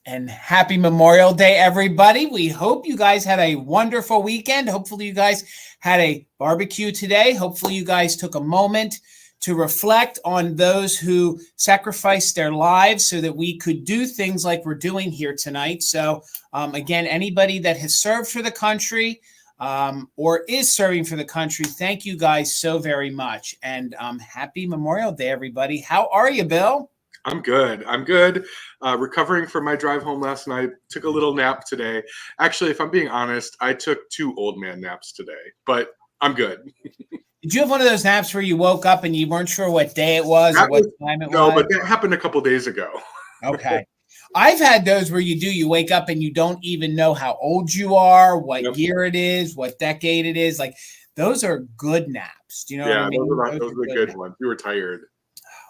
And happy Memorial Day, everybody. We hope you guys had a wonderful weekend. Hopefully you guys had a barbecue today. Hopefully you guys took a moment to reflect on those who sacrificed their lives so that we could do things like we're doing here tonight. So again, anybody that has served for the country or is serving for the country, thank you guys so very much. And happy Memorial Day, everybody. How are you, Bill? I'm good. Recovering from my drive home last night. Took a little nap today. Actually, if I'm being honest, I took 2 old man naps today, but I'm good. Did you have one of those naps where you woke up and you weren't sure what day it was or what time it was? No, but that happened a couple days ago. Okay. I've had those where you wake up and you don't even know how old you are, what year it is, what decade it is. Like, those are good naps. Do you know what I mean? Those are the good ones. You were tired.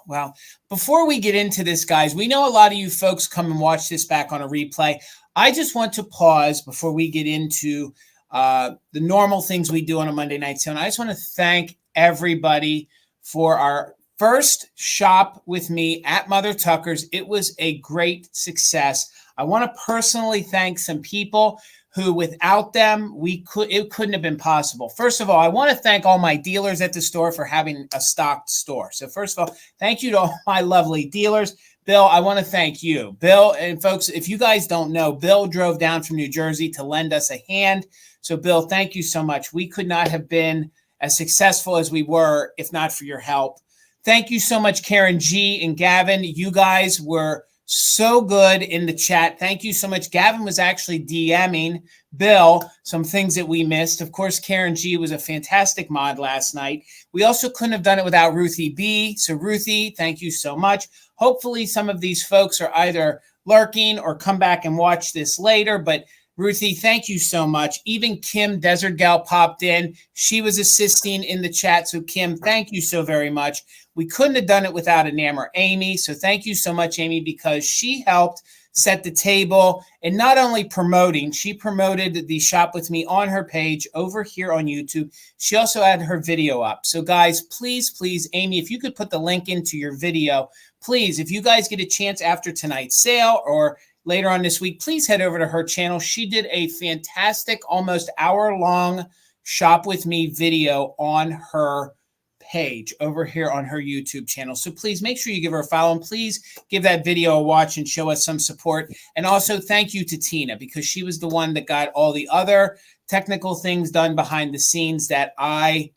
Well, before we get into this, guys, we know a lot of you folks come and watch this back on a replay. I just want to pause before we get into the normal things we do on a Monday night show. And I just want to thank everybody for our first shop with me at Mother Tucker's. It was a great success. I want to personally thank some people who without them, it couldn't have been possible. First of all, I want to thank all my dealers at the store for having a stocked store. So first of all, thank you to all my lovely dealers. Bill, I want to thank you. Bill, and folks, if you guys don't know, Bill drove down from New Jersey to lend us a hand. So Bill, thank you so much. We could not have been as successful as we were if not for your help. Thank you so much, Karen G and Gavin. You guys were so good in the chat. Thank you so much. Gavin was actually DMing Bill some things that we missed. Of course, Karen G was a fantastic mod last night. We also couldn't have done it without Ruthie B. So Ruthie, thank you so much. Hopefully some of these folks are either lurking or come back and watch this later, but Ruthie, thank you so much. Even Kim Desert Gal popped in. She was assisting in the chat. So Kim, thank you so very much. We couldn't have done it without Enamor Amy. So thank you so much, Amy, because she helped set the table and not only promoting, she promoted the shop with me on her page over here on YouTube. She also had her video up. So guys, please, Amy, if you could put the link into your video, please, if you guys get a chance after tonight's sale or later on this week, please head over to her channel. She did a fantastic, almost hour-long shop with me video on her page over here on her YouTube channel. So please make sure you give her a follow and please give that video a watch and show us some support. And also thank you to Tina because she was the one that got all the other technical things done behind the scenes that I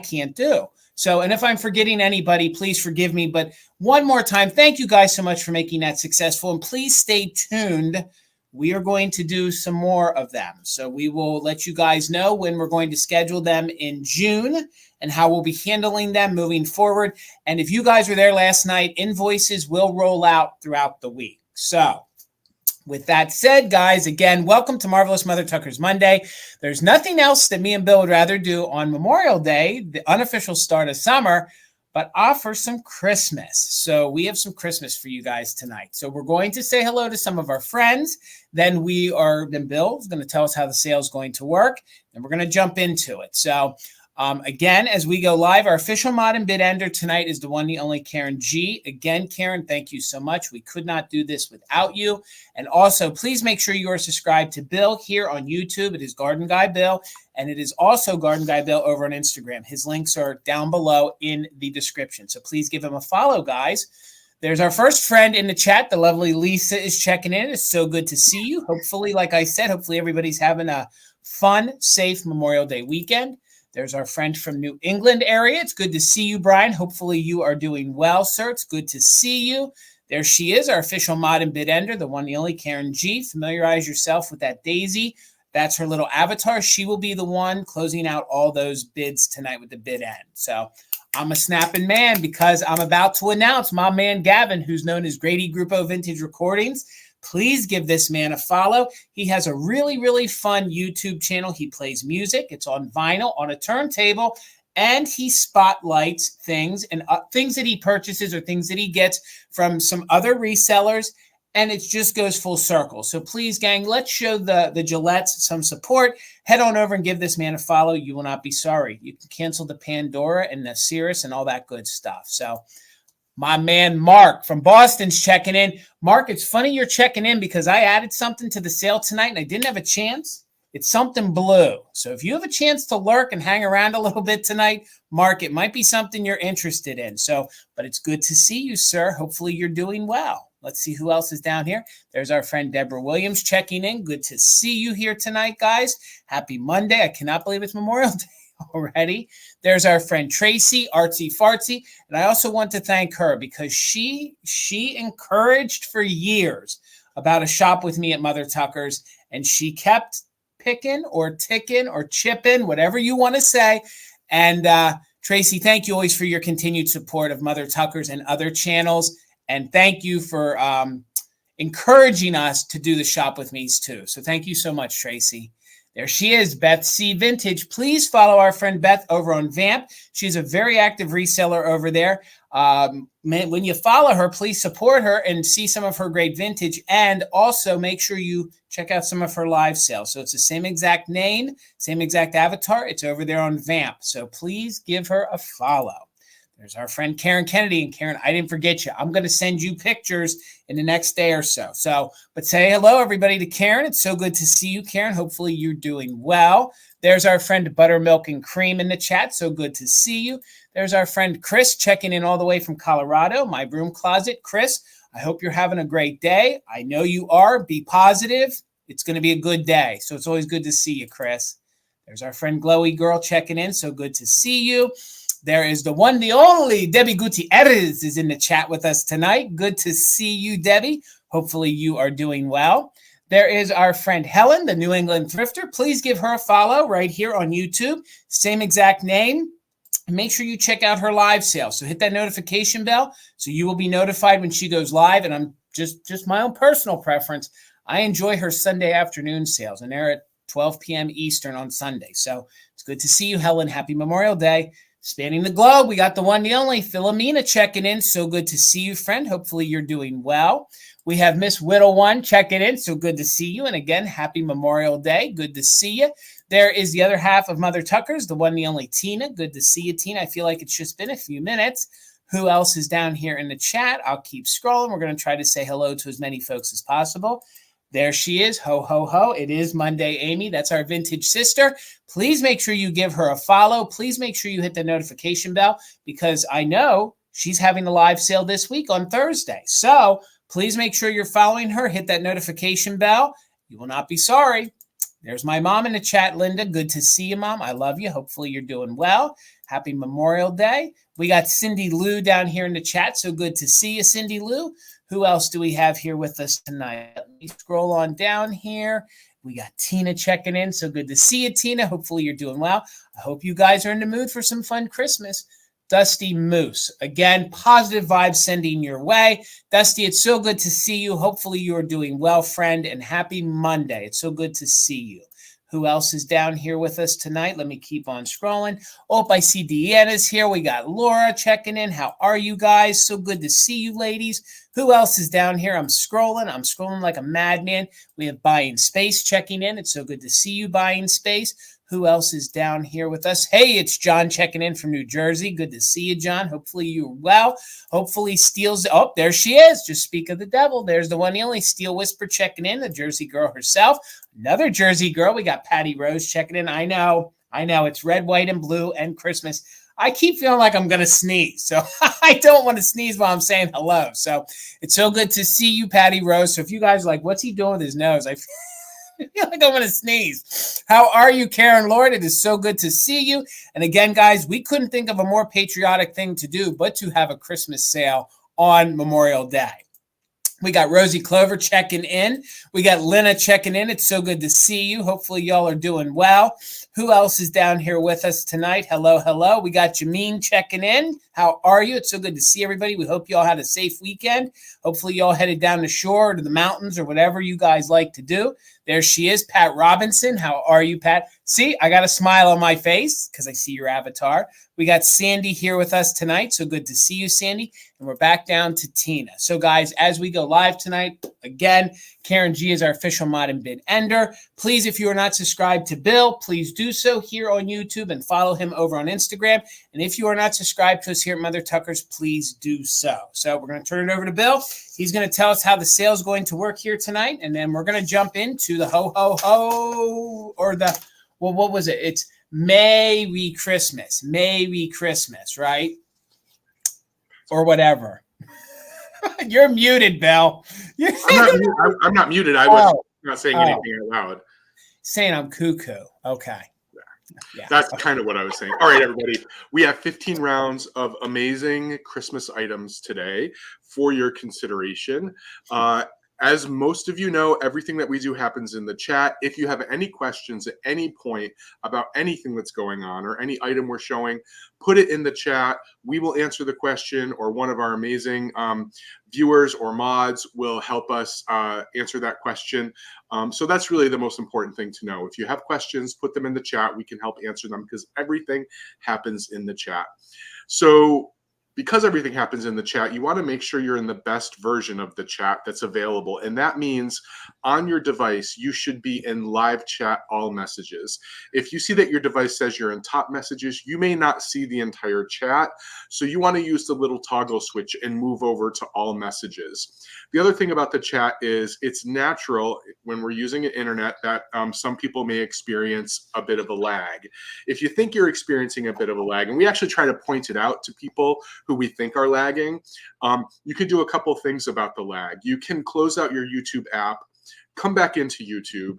can't do. So, and if I'm forgetting anybody, please forgive me. But one more time, thank you guys so much for making that successful. And please stay tuned. We are going to do some more of them. So we will let you guys know when we're going to schedule them in June and how we'll be handling them moving forward. And if you guys were there last night, invoices will roll out throughout the week. So with that said, guys, again, welcome to Marvelous Mother Tucker's Monday. There's nothing else that me and Bill would rather do on Memorial Day, the unofficial start of summer, but offer some Christmas. So we have some Christmas for you guys tonight. So we're going to say hello to some of our friends. Then Bill's going to tell us how the sale is going to work, and we're going to jump into it. So again, as we go live, our official mod and bid ender tonight is the one, the only Karen G. Again, Karen, thank you so much. We could not do this without you. And also, please make sure you are subscribed to Bill here on YouTube. It is Garden Guy Bill, and it is also Garden Guy Bill over on Instagram. His links are down below in the description. So please give him a follow, guys. There's our first friend in the chat. The lovely Lisa is checking in. It's so good to see you. Hopefully, like I said, hopefully everybody's having a fun, safe Memorial Day weekend. There's our friend from New England area. It's good to see you, Brian. Hopefully you are doing well, sir. It's good to see you. There she is, our official mod and bid ender, the one, the only Karen G. Familiarize yourself with that daisy. That's her little avatar. She will be the one closing out all those bids tonight with the bid end. So I'm a snapping man because I'm about to announce my man Gavin, who's known as Grady Grupo Vintage Recordings. Please give this man a follow. He has a really, really fun YouTube channel. He plays music. It's on vinyl, on a turntable, and he spotlights things and things that he purchases or things that he gets from some other resellers, and it just goes full circle. So please, gang, let's show the Gillettes some support. Head on over and give this man a follow. You will not be sorry. You can cancel the Pandora and the Cirrus and all that good stuff. So My man Mark from Boston's checking in. Mark, it's funny you're checking in because I added something to the sale tonight and I didn't have a chance. It's something blue. So if you have a chance to lurk and hang around a little bit tonight, Mark, it might be something you're interested in. So, but it's good to see you, sir. Hopefully you're doing well. Let's see who else is down here. There's our friend Deborah Williams checking in. Good to see you here tonight, guys. Happy Monday. I cannot believe it's Memorial Day already. There's our friend Tracy, Artsy Fartsy. And I also want to thank her because she encouraged for years about a shop with me at Mother Tucker's, and she kept picking or ticking or chipping, whatever you want to say. And Tracy, thank you always for your continued support of Mother Tucker's and other channels. And thank you for encouraging us to do the shop with me's too. So thank you so much, Tracy. There she is, Beth C. Vintage. Please follow our friend Beth over on Vamp. She's a very active reseller over there. When you follow her, please support her and see some of her great vintage. And also make sure you check out some of her live sales. So it's the same exact name, same exact avatar. It's over there on Vamp. So please give her a follow. There's our friend Karen Kennedy. And Karen, I didn't forget you. I'm going to send you pictures in the next day or so. But say hello, everybody, to Karen. It's so good to see you, Karen. Hopefully you're doing well. There's our friend Buttermilk and Cream in the chat. So good to see you. There's our friend Chris checking in all the way from Colorado, my broom closet. Chris, I hope you're having a great day. I know you are. Be positive. It's going to be a good day. So it's always good to see you, Chris. There's our friend Glowy Girl checking in. So good to see you. There is the one, the only Debbie Gutierrez is in the chat with us tonight. Good to see you, Debbie. Hopefully you are doing well. There is our friend Helen, the New England Thrifter. Please give her a follow right here on YouTube. Same exact name. And make sure you check out her live sale. So hit that notification bell so you will be notified when she goes live. And I'm just my own personal preference. I enjoy her Sunday afternoon sales, and they're at 12 p.m. Eastern on Sunday. So it's good to see you, Helen. Happy Memorial Day. Spanning the globe, we got the one, the only, Philomena checking in. So good to see you, friend. Hopefully you're doing well. We have Miss Whittle One checking in. So good to see you. And again, happy Memorial Day. Good to see you. There is the other half of Mother Tucker's, the one, the only, Tina. Good to see you, Tina. I feel like it's just been a few minutes. Who else is down here in the chat? I'll keep scrolling. We're going to try to say hello to as many folks as possible. There she is. Ho, ho, ho. It is Monday, Amy. That's our vintage sister. Please make sure you give her a follow. Please make sure you hit the notification bell because I know she's having a live sale this week on Thursday. So please make sure you're following her. Hit that notification bell. You will not be sorry. There's my mom in the chat, Linda. Good to see you, Mom. I love you. Hopefully you're doing well. Happy Memorial Day. We got Cindy Lou down here in the chat. So good to see you, Cindy Lou. Who else do we have here with us tonight? Let me scroll on down here. We got Tina checking in. So good to see you, Tina. Hopefully you're doing well. I hope you guys are in the mood for some fun Christmas. Dusty Moose. Again, positive vibes sending your way. Dusty, it's so good to see you. Hopefully you are doing well, friend, and happy Monday. It's so good to see you. Who else is down here with us tonight? Let me keep on scrolling. Oh, I see Deanna's here. We got Laura checking in. How are you guys? So good to see you, ladies. Who else is down here? I'm scrolling like a madman. We have Buying Space checking in. It's so good to see you, Buying Space. Who else is down here with us? Hey, it's John checking in from New Jersey. Good to see you, John. Hopefully you're well. Hopefully Steel's... Oh, there she is. Just speak of the devil. There's the one, the only Steel Whisper checking in, the Jersey girl herself. Another Jersey girl. We got Patty Rose checking in. I know. It's red, white, and blue and Christmas. I keep feeling like I'm going to sneeze. So I don't want to sneeze while I'm saying hello. So it's so good to see you, Patty Rose. So if you guys are like, what's he doing with his nose? I feel like I'm going to sneeze. How are you, Karen Lord? It is so good to see you. And again, guys, we couldn't think of a more patriotic thing to do but to have a Christmas sale on Memorial Day. We got Rosie Clover checking in. We got Lena checking in. It's so good to see you. Hopefully y'all are doing well. Who else is down here with us tonight? Hello, hello. We got Jameen checking in. How are you? It's so good to see everybody. We hope y'all had a safe weekend. Hopefully y'all headed down the shore or to the mountains or whatever you guys like to do. There she is, Pat Robinson. How are you, Pat? See, I got a smile on my face because I see your avatar. We got Sandy here with us tonight. So good to see you, Sandy. And we're back down to Tina. So guys, as we go live tonight, again, Karen G is our official mod and bid ender. Please, if you are not subscribed to Bill, please do so here on YouTube and follow him over on Instagram. And if you are not subscribed to us here at Mother Tucker's, please do so. So we're going to turn it over to Bill. He's going to tell us how the sale is going to work here tonight. And then we're going to jump into the ho, ho, ho, or the, well, what was it? It's Merry Christmas. Merry Christmas, right? Or whatever. You're muted, Bill. I'm not muted. I was not saying anything out loud. Saying I'm cuckoo. Okay. Yeah. That's kind of what I was saying. All right, everybody. We have 15 rounds of amazing Christmas items today for your consideration. As most of you know, everything that we do happens in the chat. If you have any questions at any point about anything that's going on or any item we're showing, put it in the chat. We will answer the question, or one of our amazing viewers or mods will help us answer that question. So that's really the most important thing to know. If you have questions, put them in the chat. We can help answer them because everything happens in the chat. So because everything happens in the chat, you want to make sure you're in the best version of the chat that's available. And that means on your device, you should be in live chat all messages. If you see that your device says you're in top messages, you may not see the entire chat. So you want to use the little toggle switch and move over to all messages. The other thing about the chat is it's natural when we're using an internet that some people may experience a bit of a lag. If you think you're experiencing a bit of a lag, and we actually try to point it out to people who we think are lagging, you can do a couple things about the lag. You can close out your YouTube app, come back into YouTube,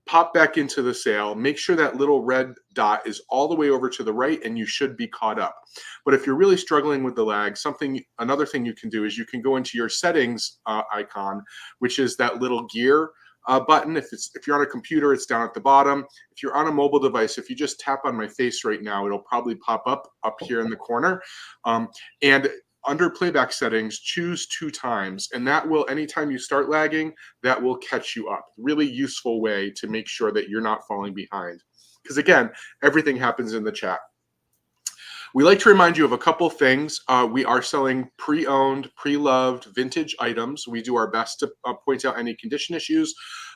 pop back into the sale, make sure that little red dot is all the way over to the right, and you should be caught up. But if you're really struggling with the lag, another thing you can do is you can go into your settings icon, which is that little gear button. If you're on a computer, it's down at the bottom. If you're on a mobile device, if you just tap on my face right now, it'll probably pop up here in the corner. And under playback settings, choose 2 times, and that will, anytime you start lagging, that will catch you up. Really useful way to make sure that you're not falling behind. Because again, everything happens in the chat. We like to remind you of a couple things. We are selling pre-owned, pre-loved vintage items. We do our best to point out any condition issues,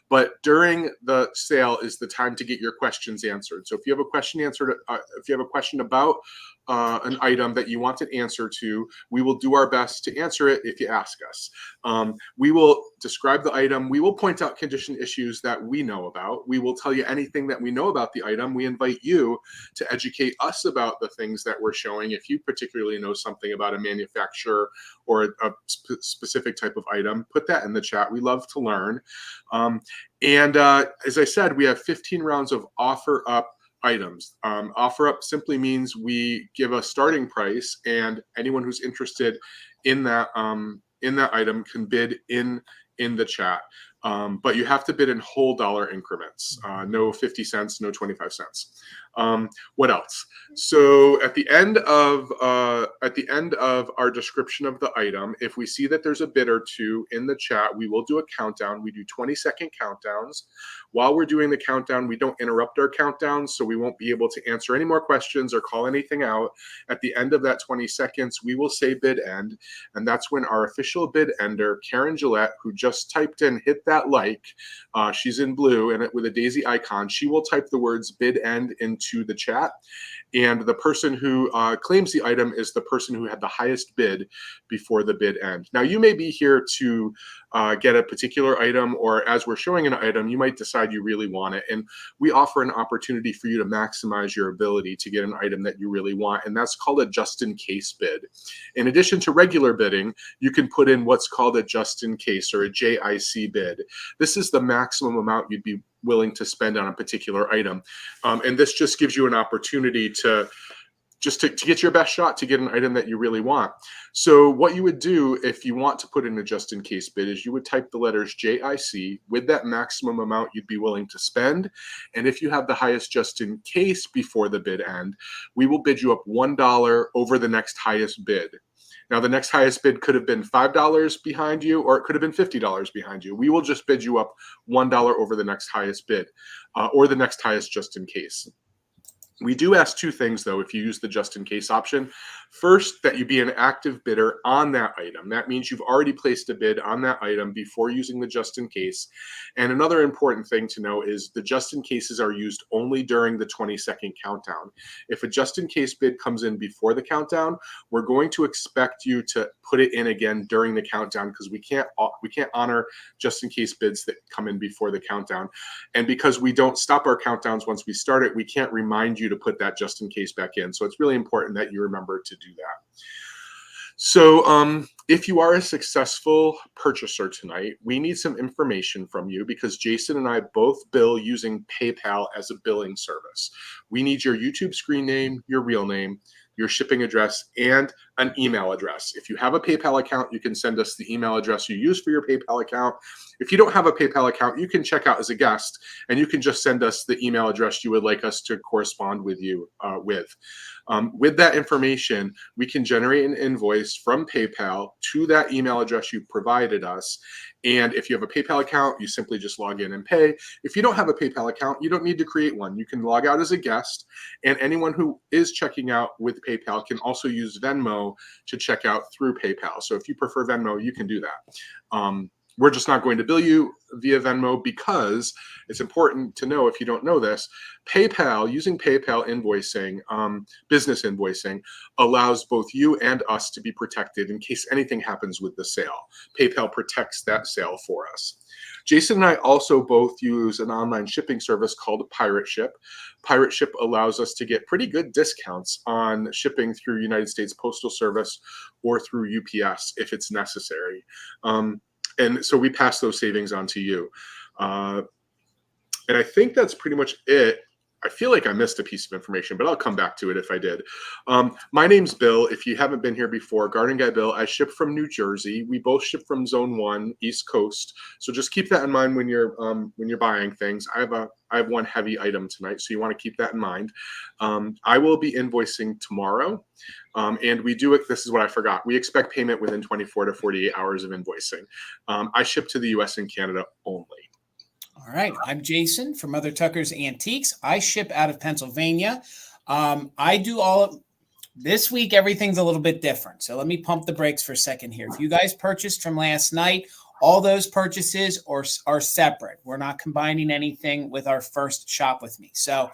but during the sale is the time to get your questions answered. So if you have a question if you have a question about an item that you want an answer to, we will do our best to answer it if you ask us. We will describe the item. We will point out condition issues that we know about. We will tell you anything that we know about the item. We invite you to educate us about the things that we're showing. If you particularly know something about a manufacturer or a specific type of item, put that in the chat. We love to learn. As I said, we have 15 rounds of offer up items. Offer up simply means we give a starting price, and anyone who's interested in that item can bid in the chat. But you have to bid in whole dollar increments. No 50 cents, no 25 cents. What else? So at the end of our description of the item, if we see that there's a bid or two in the chat, we will do a countdown. We do 20-second countdowns. While we're doing the countdown, we don't interrupt our countdown, so we won't be able to answer any more questions or call anything out. At the end of that 20 seconds, we will say bid end, and that's when our official bid ender, Karen Gillette, who just typed in hit that like, she's in blue and with a daisy icon, she will type the words bid end into the chat. And the person who claims the item is the person who had the highest bid before the bid end. Now, you may be here to get a particular item, or as we're showing an item, you might decide you really want it. And we offer an opportunity for you to maximize your ability to get an item that you really want. And that's called a just-in-case bid. In addition to regular bidding, you can put in what's called a just-in-case or a JIC bid. This is the maximum amount you'd be willing to spend on a particular item. And this just gives you an opportunity to get your best shot to get an item that you really want. So what you would do if you want to put in a just-in-case bid is you would type the letters JIC with that maximum amount you'd be willing to spend. And if you have the highest just-in-case before the bid end, we will bid you up $1 over the next highest bid. Now, the next highest bid could have been $5 behind you, or it could have been $50 behind you. We will just bid you up $1 over the next highest bid, or the next highest just in case. We do ask two things, though, if you use the just in case option. First, that you be an active bidder on that item. That means you've already placed a bid on that item before using the just in case. And another important thing to know is the just in cases are used only during the 20-second countdown. If a just in case bid comes in before the countdown, we're going to expect you to put it in again during the countdown, because we can't honor just in case bids that come in before the countdown. And because we don't stop our countdowns once we start it, we can't remind you to put that just in case back in. So it's really important that you remember to do that. So if you are a successful purchaser tonight, we need some information from you, because Jason and I both bill using PayPal as a billing service. We need your YouTube screen name, your real name, your shipping address, and an email address. If you have a PayPal account, you can send us the email address you use for your PayPal account. If you don't have a PayPal account, you can check out as a guest, and you can just send us the email address you would like us to correspond with you with. With that information, we can generate an invoice from PayPal to that email address you provided us. And if you have a PayPal account, you simply just log in and pay. If you don't have a PayPal account, you don't need to create one. You can log out as a guest, and anyone who is checking out with PayPal can also use Venmo to check out through PayPal. So if you prefer Venmo, you can do that. We're just not going to bill you via Venmo, because it's important to know, if you don't know this, PayPal, using PayPal invoicing, business invoicing, allows both you and us to be protected in case anything happens with the sale. PayPal protects that sale for us. Jason and I also both use an online shipping service called Pirate Ship. Pirate Ship allows us to get pretty good discounts on shipping through United States Postal Service or through UPS if it's necessary. And so we pass those savings on to you. And I think that's pretty much it. I feel like I missed a piece of information, but I'll come back to it if I did. My name's Bill. If you haven't been here before, Garden Guy Bill. I ship from New Jersey. We both ship from Zone 1, East Coast. So just keep that in mind when you're buying things. I have one heavy item tonight, so you want to keep that in mind. I will be invoicing tomorrow. And we do it, this is what I forgot. We expect payment within 24 to 48 hours of invoicing. I ship to the US and Canada only. All right. I'm Jason from Mother Tucker's Antiques. I ship out of Pennsylvania. I do this week, everything's a little bit different. So let me pump the brakes for a second here. If you guys purchased from last night, all those purchases are separate. We're not combining anything with our first shop with me. So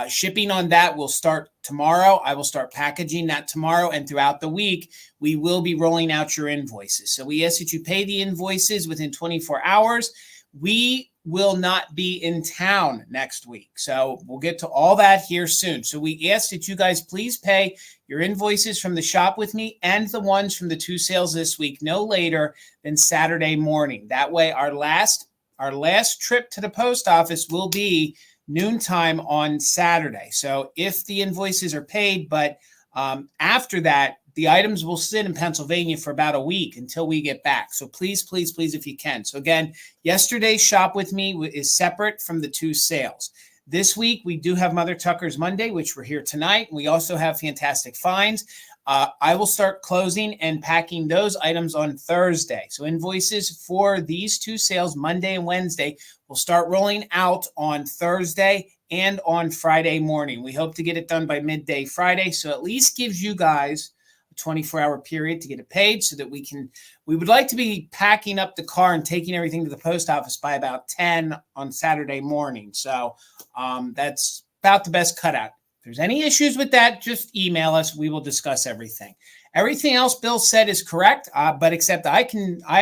shipping on that will start tomorrow. I will start packaging that tomorrow, and throughout the week, we will be rolling out your invoices. So we ask that you pay the invoices within 24 hours. We will not be in town next week, so we'll get to all that here soon. So we ask that you guys please pay your invoices from the shop with me and the ones from the 2 sales this week no later than Saturday morning. That way, our last trip to the post office will be noontime on Saturday. So if the invoices are paid, but after that, the items will sit in Pennsylvania for about a week until we get back. So please, please, please, if you can. So again, yesterday's shop with me is separate from the 2 sales. This week, we do have Mother Tucker's Monday, which we're here tonight. We also have Fantastic Finds. I will start closing and packing those items on Thursday. So invoices for these 2 sales, Monday and Wednesday, will start rolling out on Thursday and on Friday morning. We hope to get it done by midday Friday. So at least gives you guys 24-hour period to get it paid, so that we would like to be packing up the car and taking everything to the post office by about 10 on Saturday morning. So that's about the best cutout. If there's any issues with that, just email us. We will discuss everything. Everything else Bill said is correct, but except I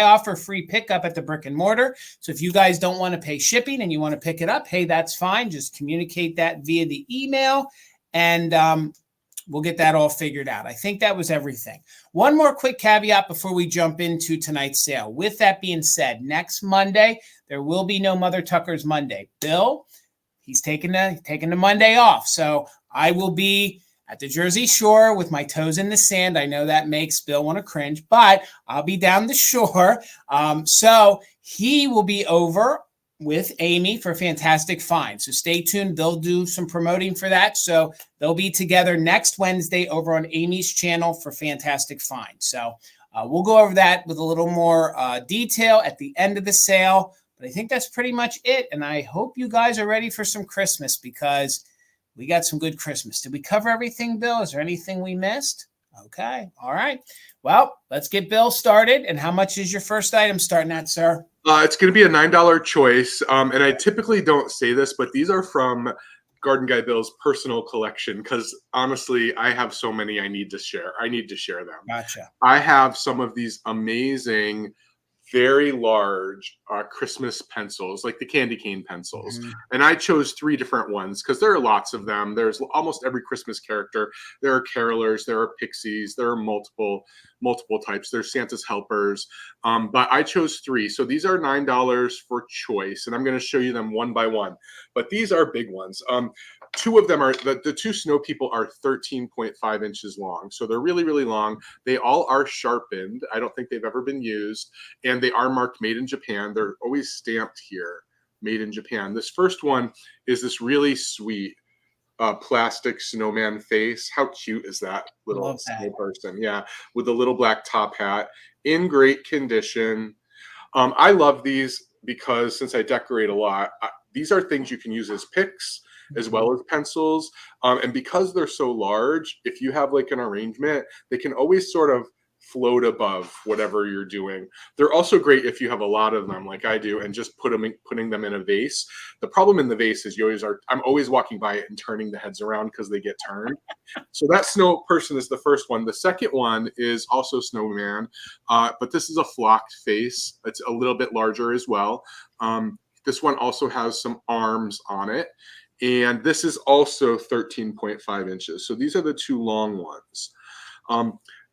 offer free pickup at the brick and mortar. So if you guys don't want to pay shipping and you want to pick it up, hey, that's fine. Just communicate that via the email, and we'll get that all figured out. I think that was everything. One more quick caveat before we jump into tonight's sale. With that being said, next Monday, there will be no Mother Tucker's Monday. Bill, he's taking the Monday off. So I will be at the Jersey Shore with my toes in the sand. I know that makes Bill want to cringe, but I'll be down the shore. So he will be over with Amy for Fantastic Find. So stay tuned. They'll do some promoting for that. So they'll be together next Wednesday over on Amy's channel for Fantastic Find. So we'll go over that with a little more detail at the end of the sale. But I think that's pretty much it. And I hope you guys are ready for some Christmas because we got some good Christmas. Did we cover everything, Bill? Is there anything we missed? Okay. All right. Well, let's get Bill started. And how much is your first item starting at, sir? It's going to be a $9 choice. And I typically don't say this, but these are from Garden Guy Bill's personal collection because honestly, I have so many I need to share. I need to share them. Gotcha. I have some of these amazing, very large Christmas pencils, like the candy cane pencils. Mm-hmm. And I chose 3 different ones because there are lots of them. There's almost every Christmas character. There are carolers, there are pixies, there are multiple types. There's Santa's helpers. But I chose 3. So these are $9 for choice. And I'm going to show you them one by one. But these are big ones. 2 of them are, the 2 snow people are 13.5 inches long. So they're really, really long. They all are sharpened. I don't think they've ever been used. And they are marked made in Japan. They're always stamped here, made in Japan. This first one is this really sweet plastic snowman face. How cute is that little snow person? Yeah, with the little black top hat, in great condition. I love these because since I decorate a lot, these are things you can use as picks as well as pencils. And because they're so large, if you have like an arrangement, they can always sort of float above whatever you're doing. They're also great if you have a lot of them like I do and just putting them in a vase. The problem in the vase is I'm always walking by it and turning the heads around because they get turned. So that snow person is the first one. The second one is also snowman, but this is a flocked face. It's a little bit larger as well. This one also has some arms on it. And this is also 13.5 inches. So these are the 2 long ones.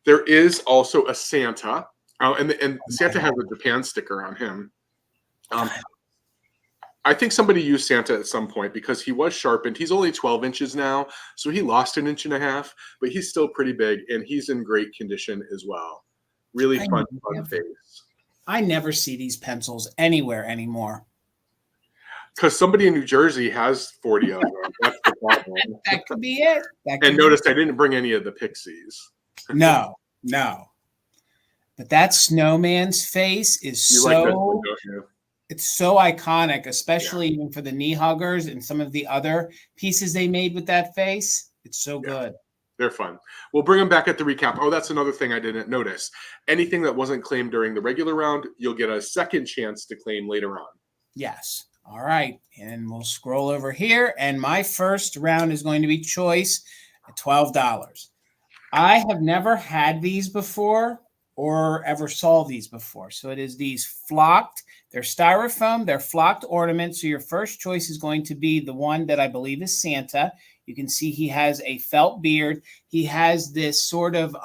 There is also a Santa, and Santa has a Japan sticker on him. I think somebody used Santa at some point because he was sharpened. He's only 12 inches now, so he lost 1.5 inches, but he's still pretty big, and he's in great condition as well. Really fun face. I never see these pencils anywhere anymore. Because somebody in New Jersey has 40 of them. That's the problem. That could be it. And notice I didn't bring any of the pixies. No. But that snowman's face is it's so iconic, especially even for the knee huggers and some of the other pieces they made with that face. It's so good. They're fun. We'll bring them back at the recap. Oh, that's another thing I didn't notice. Anything that wasn't claimed during the regular round, you'll get a second chance to claim later on. Yes. All right. And we'll scroll over here. And my first round is going to be choice at $12. I have never had these before or ever saw these before. So it is these flocked. They're styrofoam. They're flocked ornaments. So your first choice is going to be the one that I believe is Santa. You can see he has a felt beard. He has this sort of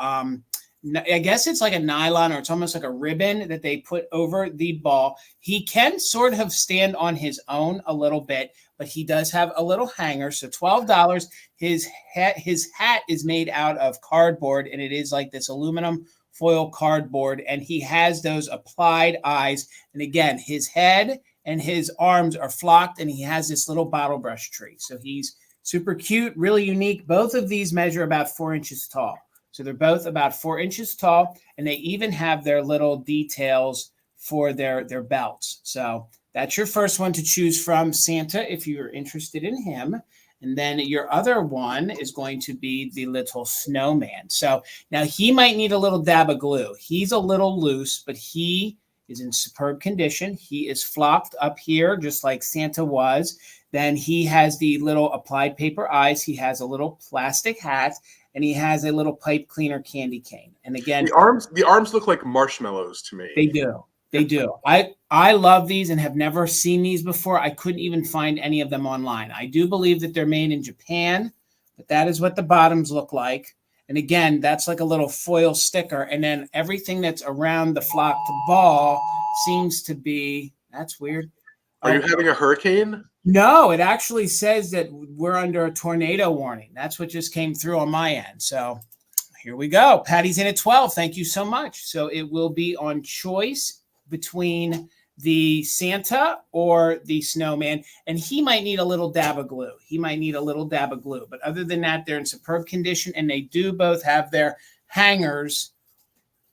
I guess it's like a nylon or it's almost like a ribbon that they put over the ball. He can sort of stand on his own a little bit, but he does have a little hanger. So $12. His hat is made out of cardboard, and it is like this aluminum foil cardboard, and he has those applied eyes. And again, his head and his arms are flocked, and he has this little bottle brush tree. So he's super cute, really unique. Both of these measure about 4 inches tall. So they're both about 4 inches tall, and they even have their little details for their belts. So that's your first one to choose from, Santa, if you're interested in him. And then your other one is going to be the little snowman. So now he might need a little dab of glue. He's a little loose, but he is in superb condition. He is flocked up here, just like Santa was. Then he has the little applied paper eyes. He has a little plastic hat, and he has a little pipe cleaner candy cane. And again, the arms look like marshmallows to me. They do. They do. I love these and have never seen these before. I couldn't even find any of them online. I do believe that they're made in Japan, but that is what the bottoms look like. And again, that's like a little foil sticker. And then everything that's around the flocked ball seems to be, that's weird. Are you having a hurricane? No, it actually says that we're under a tornado warning. That's what just came through on my end. So here we go. Patty's in at 12. Thank you so much. So it will be on choice between the Santa or the snowman, and he might need a little dab of glue. But other than that, they're in superb condition, and they do both have their hangers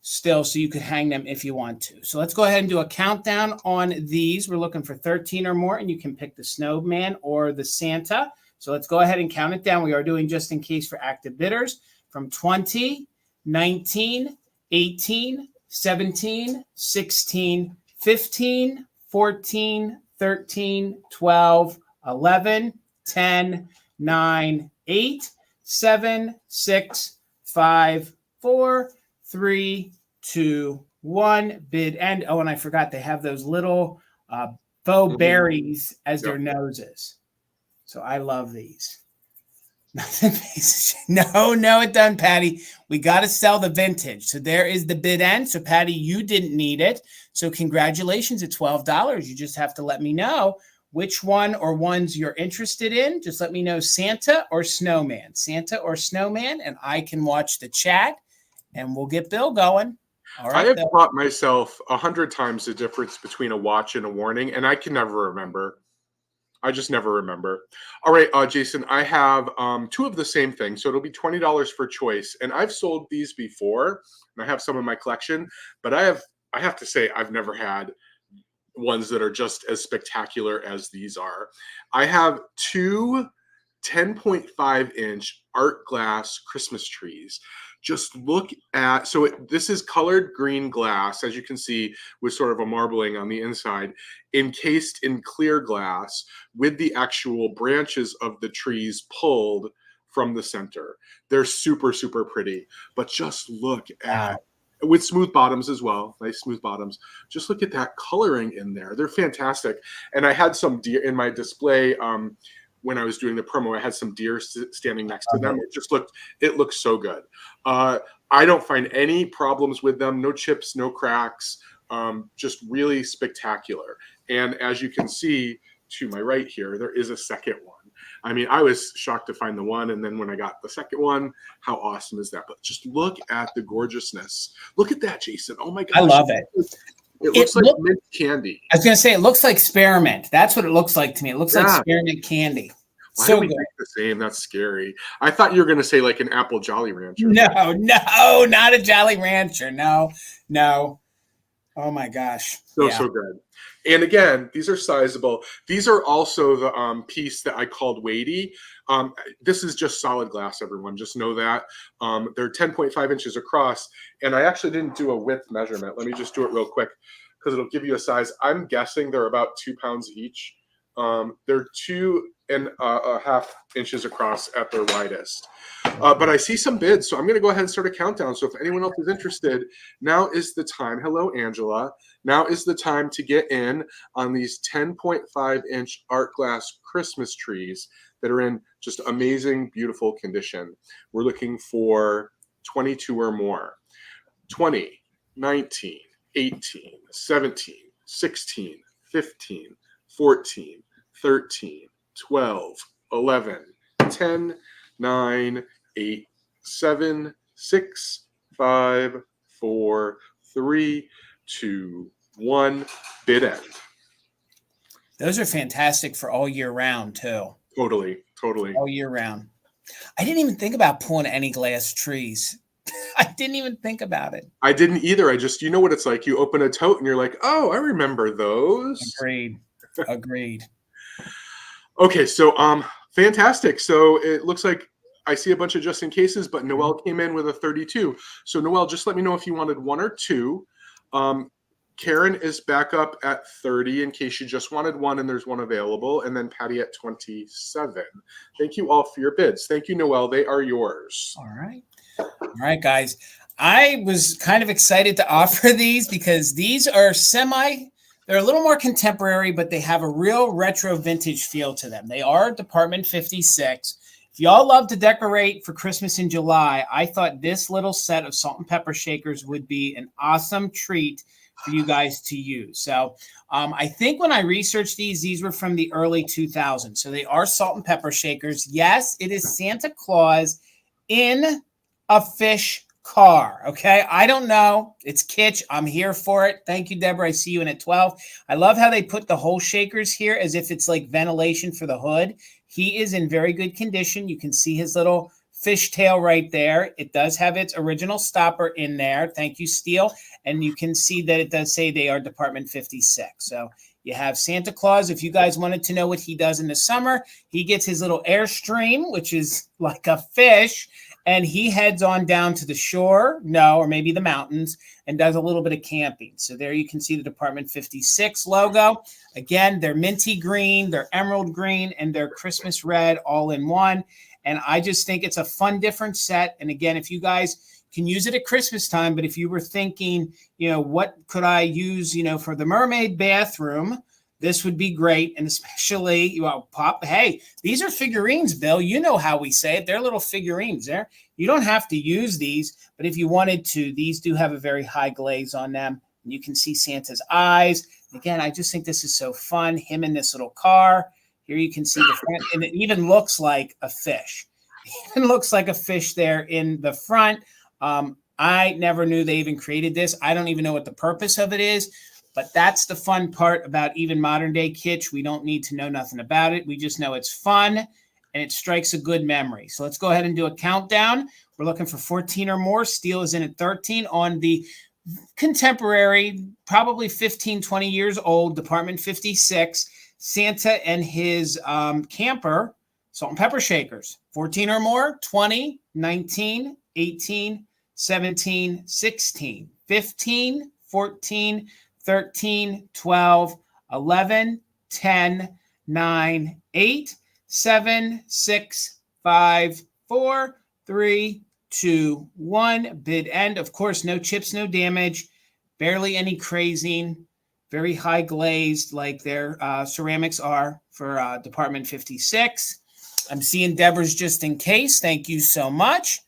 still, so you could hang them if you want to. So let's go ahead and do a countdown on these. We're looking for 13 or more, and you can pick the snowman or the Santa. So let's go ahead and count it down. We are doing just in case for active bidders from 20, 19, 18, 17, 16, 15, 14, 13, 12, 11, 10, 9, 8, 7, 6, 5, 4, 3, 2, 1. Bid end. Oh, and I forgot they have those little faux berries as their noses. So I love these. No, it doesn't, Patty. We got to sell the vintage. So there is the bid end. So Patty, you didn't need it. So congratulations at $12. You just have to let me know which one or ones you're interested in. Just let me know Santa or snowman, and I can watch the chat and we'll get Bill going. All right, I have Bill. taught myself 100 times the difference between a watch and a warning, and I can never remember. I just never remember. All right, Jason, I have two of the same thing, so it'll be $20 for choice. And I've sold these before, and I have some in my collection, but I have to say I've never had ones that are just as spectacular as these are. I have two 10.5-inch art glass Christmas trees. Just look at, so this is colored green glass, as you can see, with sort of a marbling on the inside, encased in clear glass with the actual branches of the trees pulled from the center. They're super, super pretty, but just look at, with smooth bottoms as well, nice smooth bottoms. Just look at that coloring in there. They're fantastic. And I had some deer in my display, when I was doing the promo, I had some deer standing next to them. It looked so good. I don't find any problems with them. No chips, no cracks, just really spectacular. And as you can see to my right here, there is a second one. I mean, I was shocked to find the one. And then when I got the second one, how awesome is that? But just look at the gorgeousness. Look at that, Jason. Oh my gosh. I love it. It looks like mint candy. I was going to say, it looks like spearmint. That's what it looks like to me. It looks like spearmint candy. Why so do we good. think the same? That's scary. I thought you were going to say like an apple Jolly Rancher. No, not a Jolly Rancher. No. Oh my gosh. So good. And again, these are sizable. These are also the piece that I called weighty. This is just solid glass, everyone. Just know that. They're 10.5 inches across. And I actually didn't do a width measurement. Let me just do it real quick because it'll give you a size. I'm guessing they're about 2 pounds each. They're 2.5 inches across at their widest. But I see some bids, so I'm going to go ahead and start a countdown. So if anyone else is interested, now is the time. Hello, Angela. Now is the time to get in on these 10.5-inch art glass Christmas trees that are in just amazing, beautiful condition. We're looking for 22 or more. 20, 19, 18, 17, 16, 15, 14, 13, 12, 11, 10, 9, 8, 7, 6, 5, 4, 3, 2, 1. Bid end. Those are fantastic for all year round, too. Totally. All year round. I didn't even think about pulling any glass trees. I didn't even think about it. I didn't either. You know what it's like. You open a tote and you're like, oh, I remember those. Agreed. Okay, so fantastic. So it looks like I see a bunch of just in cases, but Noelle came in with a 32. So Noelle, just let me know if you wanted one or two. Karen is back up at 30 in case you just wanted one and there's one available. And then Patty at 27. Thank you all for your bids. Thank you, Noelle. They are yours. All right, guys. I was kind of excited to offer these because these are they're a little more contemporary, but they have a real retro vintage feel to them. They are Department 56. If y'all love to decorate for Christmas in July, I thought this little set of salt and pepper shakers would be an awesome treat for you guys to use. So I think when I researched these were from the early 2000s. So they are salt and pepper shakers. Yes, it is Santa Claus in a fish car. Okay. I don't know. It's kitsch. I'm here for it. Thank you, Deborah. I see you in at 12. I love how they put the hole shakers here as if it's like ventilation for the hood. He is in very good condition. You can see his little fishtail right there. It does have its original stopper in there. Thank you, Steele. And you can see that it does say they are Department 56. So you have Santa Claus. If you guys wanted to know what he does in the summer, he gets his little Airstream, which is like a fish, and he heads on down to the shore, or maybe the mountains, and does a little bit of camping. So there you can see the Department 56 logo. Again, they're minty green, they're emerald green, and they're Christmas red all in one. And I just think it's a fun, different set. And again, if you guys can use it at Christmas time, but if you were thinking, what could I use, for the mermaid bathroom, this would be great. And especially, hey, these are figurines, Bill. You know how we say it. They're little figurines there. You don't have to use these, but if you wanted to, these do have a very high glaze on them. And you can see Santa's eyes. Again, I just think this is so fun. Him in this little car. Here you can see the front, and it even looks like a fish. It even looks like a fish there in the front. I never knew they even created this. I don't even know what the purpose of it is. But that's the fun part about even modern day kitsch. We don't need to know nothing about it. We just know it's fun and it strikes a good memory. So let's go ahead and do a countdown. We're looking for 14 or more. Steel is in at 13 on the contemporary, probably 15, 20 years old, Department 56, Santa and his camper, salt and pepper shakers. 14 or more, 20, 19, 18, 17, 16, 15, 14, 13, 12, 11, 10, 9, 8, 7, 6, 5, 4, 3, 2, 1. Bid end. Of course, no chips, no damage, barely any crazing, very high glazed like their ceramics are for Department 56. I'm seeing Deborah's just in case. Thank you so much.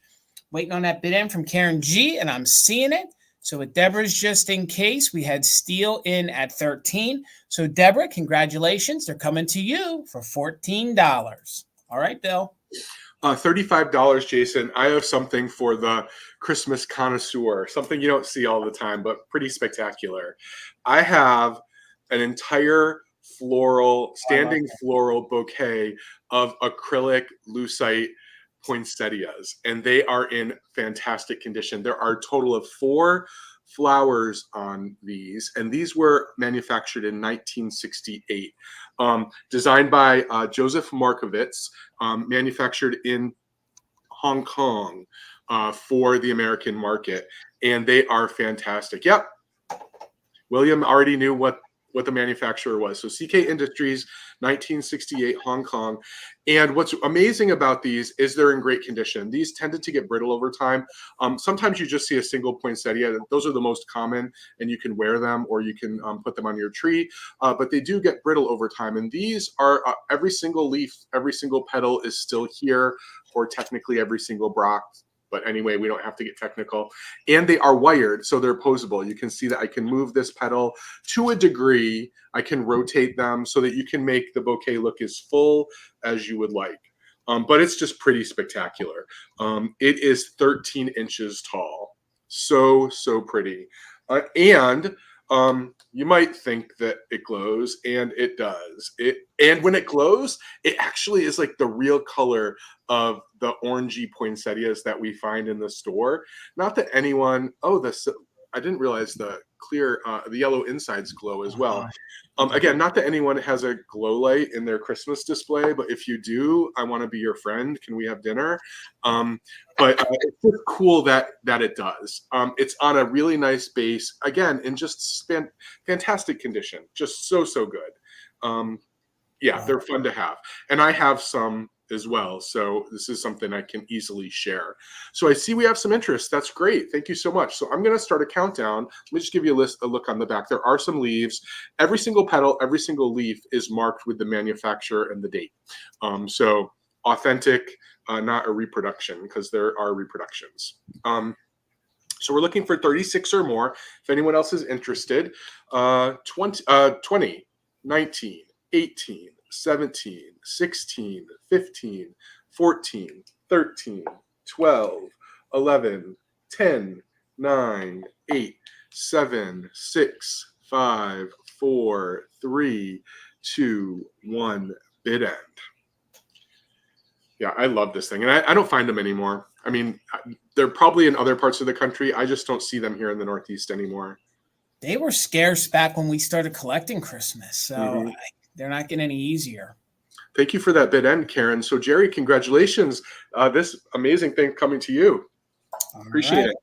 Waiting on that bid end from Karen G, and I'm seeing it. So with Deborah's just in case, we had Steel in at 13. So Deborah, congratulations. They're coming to you for $14. All right, Bill. $35, Jason. I have something for the Christmas connoisseur, something you don't see all the time, but pretty spectacular. I have an entire standing floral bouquet of acrylic lucite poinsettias, and they are in fantastic condition. There are a total of 4 flowers on these, and these were manufactured in 1968. Designed by Joseph Markovitz, manufactured in Hong Kong for the American market, and they are fantastic. Yep, William already knew what the manufacturer was. So CK Industries, 1968, Hong Kong. And what's amazing about these is they're in great condition. These tended to get brittle over time. Sometimes you just see a single poinsettia. Those are the most common, and you can wear them or you can put them on your tree. But they do get brittle over time. And these are every single leaf, every single petal is still here, or technically every single brach. But anyway, we don't have to get technical. And they are wired, so they're poseable. You can see that I can move this petal to a degree. I can rotate them so that you can make the bouquet look as full as you would like. But it's just pretty spectacular. It is 13 inches tall. So pretty. And you might think that it glows, and it does. And when it glows, it actually is like the real color of the orangey poinsettias that we find in the store. Not that anyone, I didn't realize the yellow insides glow as well. Again, not that anyone has a glow light in their Christmas display, but if you do, I want to be your friend. Can we have dinner? But it's just cool that it does. It's on a really nice base, again, in just fantastic condition. Just so good. Yeah, they're fun to have. And I have some as well. So this is something I can easily share. So I see we have some interest. That's great. Thank you so much. So I'm going to start a countdown. Let me just give you a look on the back. There are some leaves. Every single petal, every single leaf is marked with the manufacturer and the date. So authentic, not a reproduction, because there are reproductions. So we're looking for 36 or more. If anyone else is interested, 20, 19, 18, 17, 16, 15, 14, 13, 12, 11, 10, 9, 8, 7, 6, 5, 4, 3, 2, 1. Bid end. Yeah, I love this thing. And I don't find them anymore. I mean, they're probably in other parts of the country. I just don't see them here in the Northeast anymore. They were scarce back when we started collecting Christmas, so they're not getting any easier. Thank you for that bid end, Karen. So, Jerry, congratulations. This amazing thing coming to you. Appreciate it.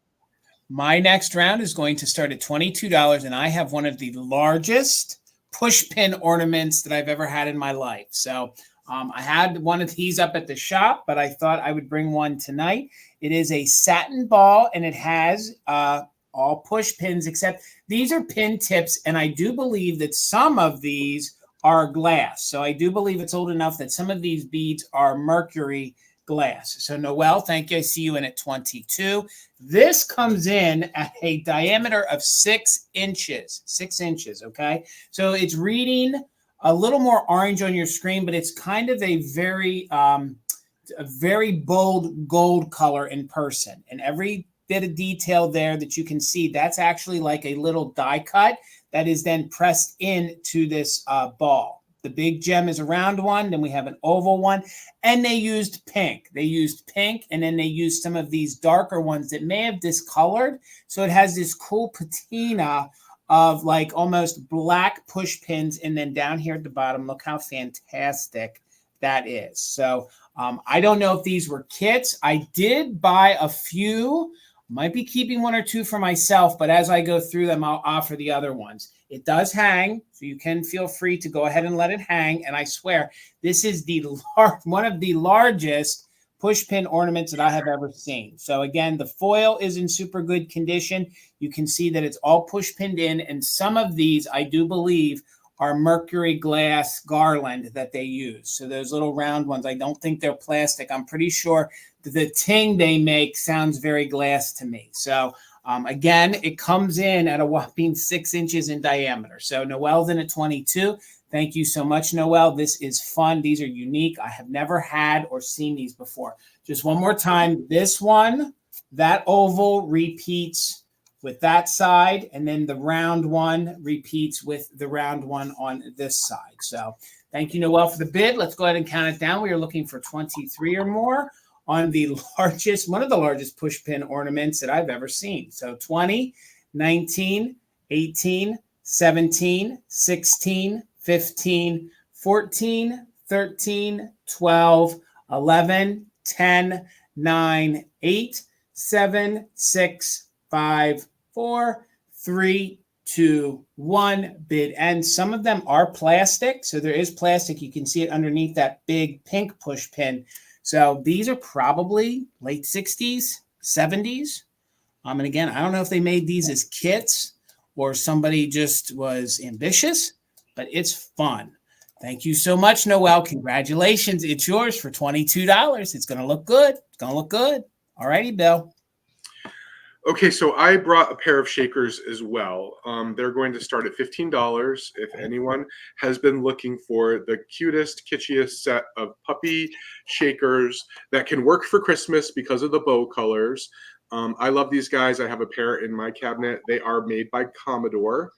My next round is going to start at $22, and I have one of the largest pushpin ornaments that I've ever had in my life. So I had one of these up at the shop, but I thought I would bring one tonight. It is a satin ball, and it has all push pins, except these are pin tips, and I do believe that some of these are glass. So I do believe it's old enough that some of these beads are mercury glass. So Noel, thank you. I see you in at 22. This comes in at a diameter of 6 inches. 6 inches, okay? So it's reading a little more orange on your screen, but it's kind of a very bold gold color in person. And every bit of detail there that you can see, that's actually like a little die cut that is then pressed into this ball. The big gem is a round one, then we have an oval one, and they used pink. They used pink, and then they used some of these darker ones that may have discolored. So it has this cool patina of like almost black push pins, and then down here at the bottom, look how fantastic that is. So I don't know if these were kits. I did buy a few. Might be keeping one or two for myself, but as I go through them, I'll offer the other ones. It does hang, so you can feel free to go ahead and let it hang. And I swear, this is one of the largest push pin ornaments that I have ever seen. So again, the foil is in super good condition. You can see that it's all push pinned in, and some of these, I do believe, are mercury glass garland that they use. So those little round ones, I don't think they're plastic. I'm pretty sure the ting they make sounds very glass to me. So again, it comes in at a whopping 6 inches in diameter. So Noel's in at 22. Thank you so much, Noel. This is fun. These are unique. I have never had or seen these before. Just one more time. This one, that oval repeats with that side, and then the round one repeats with the round one on this side. So thank you, Noel, for the bid. Let's go ahead and count it down. We are looking for 23 or more on the largest, one of the largest push pin ornaments that I've ever seen. So 20, 19, 18, 17, 16, 15, 14, 13, 12, 11, 10, 9, 8, 7, 6, 5, 4, 3, 2, 1. Bid end. Some of them are plastic, so there is plastic. You can see it underneath that big pink push pin. So these are probably late 60s, 70s. And again, I don't know if they made these as kits or somebody just was ambitious, but it's fun. Thank you so much, Noel. Congratulations. It's yours for $22. It's going to look good. It's going to look good. All righty, Bill. Okay, so I brought a pair of shakers as well. They're going to start at $15. If anyone has been looking for the cutest, kitschiest set of puppy shakers that can work for Christmas because of the bow colors, I love these guys. I have a pair in my cabinet. They are made by Commodore,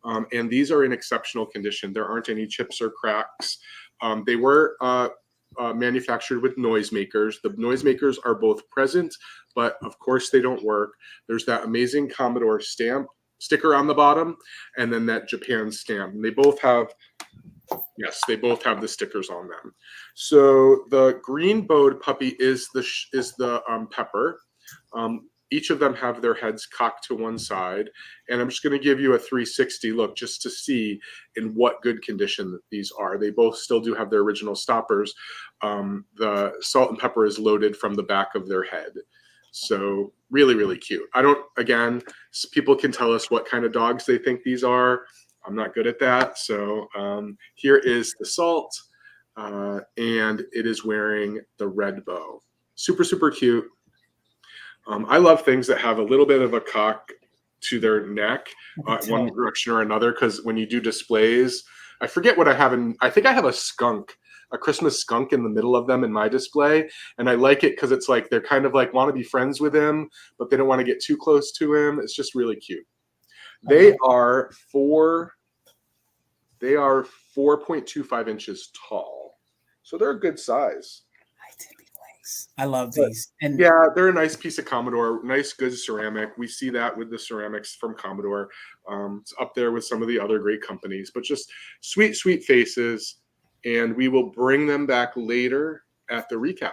and these are in exceptional condition. There aren't any chips or cracks. They were manufactured with noisemakers. The noisemakers are both present, but of course they don't work. There's that amazing Commodore sticker on the bottom, and then that Japan stamp. And they both have, yes, they both have the stickers on them. So the green bowed puppy is the pepper. Each of them have their heads cocked to one side. And I'm just going to give you a 360 look just to see in what good condition these are. They both still do have their original stoppers. The salt and pepper is loaded from the back of their head. So really, really cute. Again, people can tell us what kind of dogs they think these are. I'm not good at that. So here is the salt, and it is wearing the red bow. Super, super cute. I love things that have a little bit of a cock to their neck, one direction or another, because when you do displays, I forget what I have I think I have a skunk a Christmas skunk in the middle of them in my display. And I like it because it's like they're kind of like want to be friends with him, but they don't want to get too close to him. It's just really cute. They are 4.25 inches tall. So they're a good size. I love these. And yeah, they're a nice piece of Commodore, nice, good ceramic. We see that with the ceramics from Commodore. It's up there with some of the other great companies, but just sweet, sweet faces. And we will bring them back later at the recap.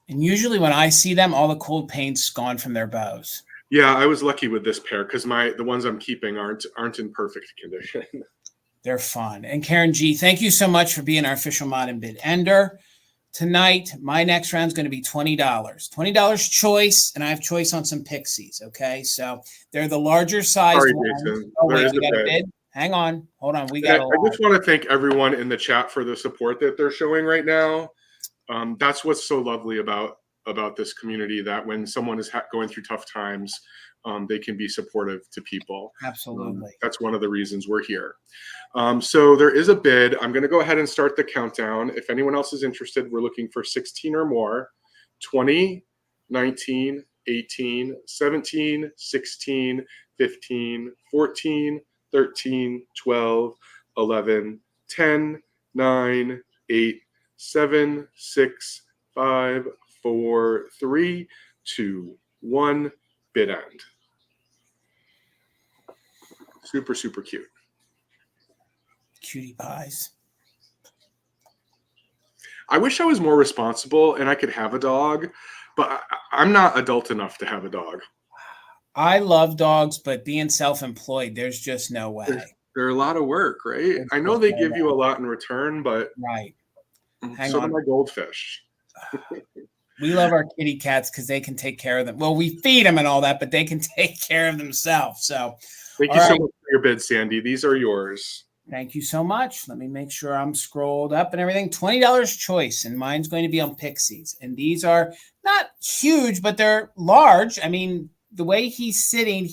And usually when I see them, all the cold paint's gone from their bows. Yeah, I was lucky with this pair because the ones I'm keeping aren't in perfect condition. They're fun. And Karen G, thank you so much for being our official mod and bid ender. Tonight, my next round is going to be $20. $20 choice, and I have choice on some pixies, okay? So they're the larger size Sorry, ones. Jason. Oh, wait, we got a bid? Hang on. Hold on. We got a lot. I just want to thank everyone in the chat for the support that they're showing right now. That's what's so lovely about this community, that when someone is going through tough times, they can be supportive to people. Absolutely. That's one of the reasons we're here. So there is a bid. I'm going to go ahead and start the countdown. If anyone else is interested, we're looking for 16 or more. 20, 19, 18, 17, 16, 15, 14, 13, 12, 11, 10, 9, 8, 7, 6, 5, 4, 3, 2, 1. Bid end. Super, super cute. Cutie pies. I wish I was more responsible and I could have a dog, but I'm not adult enough to have a dog. I love dogs, but being self-employed, there's just no way. They're a lot of work, right? I know they give you a lot in return, but right. So do my goldfish. We love our kitty cats because they can take care of them. Well, we feed them and all that, but they can take care of themselves. So thank you so much for your bid, Sandy. These are yours. Thank you so much. Let me make sure I'm scrolled up and everything. $20 choice, and mine's going to be on pixies. And these are not huge, but they're large. I mean, the way he's sitting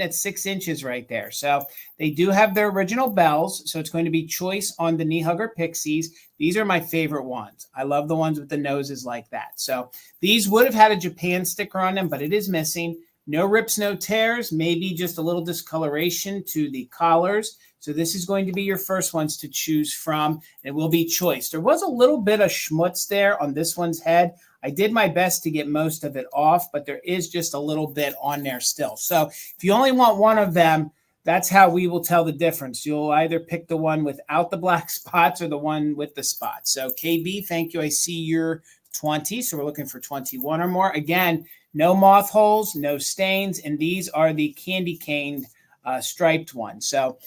at 6 inches right there. So they do have their original bells. So it's going to be choice on the knee hugger pixies. These are my favorite ones. I love the ones with the noses like that. So these would have had a Japan sticker on them, but it is missing. No rips, no tears, maybe just a little discoloration to the collars. So this is going to be your first ones to choose from. It will be choice. There was a little bit of schmutz there on this one's head. I did my best to get most of it off, but there is just a little bit on there still. So if you only want one of them, that's how we will tell the difference. You'll either pick the one without the black spots or the one with the spots. So KB, thank you. I see you're 20. So we're looking for 21 or more. Again, no moth holes, no stains. And these are the candy cane striped ones. So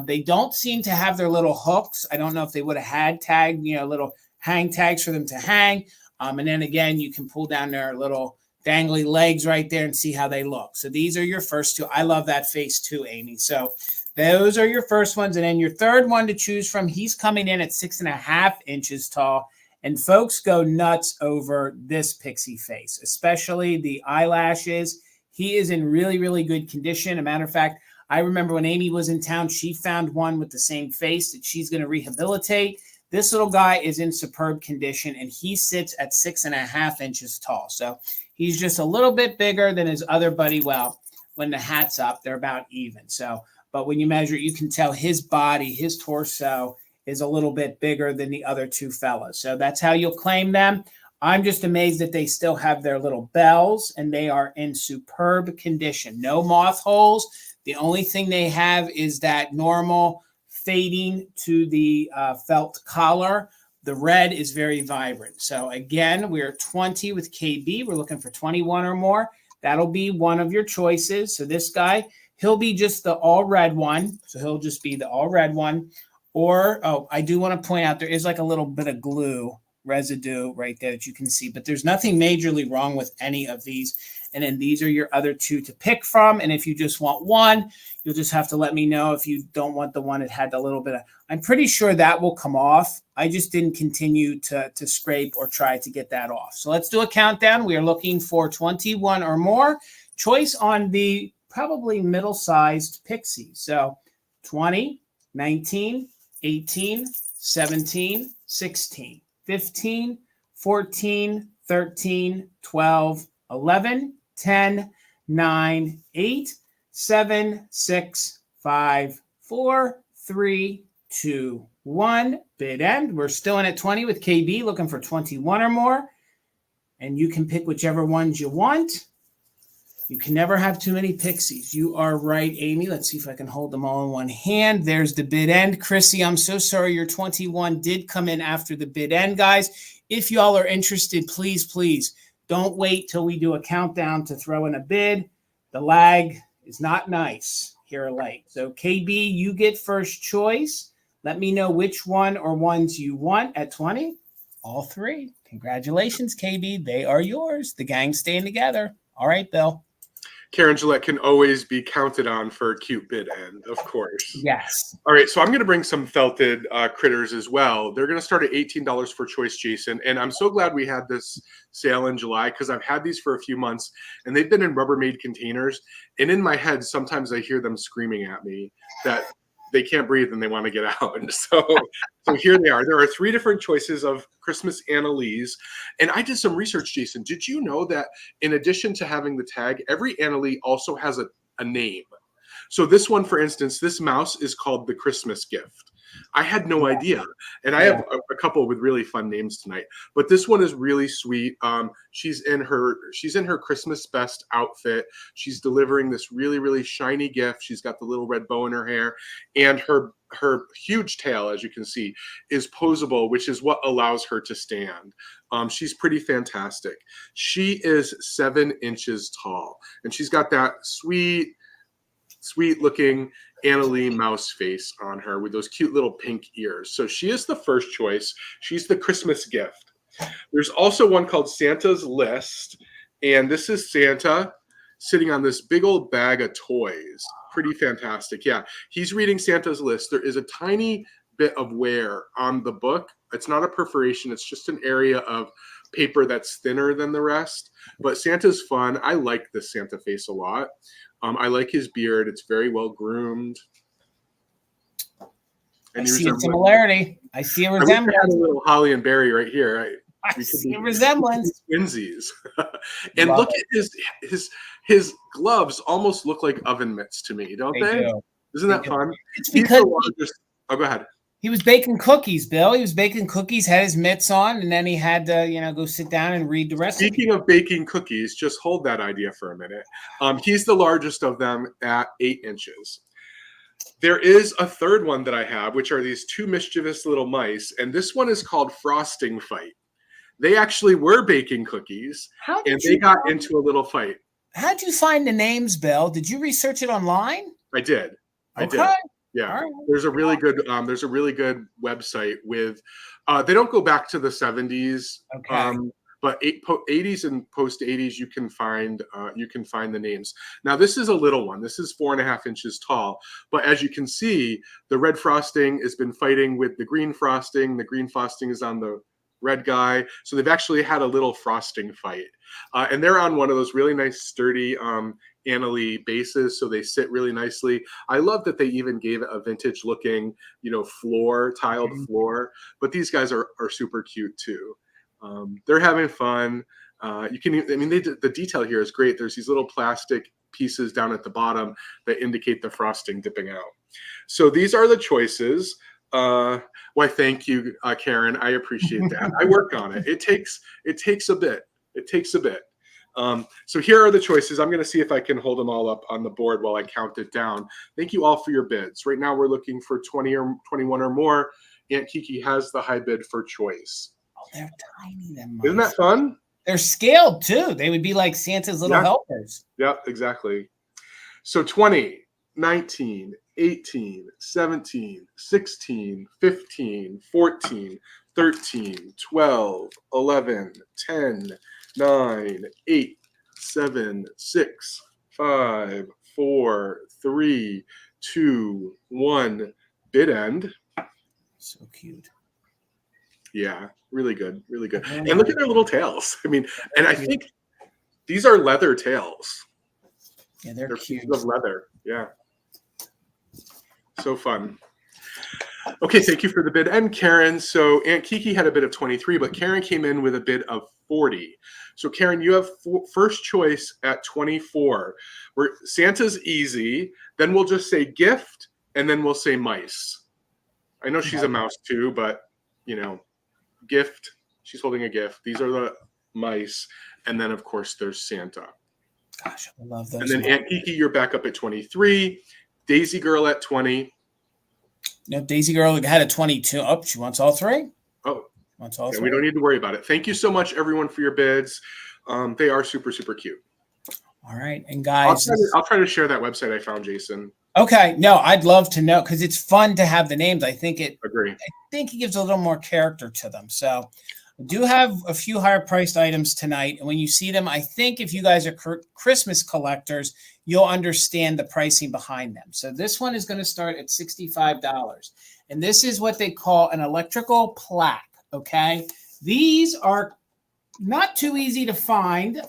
they don't seem to have their little hooks. I don't know if they would have had tag, little hang tags for them to hang. And then again, you can pull down their little dangly legs right there and see how they look. So these are your first two. I love that face too, Amy. So those are your first ones. And then your third one to choose from, he's coming in at 6.5 inches tall. And folks go nuts over this pixie face, especially the eyelashes. He is in really, really good condition. As a matter of fact, I remember when Amy was in town, she found one with the same face that she's going to rehabilitate. This little guy is in superb condition, and he sits at 6.5 inches tall. So he's just a little bit bigger than his other buddy. Well, when the hat's up, they're about even. So, but when you measure, you can tell his body, his torso is a little bit bigger than the other two fellas. So that's how you'll claim them. I'm just amazed that they still have their little bells, and they are in superb condition. No moth holes. The only thing they have is that normal fading to the felt collar. The red is very vibrant. So again, we're 20 with KB. We're looking for 21 or more. That'll be one of your choices. So this guy, he'll be just the all red one. So he'll just be the all red one. Or, I do want to point out there is like a little bit of glue residue right there that you can see, but there's nothing majorly wrong with any of these. And then these are your other two to pick from. And if you just want one, you'll just have to let me know if you don't want the one that had a little bit of, I'm pretty sure that will come off. I just didn't continue to scrape or try to get that off. So let's do a countdown. We are looking for 21 or more. Choice on the probably middle-sized pixie. So 20, 19, 18, 17, 16, 15, 14, 13, 12, 11, 10, 9, 8, 7, 6, 5, 4, 3, 2, 1. Bid end. We're still in at 20 with KB, looking for 21 or more. And you can pick whichever ones you want. You can never have too many pixies. You are right, Amy. Let's see if I can hold them all in one hand. There's the bid end. Chrissy, I'm so sorry your 21 did come in after the bid end, guys. If y'all are interested, please don't wait till we do a countdown to throw in a bid. The lag is not nice here late. So KB, you get first choice. Let me know which one or ones you want at 20. All three. Congratulations, KB. They are yours. The gang's staying together. All right, Bill. Karen Gillette can always be counted on for a cute bid end, of course. Yes. All right, so I'm going to bring some felted critters as well. They're going to start at $18 for choice, Jason. And I'm so glad we had this sale in July because I've had these for a few months, and they've been in Rubbermaid containers. And in my head, sometimes I hear them screaming at me that they can't breathe and they want to get out. And so here they are. There are 3 different choices of Christmas Analees. And I did some research, Jason. Did you know that in addition to having the tag, every Analee also has a name? So this one, for instance, this mouse is called the Christmas gift. I had no idea. And I have a couple with really fun names tonight. But this one is really sweet. She's in her Christmas best outfit. She's delivering this really shiny gift. She's got the little red bow in her hair. And her huge tail, as you can see, is Poseable, which is what allows her to stand. She's pretty fantastic. She is 7 inches tall. And she's got that sweet looking Analee mouse face on her with those cute little pink ears. So she is the first choice. She's the Christmas gift. There's also one called Santa's List. And this is Santa sitting on this big old bag of toys. Pretty fantastic. Yeah, he's reading Santa's list. There is a tiny bit of wear on the book. It's not a perforation. It's just an area of paper that's thinner than the rest. But Santa's fun. I like this Santa face a lot. I like his beard. It's very well groomed. And I see a similarity. I see a resemblance. I had a little holly and berry right here. I see a resemblance. Twinsies. And look at his gloves almost look like oven mitts to me, don't they? Do. Isn't that fun? It's because oh, go ahead. He was baking cookies, Bill. He was baking cookies, had his mitts on, and then he had to, go sit down and read the recipe. Speaking of baking cookies, just hold that idea for a minute. He's the largest of them at 8 inches. There is a third one that I have, which are these 2 mischievous little mice, and this one is called Frosting Fight. They actually were baking cookies, and they got into a little fight. How'd you find the names, Bill? Did you research it online? I did. I did. Yeah, right. There's a really good website with. They don't go back to the 70s, but 80s and post 80s you can find the names. Now this is a little one. This is 4.5 inches tall, but as you can see, the red frosting has been fighting with the green frosting. The green frosting is on the red guy, so they've actually had a little frosting fight, and they're on one of those really nice sturdy Analee bases, so they sit really nicely. I love that they even gave it a vintage looking, tiled floor. But these guys are super cute too. They're having fun. The detail here is great. There's these little plastic pieces down at the bottom that indicate the frosting dipping out. So these are the choices. Why, thank you, Karen. I appreciate that. I work on it. It takes a bit. So here are the choices. I'm going to see if I can hold them all up on the board while I count it down. Thank you all for your bids. Right now we're looking for 20 or 21 or more. Aunt Kiki has the high bid for choice. Oh, they're tiny. Them Isn't that fun? They're scaled too. They would be like Santa's little helpers. Yep, exactly. So 20, 19, 18, 17, 16, 15, 14, 13, 12, 11, 10, 9, 8, 7, 6, 5, 4, 3, 2, 1. Bid end. So cute. Yeah, really good, really good. And look at their little tails. And I think these are leather tails. Yeah, they're cute. Pieces of leather. Yeah. So fun. Okay, thank you for the bid. And Karen, so Aunt Kiki had a bid of 23, but Karen came in with a bid of 40. So Karen, you have first choice at 24. Where Santa's easy, then we'll just say gift, and then we'll say mice. I know she's a mouse too, but gift, she's holding a gift. These are the mice. And then of course there's Santa. Gosh, I love those. And then Aunt Kiki, you're back up at 23. Daisy Girl at 20. No, Daisy Girl had a 22. Oh, she wants all three? Oh. Wants all three. We don't need to worry about it. Thank you so much, everyone, for your bids. They are super, super cute. All right. And guys, I'll try to share that website I found, Jason. Okay. No, I'd love to know because it's fun to have the names. I think it gives a little more character to them. So I do have a few higher priced items tonight. And when you see them, I think if you guys are Christmas collectors, you'll understand the pricing behind them. So this one is going to start at $65. And this is what they call an electrical plaque. Okay. These are not too easy to find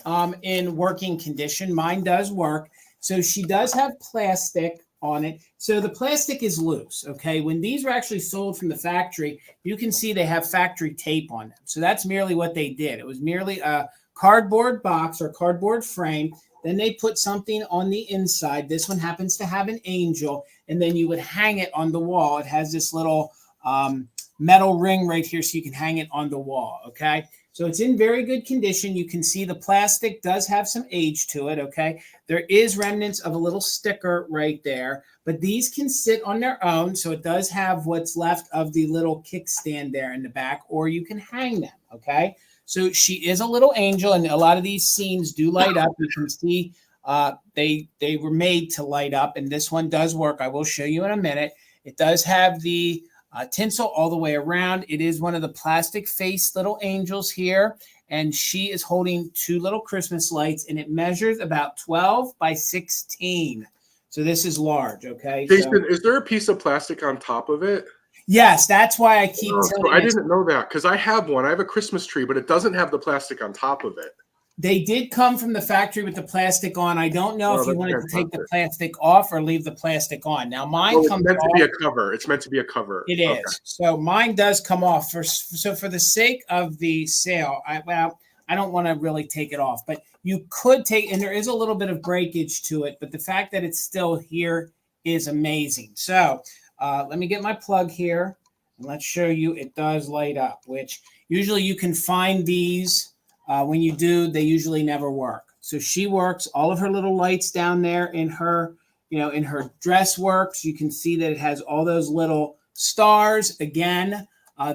in working condition. Mine does work. So she does have plastic on it. So the plastic is loose, okay? When these were actually sold from the factory, you can see they have factory tape on them. So that's merely what they did. It was merely a cardboard box or cardboard frame. Then they put something on the inside. This one happens to have an angel, and then you would hang it on the wall. It has this little metal ring right here so you can hang it on the wall, okay? So it's in very good condition. You can see the plastic does have some age to it, okay? There is remnants of a little sticker right there, but these can sit on their own. So it does have what's left of the little kickstand there in the back, or you can hang them, okay? So she is a little angel, and a lot of these scenes do light up. You can see they were made to light up, and this one does work. I will show you in a minute. It does have the tinsel all the way around. It is one of the plastic face little angels here, and she is holding two little Christmas lights, and it measures about 12 by 16. So this is large, okay? Jason, is there a piece of plastic on top of it? Yes, that's why I keep telling you. I didn't know that because I have one. I have a Christmas tree, but it doesn't have the plastic on top of it. They did come from the factory with the plastic on. I don't know if you wanted to take the plastic off or leave the plastic on. Now mine comes off. It's meant to be a cover. It's meant to be a cover. It is. Okay. So mine does come off. So for the sake of the sale, I don't want to really take it off, but you could take, and there is a little bit of breakage to it, but the fact that it's still here is amazing. So let me get my plug here, and let's show you it does light up, which usually you can find these. When you do, they usually never work. So she works. All of her little lights down there in her, in her dress works. You can see that it has all those little stars. Again,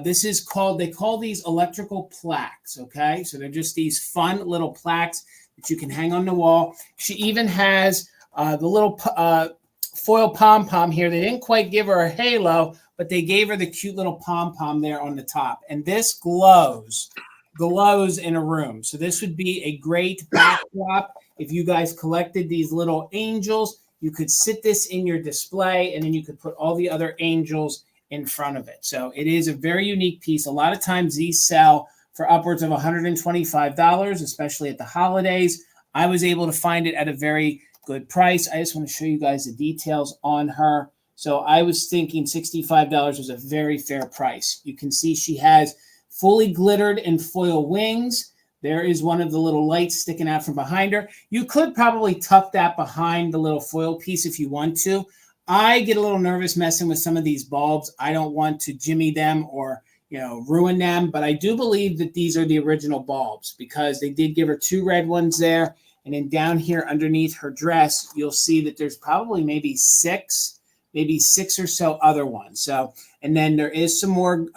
this is called, they call these electrical plaques, okay? So they're just these fun little plaques that you can hang on the wall. She even has the little foil pom-pom here. They didn't quite give her a halo, but they gave her the cute little pom-pom there on the top. And this glows in a room. So this would be a great backdrop. If you guys collected these little angels, you could sit this in your display, and then you could put all the other angels in front of it. So it is a very unique piece. A lot of times these sell for upwards of $125, especially at the holidays. I was able to find it at a very good price. I just want to show you guys the details on her. So I was thinking $65 was a very fair price. You can see she has fully glittered and foil wings. There is one of the little lights sticking out from behind her. You could probably tuck that behind the little foil piece if you want to. I get a little nervous messing with some of these bulbs. I don't want to jimmy them or, ruin them, but I do believe that these are the original bulbs because they did give her two red ones there. And then down here underneath her dress, you'll see that there's probably maybe six or so other ones. So, and then there is some more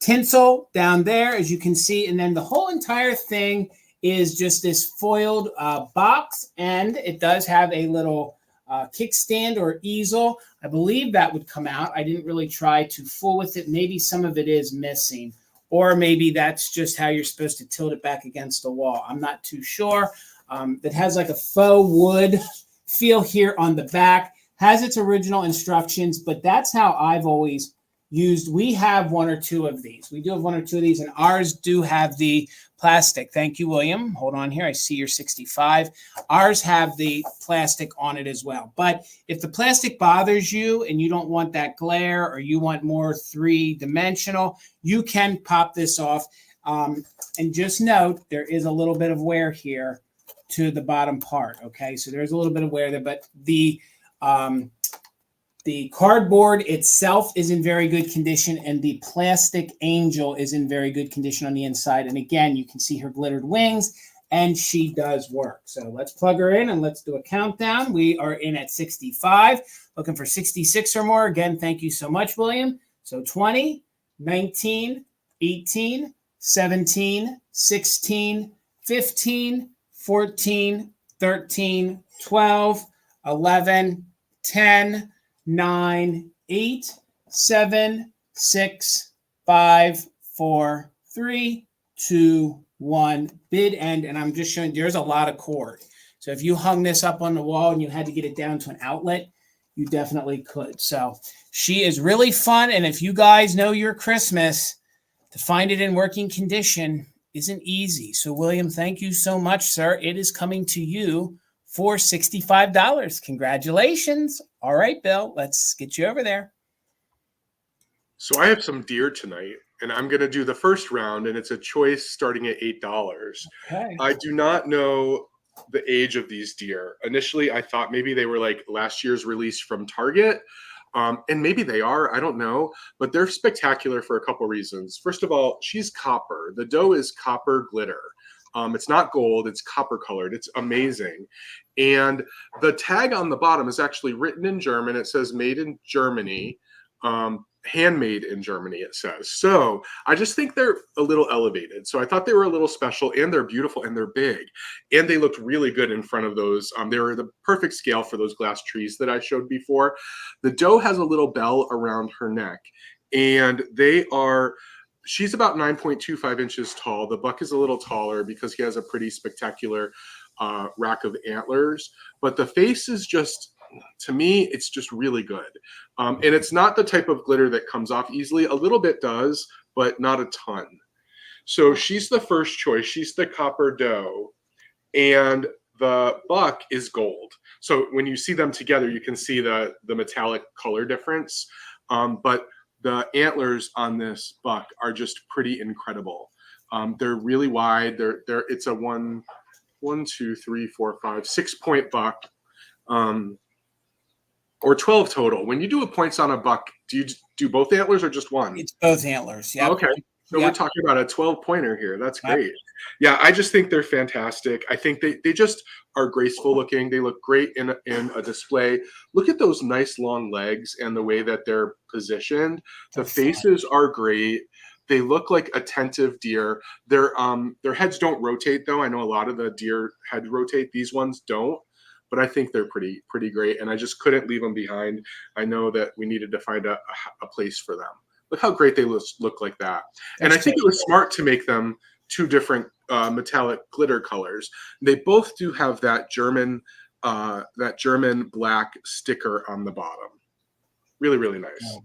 tinsel down there, as you can see, and then the whole entire thing is just this foiled box, and it does have a little kickstand or easel. I believe that would come out. I didn't really try to fool with it. Maybe some of it is missing, or maybe that's just how you're supposed to tilt it back against the wall. I'm not too sure. It has like a faux wood feel here on the back, has its original instructions, but that's how I've always used. We have one or two of these. We do have one or two of these, and ours do have the plastic. Thank you, William. Hold on here. I see you're 65. Ours have the plastic on it as well. But if the plastic bothers you and you don't want that glare or you want more three-dimensional, you can pop this off. And just note, there is a little bit of wear here to the bottom part. Okay, so there's a little bit of wear there, but the cardboard itself is in very good condition, and the plastic angel is in very good condition on the inside. And again, you can see her glittered wings, and she does work. So let's plug her in and let's do a countdown. We are in at 65, looking for 66 or more. Again, thank you so much, William. So 20, 19, 18, 17, 16, 15, 14, 13, 12, 11, 10, 9, 8, 7, 6, 5, 4, 3, 2, 1. Bid end. And I'm just showing there's a lot of cord. So if you hung this up on the wall and you had to get it down to an outlet, you definitely could. So she is really fun. And if you guys know your Christmas, to find it in working condition isn't easy. So William, thank you so much, sir. It is coming to you for $65. Congratulations. All right, Bill, let's get you over there. So I have some deer tonight, and I'm going to do the first round, and it's a choice starting at $8. Okay. I do not know the age of these deer. Initially, I thought maybe they were like last year's release from Target, and maybe they are. I don't know, but they're spectacular for a couple reasons. First of all, she's copper. The doe is copper glitter. It's not gold, it's copper colored. It's amazing. And the tag on the bottom is actually written in German. It says made in Germany, handmade in Germany, it says. So I just think they're a little elevated. So I thought they were a little special, and they're beautiful, and they're big. And they looked really good in front of those. They were the perfect scale for those glass trees that I showed before. The doe has a little bell around her neck, and she's about 9.25 inches tall. The buck is a little taller because he has a pretty spectacular rack of antlers. But the face is just, to me, it's just really good. And it's not the type of glitter that comes off easily. A little bit does, but not a ton. So she's the first choice. She's the copper doe. And the buck is gold. So when you see them together, you can see the metallic color difference. But the antlers on this buck are just pretty incredible. They're really wide. It's a 6-point buck, or 12 total. When you do a points on a buck, do you do both antlers or just one? It's both antlers. Yeah. Okay. So we're talking about a 12-pointer here. That's great. Yeah, I just think they're fantastic. I think they just are graceful looking. They look great in a display. Look at those nice long legs and the way that they're positioned. The faces are great. They look like attentive deer. Their heads don't rotate, though. I know a lot of the deer head rotate. These ones don't. But I think they're pretty great. And I just couldn't leave them behind. I know that we needed to find a place for them. Look how great they look like that. And I think it was smart to make them two different metallic glitter colors. They both do have that German black sticker on the bottom. Really, really nice. Yeah.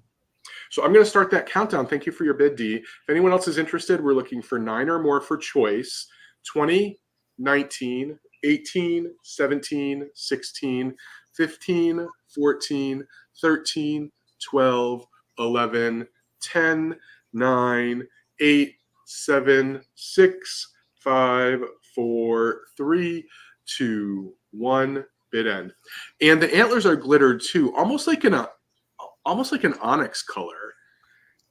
So I'm going to start that countdown. Thank you for your bid, Dee. If anyone else is interested, we're looking for 9 or more for choice. 20, 19, 18, 17, 16, 15, 14, 13, 12, 11, 10, 9, 8, 7, 6, 5, 4, 3, 2, 1. Bid end. And the antlers are glittered too, almost like an onyx color.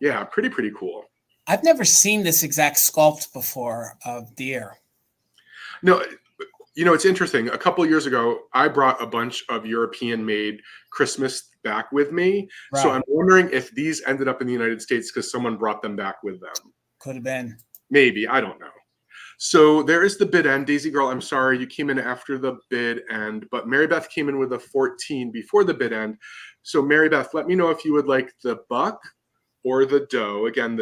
Yeah, pretty cool. I've never seen this exact sculpt before of deer. No, it's interesting. A couple of years ago, I brought a bunch of European-made Christmas back with me. Right. So I'm wondering if these ended up in the United States because someone brought them back with them. Could have been. Maybe. I don't know. So there is the bid end. Daisy Girl, I'm sorry. You came in after the bid end, but Mary Beth came in with a 14 before the bid end. So Mary Beth, let me know if you would like the buck or the doe. Again,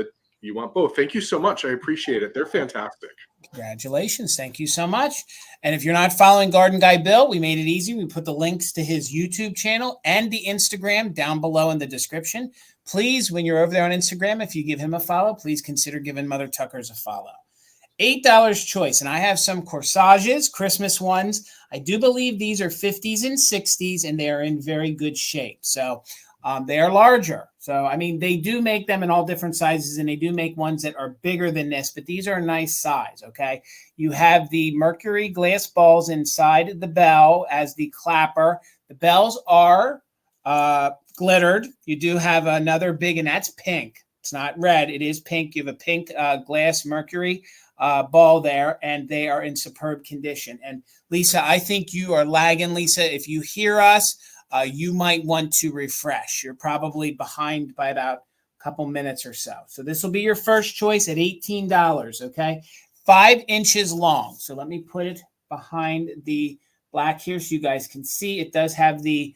You want both. Thank you so much. I appreciate it. They're fantastic. Congratulations. Thank you so much. And if you're not following Garden Guy Bill, we made it easy. We put the links to his YouTube channel and the Instagram down below in the description. Please, when you're over there on Instagram, if you give him a follow, please consider giving Mother Tuckers a follow. $8 choice. And I have some corsages, Christmas ones. I do believe these are 50s and 60s, and they are in very good shape. So they are larger. So, I mean, they do make them in all different sizes, and they do make ones that are bigger than this, but these are a nice size, okay? You have the mercury glass balls inside the bell as the clapper. The bells are glittered. You do have another big, and that's pink. It's not red. It is pink. You have a pink glass mercury ball there, and they are in superb condition. And Lisa, I think you are lagging, Lisa. If you hear us, you might want to refresh. You're probably behind by about a couple minutes or so. So this will be your first choice at $18, okay? 5 inches long. So let me put it behind the black here so you guys can see. It does have the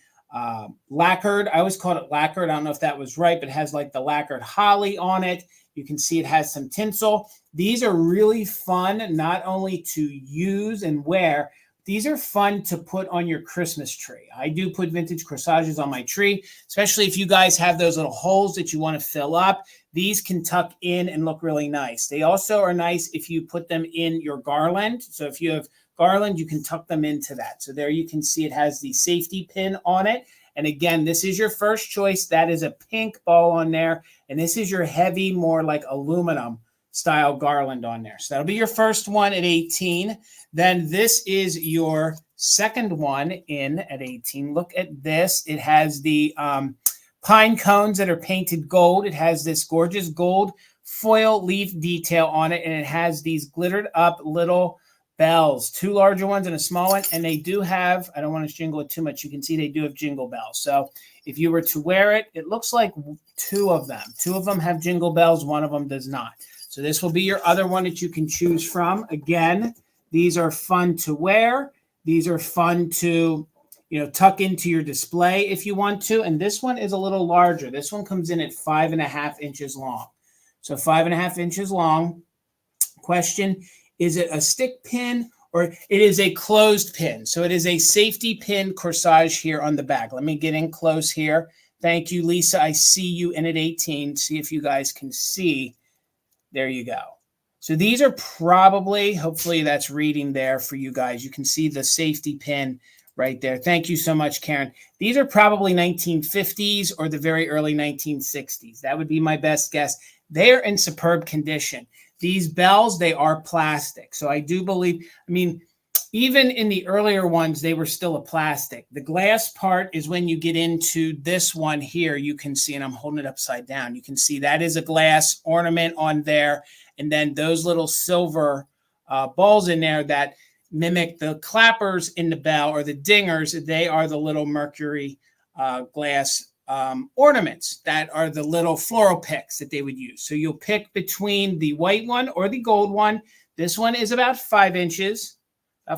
lacquered. I always called it lacquered. I don't know if that was right, but it has like the lacquered holly on it. You can see it has some tinsel. These are really fun, not only to use and wear, these are fun to put on your Christmas tree. I do put vintage corsages on my tree, especially if you guys have those little holes that you want to fill up. These can tuck in and look really nice. They also are nice if you put them in your garland. So if you have garland, you can tuck them into that. So there you can see it has the safety pin on it. And again, this is your first choice. That is a pink ball on there. And this is your heavy, more like aluminum style garland on there. So that'll be your first one at 18. Then this is your second one in at 18. Look at this. It has the pine cones that are painted gold. It has this gorgeous gold foil leaf detail on it. And it has these glittered up little bells, 2 larger ones and a small one. And they do have, I don't want to jingle it too much. You can see they do have jingle bells. So if you were to wear it, it looks like 2 of them. 2 of them have jingle bells. 1 of them does not. So this will be your other one that you can choose from. Again, these are fun to wear. These are fun to, tuck into your display if you want to. And this one is a little larger. This one comes in at 5.5 inches long. So 5.5 inches long. Question, is it a stick pin or it is a closed pin? So it is a safety pin corsage here on the back. Let me get in close here. Thank you, Lisa. I see you in at 18. See if you guys can see. There you go. So these are probably, hopefully that's reading there for you guys. You can see the safety pin right there. Thank you so much, Karen. These are probably 1950s or the very early 1960s. That would be my best guess. They are in superb condition. These bells, they are plastic. So I do believe, even in the earlier ones, they were still a plastic. The glass part is when you get into this one here, you can see, and I'm holding it upside down. You can see that is a glass ornament on there. And then those little silver balls in there that mimic the clappers in the bell or the dingers, they are the little mercury glass ornaments that are the little floral picks that they would use. So you'll pick between the white one or the gold one. This one is about 5 inches.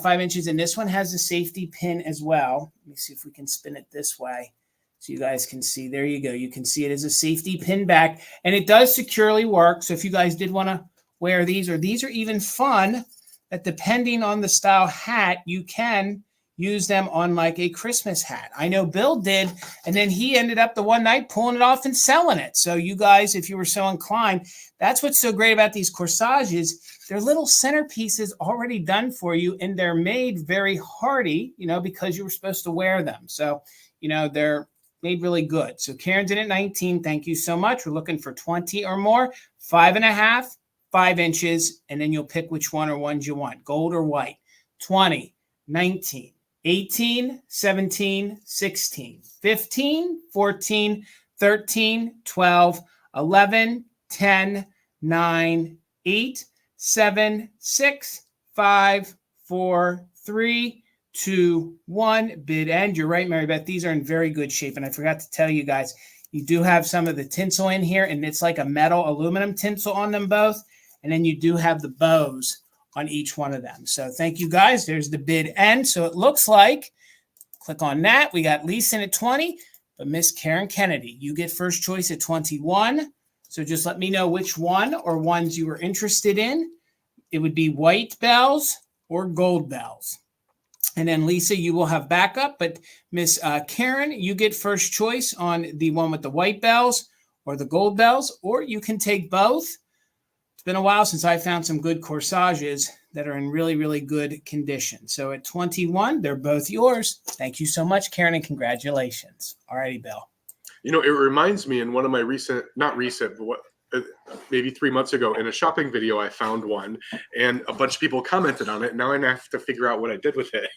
5 inches, and this one has a safety pin as well. Let me see if we can spin it this way so you guys can see. There you go. You can see it as a safety pin back, and it does securely work. So if you guys did want to wear these, or these are even fun that depending on the style hat, you can use them on like a Christmas hat. I know Bill did, and then he ended up the one night pulling it off and selling it. So you guys, if you were so inclined, that's what's so great about these corsages. They're little centerpieces already done for you, and they're made very hardy, because you were supposed to wear them. So, they're made really good. So Karen's in at 19. Thank you so much. We're looking for 20 or more, 5.5, 5 inches, and then you'll pick which one or ones you want, gold or white. 20, 19, 18, 17, 16, 15, 14, 13, 12, 11, 10, 9, 8, 7, 6, 5, 4, 3, 2, 1. Bid end. You're right, Mary Beth. These are in very good shape. And I forgot to tell you guys, you do have some of the tinsel in here, and it's like a metal aluminum tinsel on them both. And then you do have the bows on each one of them. So thank you, guys. There's the bid end. So it looks like, click on that. We got Lisa at 20, but Miss Karen Kennedy, you get first choice at 21. So just let me know which one or ones you were interested in. It would be white bells or gold bells. And then Lisa, you will have backup, but Miss Karen, you get first choice on the one with the white bells or the gold bells, or you can take both. It's been a while since I found some good corsages that are in really, really good condition. So at 21, they're both yours. Thank you so much, Karen, and congratulations. All righty, Bill. You know, it reminds me in one of my recent, not recent, but maybe 3 months ago in a shopping video, I found one and a bunch of people commented on it. Now I have to figure out what I did with it.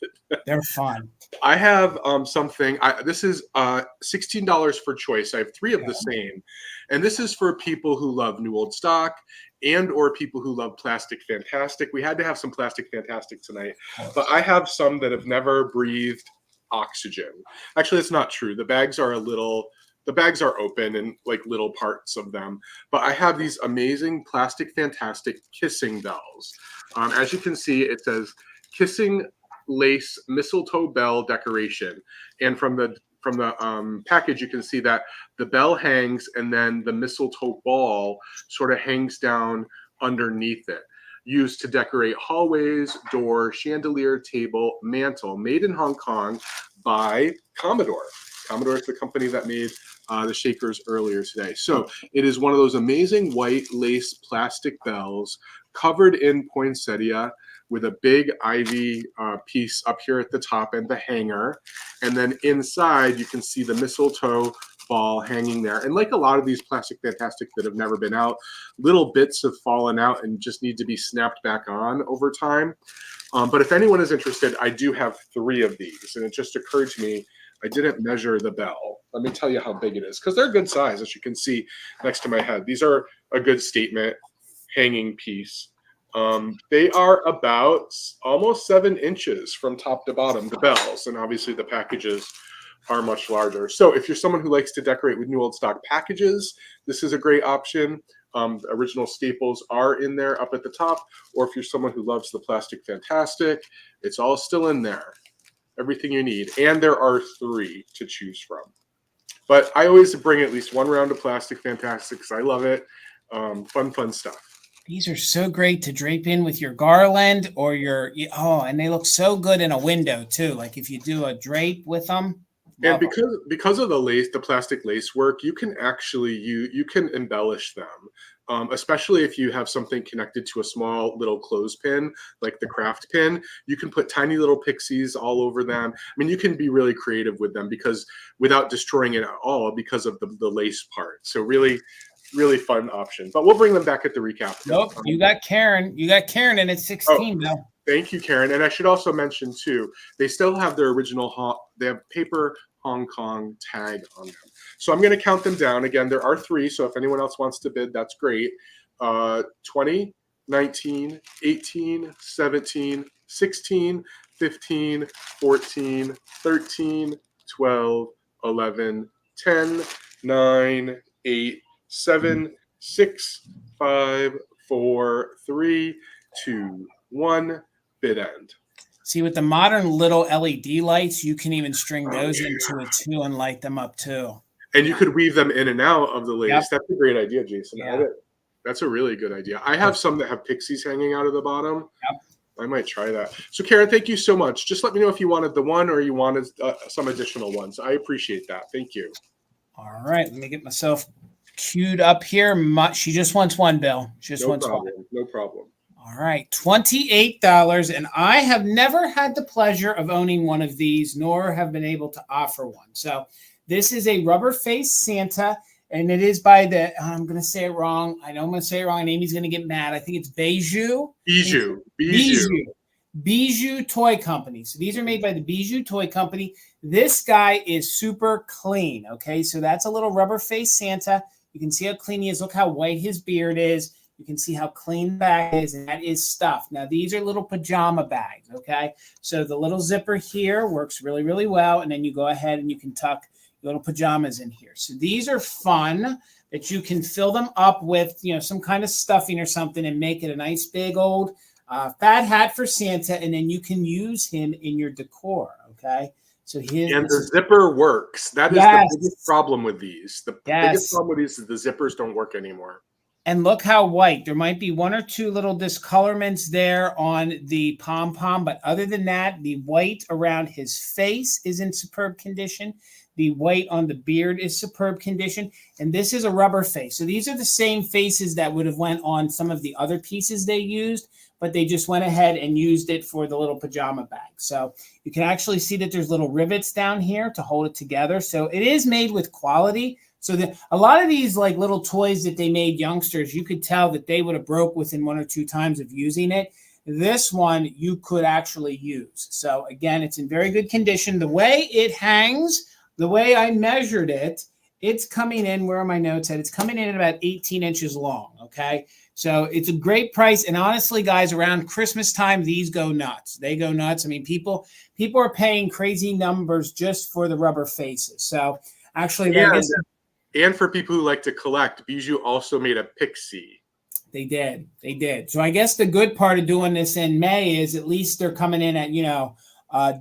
They're fun. I have something. This is $16 for choice. I have 3 of the same. And this is for people who love new old stock and or people who love plastic fantastic. We had to have some plastic fantastic tonight, but I have some that have never breathed oxygen. Actually, it's not true. The bags are open and like little parts of them. But I have these amazing plastic fantastic kissing bells. As you can see, it says kissing lace mistletoe bell decoration. And from the package, you can see that the bell hangs and then the mistletoe ball sort of hangs down underneath it. Used to decorate hallways, door, chandelier, table, mantle. Made in Hong Kong by Commodore. Commodore is the company that made the shakers earlier today. So it is one of those amazing white lace plastic bells covered in poinsettia with a big ivy piece up here at the top and the hanger. And then inside you can see the mistletoe ball hanging there. And like a lot of these plastic fantastic that have never been out, little bits have fallen out and just need to be snapped back on over time. But if anyone is interested, I do have 3 of these. And it just occurred to me, I didn't measure the bell. Let me tell you how big it is, because they're good size, as you can see next to my head. These are a good statement hanging piece. They are about almost 7 inches from top to bottom, the bells, and obviously the packages are much larger. So if you're someone who likes to decorate with new old stock packages, this is a great option. Original staples are in there up at the top, or if you're someone who loves the plastic fantastic, it's all still in there. Everything you need. And there are 3 to choose from. But I always bring at least 1 round of plastic fantastic because I love it. Fun stuff. These are so great to drape in with your garland or your, and they look so good in a window too. Like if you do a drape with them. And because of the lace, the plastic lace work, you can actually you can embellish them, especially if you have something connected to a small little clothespin like the craft pin. You can put tiny little pixies all over them. I mean, you can be really creative with them because without destroying it at all because of the lace part. So really fun option. But we'll bring them back at the recap. Nope, you got Karen. You got Karen, and it's 16 now. Thank you, Karen. And I should also mention too, they still have their original. They have paper Hong Kong tag on them. So I'm going to count them down. Again, there are 3. So if anyone else wants to bid, that's great. 20, 19, 18, 17, 16, 15, 14, 13, 12, 11, 10, 9, 8, 7, 6, 5, 4, 3, 2, 1. Bid end. See, with the modern little LED lights, you can even string those into it too and light them up too. And you could weave them in and out of the lace. Yep. That's a great idea, Jason. Yeah. That's a really good idea. I have some that have pixies hanging out of the bottom. Yep. I might try that. So, Karen, thank you so much. Just let me know if you wanted the one or you wanted some additional ones. I appreciate that. Thank you. All right. Let me get myself queued up here. She just wants 1, Bill. No problem. All right, $28, and I have never had the pleasure of owning one of these, nor have been able to offer one. So this is a Rubberface Santa, and it is by I'm going to say it wrong. I know I'm going to say it wrong, and Amy's going to get mad. I think it's Bijou Toy Company. So these are made by the Bijou Toy Company. This guy is super clean, okay? So that's a little Rubberface Santa. You can see how clean he is. Look how white his beard is. You can see how clean the bag is, and that is stuffed. Now, these are little pajama bags, okay? So the little zipper here works really, really well, and then you go ahead and you can tuck your little pajamas in here. So these are fun that you can fill them up with, some kind of stuffing or something and make it a nice big old fat hat for Santa, and then you can use him in your decor, okay? So here's and the zipper works. That is the biggest problem with these. The biggest problem with these is the zippers don't work anymore. And look how white. There might be one or two little discolorments there on the pom-pom, but other than that, the white around his face is in superb condition. The white on the beard is superb condition. And this is a rubber face. So these are the same faces that would have went on some of the other pieces they used, but they just went ahead and used it for the little pajama bag. So you can actually see that there's little rivets down here to hold it together. So it is made with quality. So a lot of these like little toys that they made youngsters, you could tell that they would have broke within 1 or 2 times of using it. This one you could actually use. So again, it's in very good condition. The way it hangs, the way I measured it, it's coming in, where are my notes at? It's coming in at about 18 inches long, okay? So it's a great price. And honestly, guys, around Christmas time, these go nuts. They go nuts. I mean, people are paying crazy numbers just for the rubber faces. So actually, and for people who like to collect, Bijou also made a Pixie. They did. So I guess the good part of doing this in May is at least they're coming in at,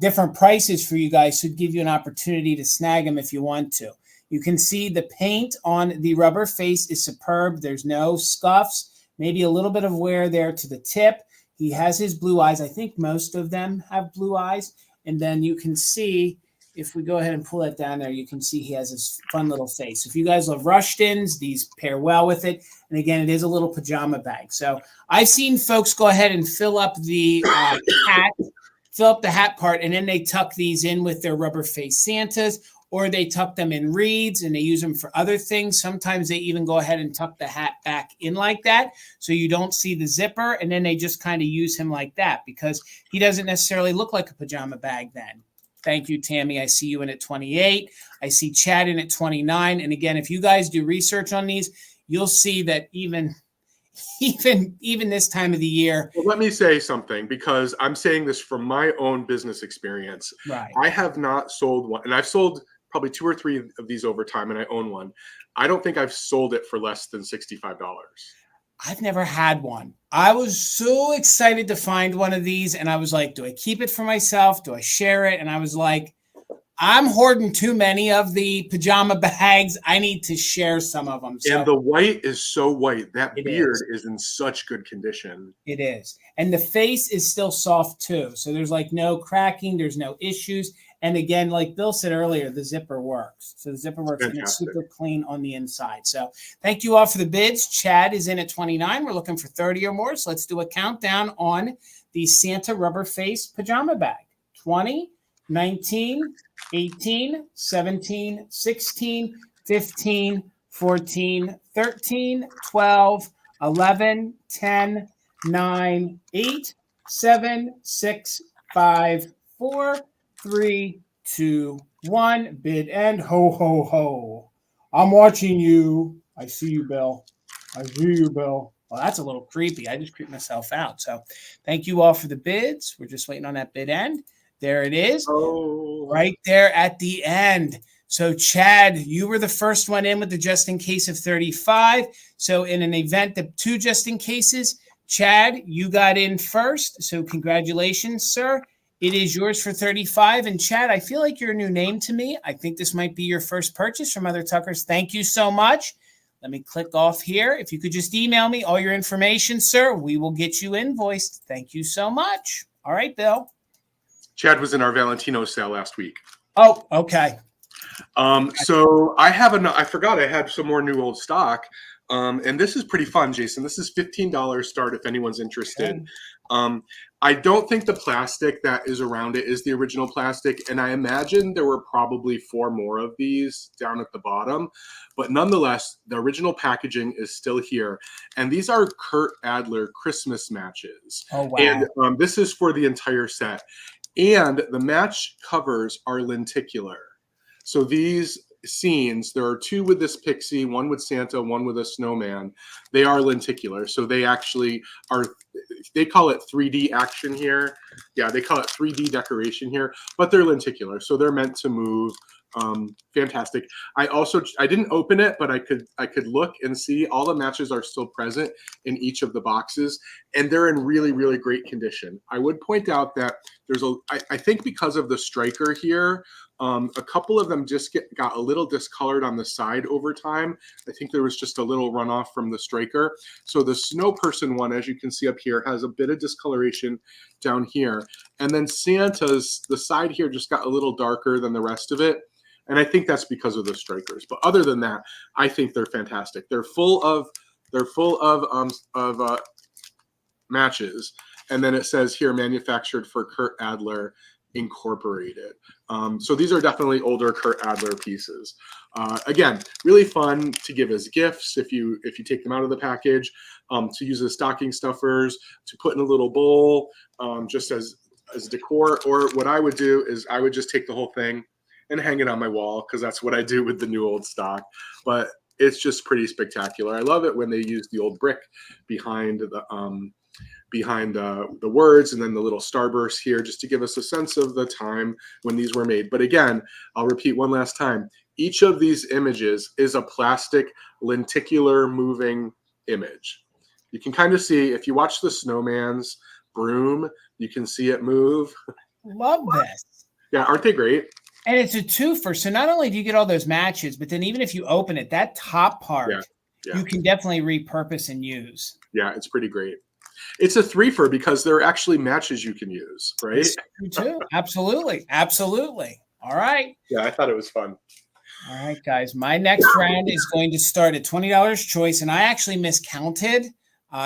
different prices for you guys to give you an opportunity to snag them if you want to. You can see the paint on the rubber face is superb. There's no scuffs, maybe a little bit of wear there to the tip. He has his blue eyes. I think most of them have blue eyes. And then you can see, if we go ahead and pull that down there, you can see he has this fun little face. If you guys love Rushtons, these pair well with it. And again, it is a little pajama bag. So I've seen folks go ahead and fill up the hat part, and then they tuck these in with their Rubberface Santas, or they tuck them in reeds and they use them for other things. Sometimes they even go ahead and tuck the hat back in like that so you don't see the zipper, and then they just kind of use him like that because he doesn't necessarily look like a pajama bag then. Thank you, Tammy. I see you in at 28. I see Chad in at 29. And again, if you guys do research on these, you'll see that even this time of the year. Well, let me say something, because I'm saying this from my own business experience. Right. I have not sold one, and I've sold probably 2 or 3 of these over time, and I own one. I don't think I've sold it for less than $65. I've never had one. I was so excited to find one of these, and I was like, do I keep it for myself? Do I share it? And I was like, I'm hoarding too many of the pajama bags. I need to share some of them. So, and the white is so white. That beard is in such good condition. It is. And the face is still soft too. So there's like no cracking. There's no issues. And again, like Bill said earlier, the zipper works. So the zipper works and it's super clean on the inside. So thank you all for the bids. Chad is in at 29. We're looking for 30 or more. So let's do a countdown on the Santa rubber face pajama bag. 20, 19, 18, 17, 16, 15, 14, 13, 12, 11, 10, 9, 8, 7, 6, 5, 4, 3, 2, 1. Bid end. Ho, ho, ho. I'm watching you. I see you, Bill. I see you, Bill. Well, that's a little creepy. I just creeped myself out. So thank you all for the bids. We're just waiting on that bid end. There it is. Oh. Right there at the end. So Chad, you were the first one in with the just in case of 35. So in an event of 2 just in cases, Chad, you got in first. So congratulations, sir. It is yours for 35. And Chad, I feel like you're a new name to me. I think this might be your first purchase from other Tuckers. Thank you so much. Let me click off here. If you could just email me all your information, sir, we will get you invoiced. Thank you so much. All right, Bill. Chad was in our Valentino sale last week. Oh, okay. So I forgot I had some more new old stock. And this is pretty fun, Jason. This is $15 start if anyone's interested. I don't think the plastic that is around it is the original plastic. And I imagine there were probably 4 more of these down at the bottom. But nonetheless, the original packaging is still here. And these are Kurt Adler Christmas matches. Oh, wow. And this is for the entire set. And the match covers are lenticular. So these scenes, there are 2 with this Pixie, 1 with Santa, 1 with a snowman. They are lenticular. So they actually are, they call it 3D action here. Yeah, they call it 3D decoration here, but they're lenticular. So they're meant to move Fantastic. I didn't open it, but I could look and see all the matches are still present in each of the boxes, and they're in really, really great condition. I would point out that I think because of the striker here, a couple of them just got a little discolored on the side over time. I think there was just a little runoff from the striker. So the Snow Person one, as you can see up here, has a bit of discoloration down here. And then Santa's, the side here just got a little darker than the rest of it. And I think that's because of the strikers. But other than that, I think they're fantastic. They're full of matches. And then it says here, manufactured for Kurt Adler Incorporated. So these are definitely older Kurt Adler pieces. Again, really fun to give as gifts if you take them out of the package, to use as stocking stuffers, to put in a little bowl, just as decor. Or what I would do is I would just take the whole thing and hang it on my wall, because that's what I do with the new old stock. But it's just pretty spectacular. I love it when they use the old brick behind the words, and then the little starburst here, just to give us a sense of the time when these were made. But again, I'll repeat one last time. Each of these images is a plastic lenticular moving image. You can kind of see, if you watch the snowman's broom, you can see it move. Love this. Yeah, aren't they great? And it's a twofer. So not only do you get all those matches, but then even if you open it, that top part, you can definitely repurpose and use. Yeah, it's pretty great. It's a threefer because there are actually matches you can use, right? It's true too. Absolutely. Absolutely. All right. Yeah, I thought it was fun. All right, guys. My next round is going to start at $20 choice, and I actually miscounted.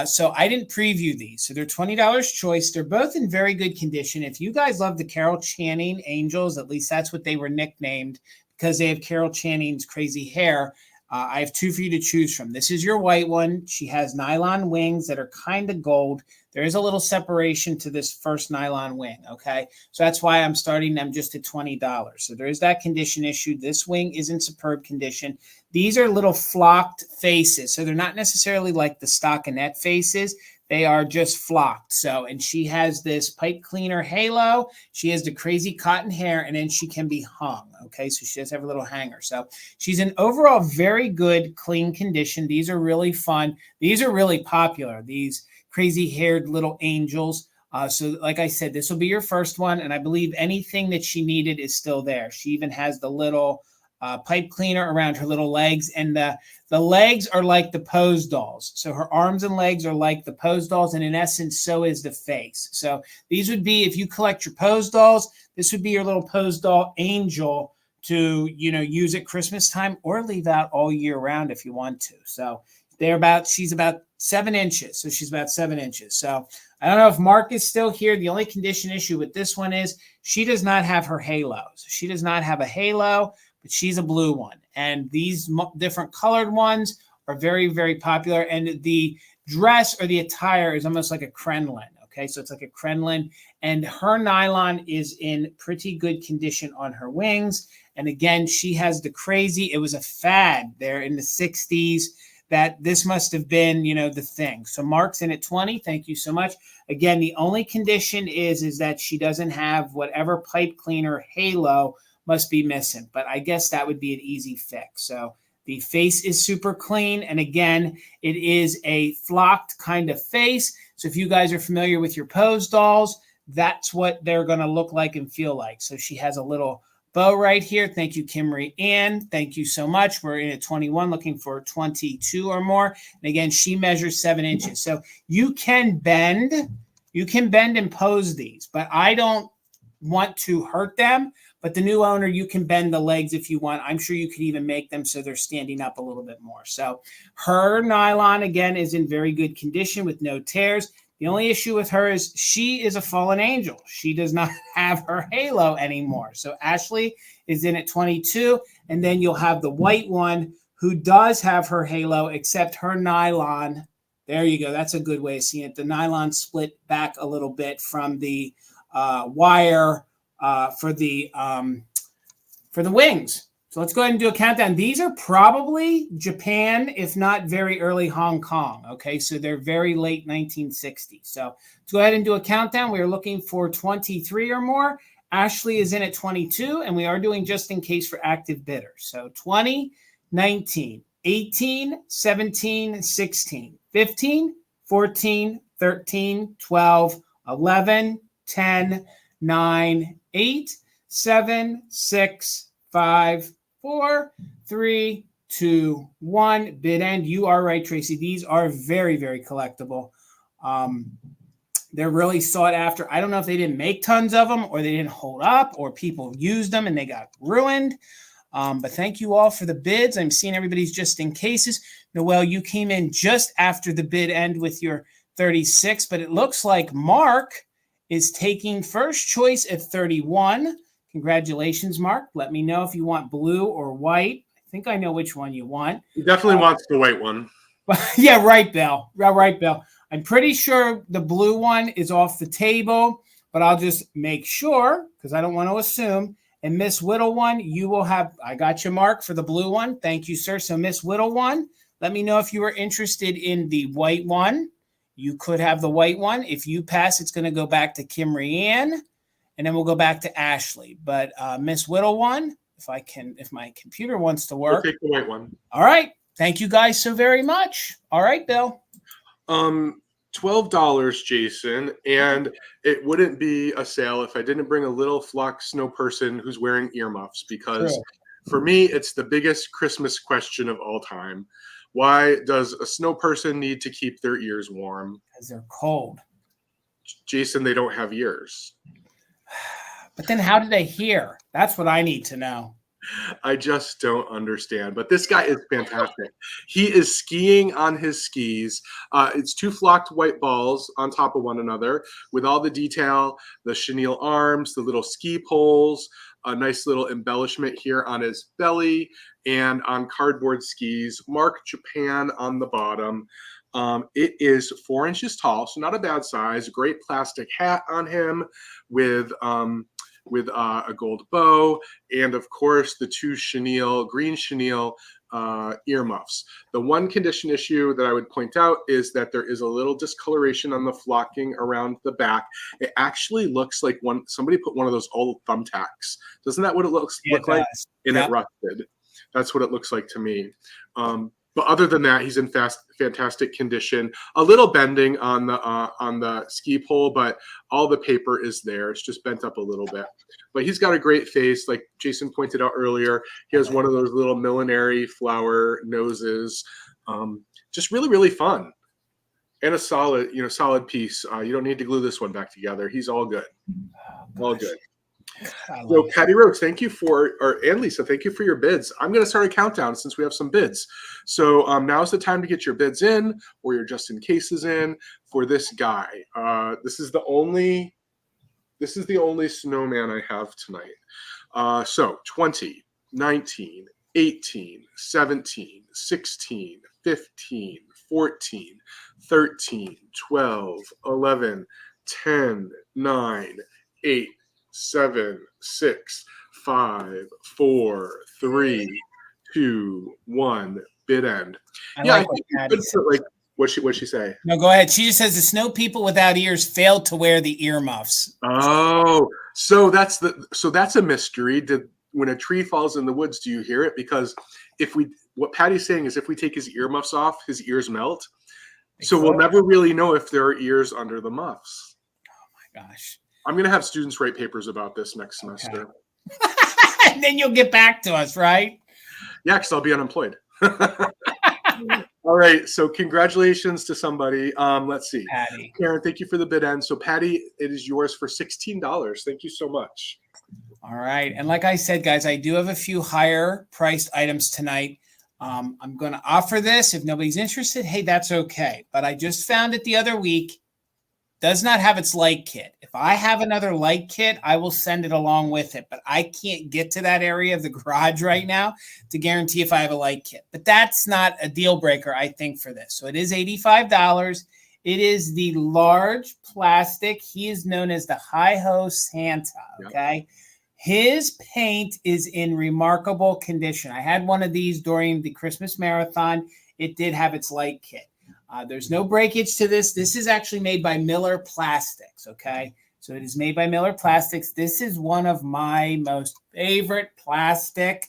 So I didn't preview these. So they're $20 choice. They're both in very good condition. If you guys love the Carol Channing Angels, at least that's what they were nicknamed, because they have Carol Channing's crazy hair. I have two for you to choose from. This is your white one. She has nylon wings that are kind of gold. There is a little separation to this first nylon wing, okay? So that's why I'm starting them just at $20. So there is that condition issue. This wing is in superb condition. These are little flocked faces. So they're not necessarily like the stockinette faces. They are just flocked. So, and she has this pipe cleaner halo. She has the crazy cotton hair, and then she can be hung. Okay, so she does have a little hanger. So she's in overall very good, clean condition. These are really fun. These are really popular, these crazy haired little angels. So like I said, this will be your first one. And I believe anything that she needed is still there. She even has the little pipe cleaner around her little legs, and the legs are like the pose dolls. So her arms and legs are like the pose dolls, and in essence, so is the face. So these would be, if you collect your pose dolls, this would be your little pose doll angel to, use at Christmas time, or leave out all year round if you want to. So she's about 7 inches. So she's about 7 inches. So I don't know if Mark is still here. The only condition issue with this one is she does not have her halo. So she does not have a halo, but she's a blue one. And these different colored ones are very, very popular. And the dress or the attire is almost like a crinoline. Okay, so it's like a crinoline. And her nylon is in pretty good condition on her wings. And again, she has it was a fad there in the 60s that this must have been, the thing. So Mark's in at 20. Thank you so much. Again, the only condition is that she doesn't have whatever pipe cleaner halo must be missing. But I guess that would be an easy fix. So the face is super clean. And again, it is a flocked kind of face. So if you guys are familiar with your pose dolls, that's what they're going to look like and feel like. So she has a little bow right here. Thank you, Kimry Ann. Thank you so much. We're in at 21, looking for 22 or more. And again, she measures 7 inches. So you can bend and pose these, but I don't want to hurt them. But the new owner, you can bend the legs if you want. I'm sure you could even make them so they're standing up a little bit more. So her nylon, again, is in very good condition with no tears. The only issue with her is she is a fallen angel. She does not have her halo anymore. So Ashley is in at 22. And then you'll have the white one who does have her halo, except her nylon. There you go. That's a good way of seeing it. The nylon split back a little bit from the wire for the wings. So let's go ahead and do a countdown. These are probably Japan, if not very early Hong Kong. Okay, so they're very late 1960s. So let's go ahead and do a countdown. We are looking for 23 or more. Ashley is in at 22, and we are doing just in case for active bidders. So 20, 19, 18, 17, 16, 15, 14, 13, 12, 11, 10, 9, 8, 7, 6, 5, 4, 3, 2, 1. Bid end. You are right, Tracy. These are very, very collectible. They're really sought after. I don't know if they didn't make tons of them or they didn't hold up or people used them and they got ruined. But thank you all for the bids. I'm seeing everybody's just in cases. Noelle, you came in just after the bid end with your 36, but it looks like Mark is taking first choice at 31. Congratulations, Mark. Let me know if you want blue or white. I think I know which one you want. He definitely wants the white one. Yeah, right, Bill. Right, Bill. I'm pretty sure the blue one is off the table, but I'll just make sure because I don't want to assume. And Miss Whittle one, you will have, I got you, Mark, for the blue one. Thank you, sir. So Miss Whittle one, let me know if you are interested in the white one. You could have the white one. If you pass, it's going to go back to Kim Rianne, and then we'll go back to Ashley. But Miss Whittle one, if my computer wants to work. We'll take the white one. All right. Thank you guys so very much. All right, Bill. $12, Jason, and it wouldn't be a sale if I didn't bring a little flock snow person who's wearing earmuffs, because for me, it's the biggest Christmas question of all time. Why does a snow person need to keep their ears warm? Because they're cold. Jason, they don't have ears. But then how do they hear? That's what I need to know. I just don't understand. But this guy is fantastic. He is skiing on his skis. It's two flocked white balls on top of one another with all the detail, the chenille arms, the little ski poles, a nice little embellishment here on his belly and on cardboard skis. Mark Japan on the bottom. It is 4 inches tall, so not a bad size. Great plastic hat on him with a gold bow, and of course the two green chenille earmuffs. The one condition issue that I would point out is that there is a little discoloration on the flocking around the back. It actually looks like somebody put one of those old thumbtacks. Doesn't that what it look like? And it rusted. That's what it looks like to me. But other than that, he's in fantastic condition. A little bending on the ski pole, but all the paper is there. It's just bent up a little bit. But he's got a great face, like Jason pointed out earlier. He has one of those little millinery flower noses. Just really, really fun. And a solid piece. You don't need to glue this one back together. He's all good. All good. So Patty Rose, thank you and Lisa, thank you for your bids. I'm going to start a countdown since we have some bids. So now's the time to get your bids in or your just in cases in for this guy. This is the only snowman I have tonight. So 20, 19, 18, 17, 16, 15, 14, 13, 12, 11, 10, 9, 8, 7, 6, 5, 4, 3, 2, 1. Bid end. I think what'd she say? No, go ahead. She just says the snow people without ears failed to wear the earmuffs. Oh, so that's a mystery. When a tree falls in the woods, do you hear it? Because what Patty's saying is if we take his earmuffs off, his ears melt. So we'll never really know if there are ears under the muffs. Oh my gosh. I'm going to have students write papers about this next semester. And then you'll get back to us, right? Yeah, because I'll be unemployed. All right. So congratulations to somebody. Let's see. Patty. Karen, thank you for the bid end. So Patty, it is yours for $16. Thank you so much. All right. And like I said, guys, I do have a few higher priced items tonight. I'm going to offer this. If nobody's interested, hey, that's okay. But I just found it the other week. Does not have its light kit. If I have another light kit, I will send it along with it. But I can't get to that area of the garage right now to guarantee if I have a light kit. But that's not a deal breaker, I think, for this. So it is $85. It is the large plastic. He is known as the Hi-Ho Santa, okay? Yep. His paint is in remarkable condition. I had one of these during the Christmas marathon. It did have its light kit. There's no breakage to this. This is actually made by Miller Plastics, okay? So it is made by Miller Plastics. This is one of my most favorite plastic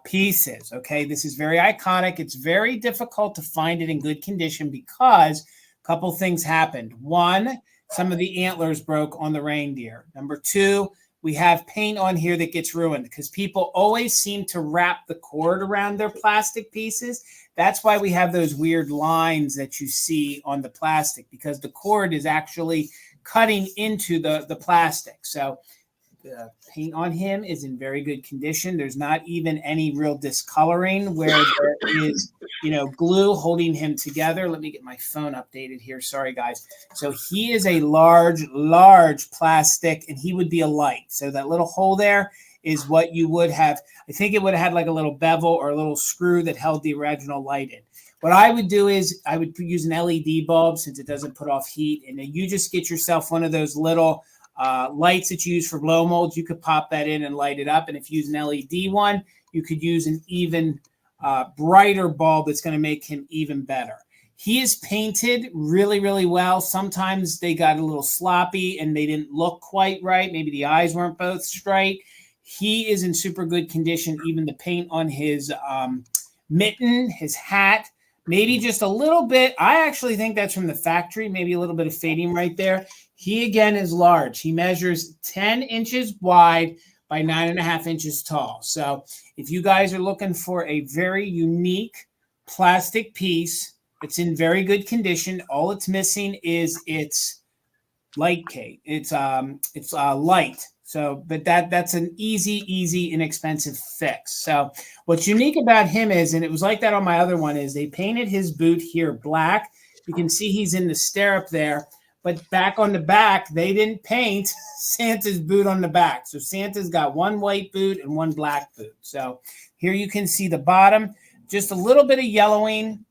pieces. Okay, this is very iconic. It's very difficult to find it in good condition because a couple things happened. One, some of the antlers broke on the reindeer. Number two, we have paint on here that gets ruined because people always seem to wrap the cord around their plastic pieces. That's why we have those weird lines that you see on the plastic, because the cord is actually cutting into the plastic. So the paint on him is in very good condition. There's not even any real discoloring where there is, glue holding him together. Let me get my phone updated here. Sorry, guys. So he is a large plastic, and he would be a light. So that little hole there is what you would have. I think it would have had like a little bevel or a little screw that held the original light in. What I would do is I would use an LED bulb since it doesn't put off heat. And then you just get yourself one of those little lights that you use for blow molds. You could pop that in and light it up. And if you use an LED one, you could use an even brighter bulb that's going to make him even better. He is painted really, really well. Sometimes they got a little sloppy and they didn't look quite right. Maybe the eyes weren't both straight. He is in super good condition. Even the paint on his mitten, his hat, maybe just a little bit. I actually think that's from the factory. Maybe a little bit of fading right there. He, again, is large. He measures 10 inches wide by 9.5 inches tall. So if you guys are looking for a very unique plastic piece, it's in very good condition. All it's missing is its light case. It's light. So, but that's an easy, inexpensive fix. So what's unique about him is, and it was like that on my other one, is they painted his boot here black. You can see he's in the stirrup there, but back on the back, they didn't paint Santa's boot on the back. So Santa's got one white boot and one black boot. So here you can see the bottom, just a little bit of yellowing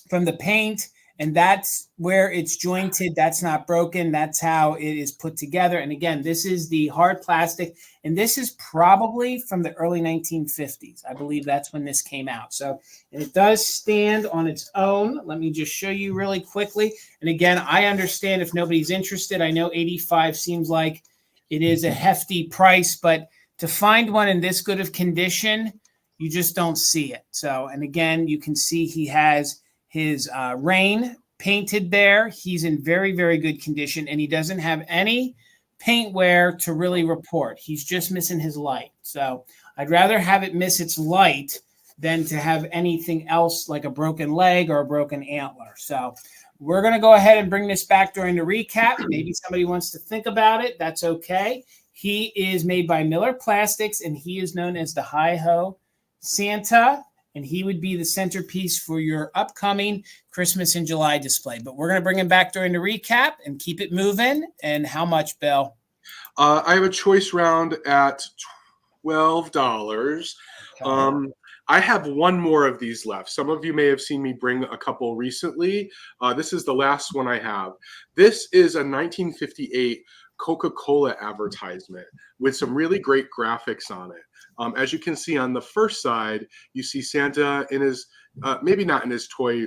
from the paint. And that's where it's jointed. That's not broken. That's how it is put together. And again, this is the hard plastic. And this is probably from the early 1950s. I believe that's when this came out. So, and it does stand on its own. Let me just show you really quickly. And again, I understand if nobody's interested. I know $85 seems like it is a hefty price, but to find one in this good of condition, you just don't see it. So, and again, you can see he has his rain painted there. He's in very, very good condition, and he doesn't have any paint wear to really report. He's just missing his light. So I'd rather have it miss its light than to have anything else like a broken leg or a broken antler. So we're going to go ahead and bring this back during the recap. Maybe somebody wants to think about it. That's okay. He is made by Miller Plastics, and he is known as the Hi-Ho Santa. And he would be the centerpiece for your upcoming Christmas in July display. But we're going to bring him back during the recap and keep it moving. And how much, Bill? I have a choice round at $12. Okay. I have one more of these left. Some of you may have seen me bring a couple recently. This is the last one I have. This is a 1958 Coca-Cola advertisement with some really great graphics on it. As you can see on the first side, you see Santa in his, maybe not in his toy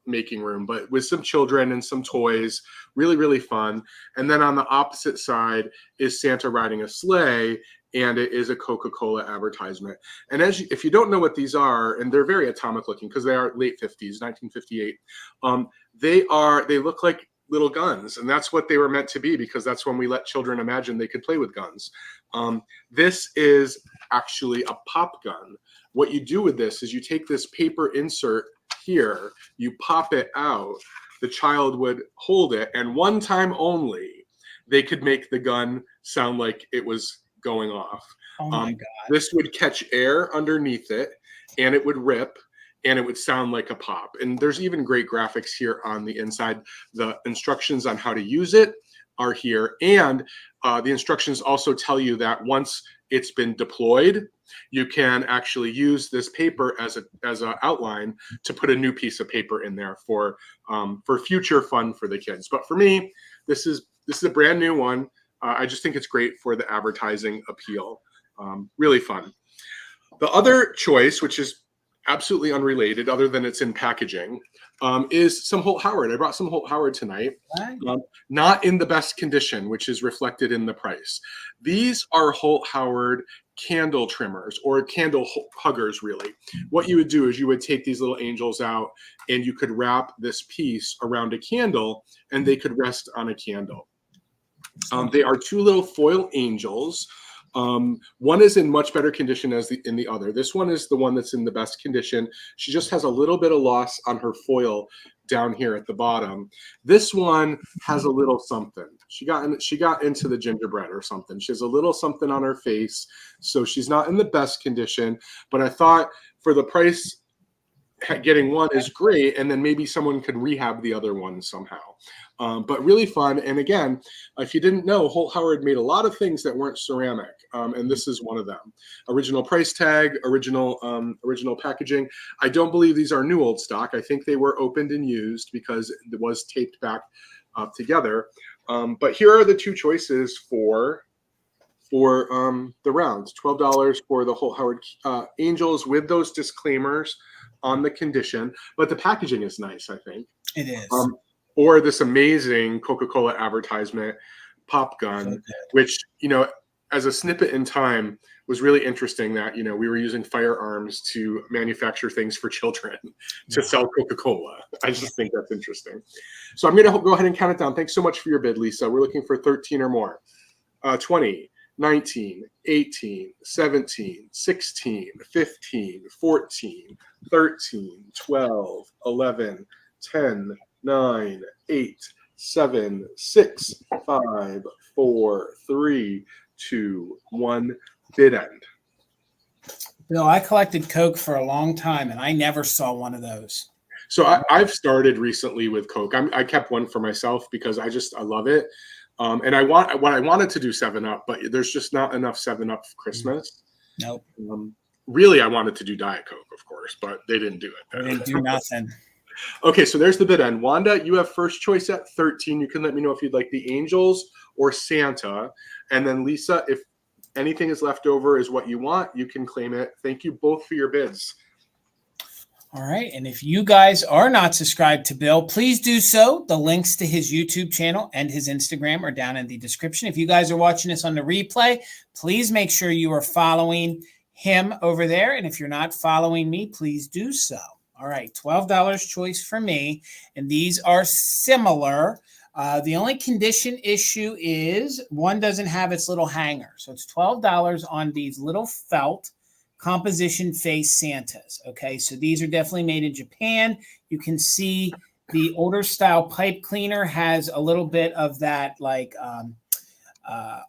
making room, but with some children and some toys, really, really fun. And then on the opposite side is Santa riding a sleigh, and it is a Coca-Cola advertisement. And if you don't know what these are, and they're very atomic looking because they are late 50s, 1958, they look like little guns, and that's what they were meant to be, because that's when we let children imagine they could play with guns. This is actually a pop gun. What you do with this is you take this paper insert here, you pop it out, the child would hold it, and one time only they could make the gun sound like it was going off. Oh my God. This would catch air underneath it, and it would rip, and it would sound like a pop. And there's even great graphics here on the inside. The instructions on how to use it are here. And the instructions also tell you that once it's been deployed, you can actually use this paper as an outline to put a new piece of paper in there for future fun for the kids. But for me, this is a brand new one. I just think it's great for the advertising appeal. Really fun. The other choice, which is absolutely unrelated, other than it's in packaging, is some Holt Howard. I brought some Holt Howard tonight. Not in the best condition, which is reflected in the price. These are Holt Howard candle trimmers, or candle huggers, really. What you would do is you would take these little angels out and you could wrap this piece around a candle and they could rest on a candle. They are two little foil angels. One is in much better condition as in the other. This one is the one that's in the best condition. She just has a little bit of loss on her foil down here at the bottom. This one has a little something. She got into the gingerbread or something. She has a little something on her face, so she's not in the best condition. But I thought for the price, getting one is great, and then maybe someone could rehab the other one somehow. But really fun. And again, if you didn't know, Holt Howard made a lot of things that weren't ceramic, and this is one of them. Original price tag, original packaging. I don't believe these are new old stock. I think they were opened and used because it was taped back together. But here are the two choices for the rounds. $12 for the Holt Howard Angels with those disclaimers on the condition, but the packaging is nice, I think. It is. Or this amazing Coca-Cola advertisement, Pop Gun, which, as a snippet in time was really interesting that, we were using firearms to manufacture things for children to sell Coca-Cola. I just think that's interesting. So I'm going to go ahead and count it down. Thanks so much for your bid, Lisa. We're looking for 13 or more. 20, 19, 18, 17, 16, 15, 14, 13, 12, 11, 10, 9, 8, 7, 6, 5, 4, 3, 2, 1. Bid end. Bill, I collected Coke for a long time, and I never saw one of those. So I've started recently with Coke. I kept one for myself because I love it. And I wanted to do 7-Up, but there's just not enough 7-Up for Christmas. Nope. Really, I wanted to do Diet Coke, of course, but they didn't do it. They didn't do nothing. Okay, so there's the bid end. Wanda, you have first choice at 13. You can let me know if you'd like the Angels or Santa. And then Lisa, if anything is left over is what you want, you can claim it. Thank you both for your bids. All right. And if you guys are not subscribed to Bill, please do so. The links to his YouTube channel and his Instagram are down in the description. If you guys are watching this on the replay, please make sure you are following him over there. And if you're not following me, please do so. All right. $12 choice for me. And these are similar. The only condition issue is one doesn't have its little hanger. So it's $12 on these little felt composition face Santas. Okay, so these are definitely made in Japan. You can see the older style pipe cleaner has a little bit of that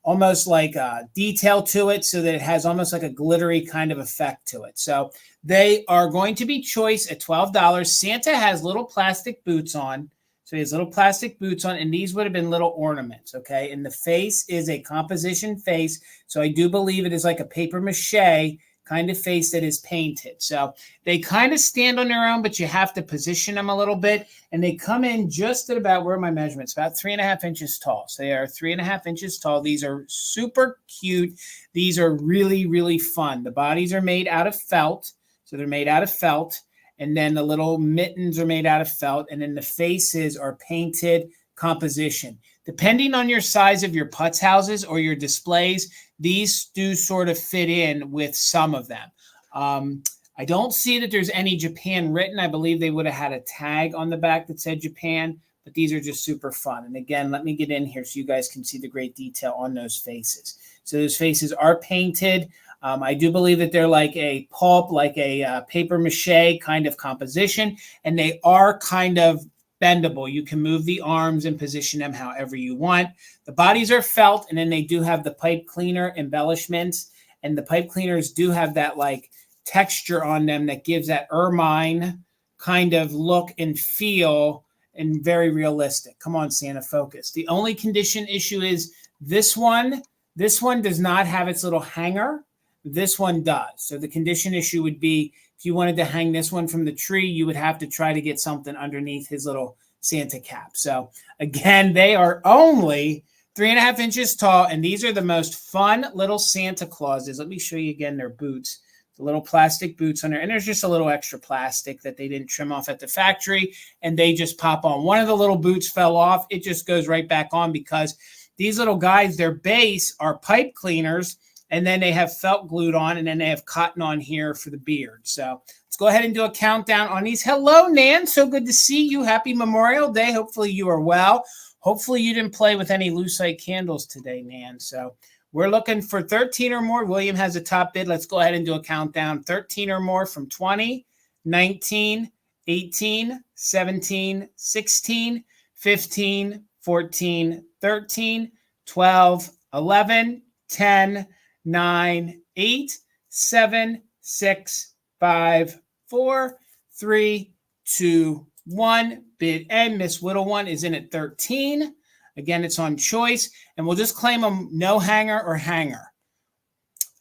almost like detail to it, so that it has almost like a glittery kind of effect to it. So they are going to be choice at $12. Santa has little plastic boots on. So he has little plastic boots on, and these would have been little ornaments, okay? And the face is a composition face. So I do believe it is like a paper mache kind of face that is painted. So they kind of stand on their own, but you have to position them a little bit. And they come in just at about, where are my measurements? About 3.5 inches tall. So they are 3.5 inches tall. These are super cute. These are really, really fun. The bodies are made out of felt. So they're made out of felt. And then the little mittens are made out of felt. And then the faces are painted composition. Depending on your size of your putz houses or your displays, these do sort of fit in with some of them. I don't see that there's any Japan written. I believe they would have had a tag on the back that said Japan, but these are just super fun. And again, let me get in here so you guys can see the great detail on those faces. So those faces are painted. I do believe that they're like a pulp, like a paper mache kind of composition, and they are kind of bendable. You can move the arms and position them however you want. The bodies are felt, and then they do have the pipe cleaner embellishments, and the pipe cleaners do have that like texture on them that gives that ermine kind of look and feel, and very realistic. Come on, Santa, focus. The only condition issue is this one does not have its little hanger. This one does. So the condition issue would be, if you wanted to hang this one from the tree, you would have to try to get something underneath his little Santa cap. So again, they are only 3.5 inches tall, and these are the most fun little Santa Clauses. Let me show you again their boots. the little plastic boots on there. And there's just a little extra plastic that they didn't trim off at the factory, and they just pop on. One of the little boots fell off. It just goes right back on because these little guys, their base are pipe cleaners, and then they have felt glued on, and then they have cotton on here for the beard. So let's go ahead and do a countdown on these. Hello, Nan. So good to see you. Happy Memorial Day. Hopefully you are well. Hopefully you didn't play with any Lucite candles today, Nan. So we're looking for 13 or more. William has a top bid. Let's go ahead and do a countdown. 13 or more from 20, 19, 18, 17, 16, 15, 14, 13, 12, 11, 10, 9, 8, 7, 6, 5, 4, 3, 2, 1. Bid end. Miss Whittle one is in at 13. Again, it's on choice, and we'll just claim them no hanger or hanger.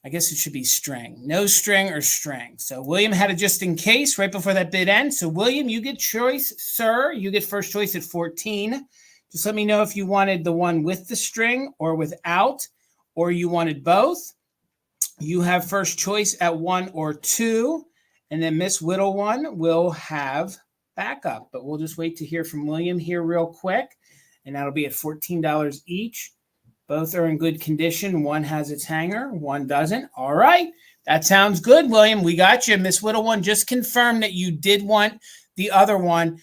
I guess it should be string. No string or string. So William had a just in case right before that bid ends. So William, you get choice, sir. You get first choice at 14. Just let me know if you wanted the one with the string or without, or you wanted both. You have first choice at 1 or 2, and then Miss Whittle one will have backup. But we'll just wait to hear from William here real quick. And that'll be at $14 each. Both are in good condition. One has its hanger, one doesn't. All right. That sounds good, William. We got you. Miss Whittle one just confirmed that you did want the other one,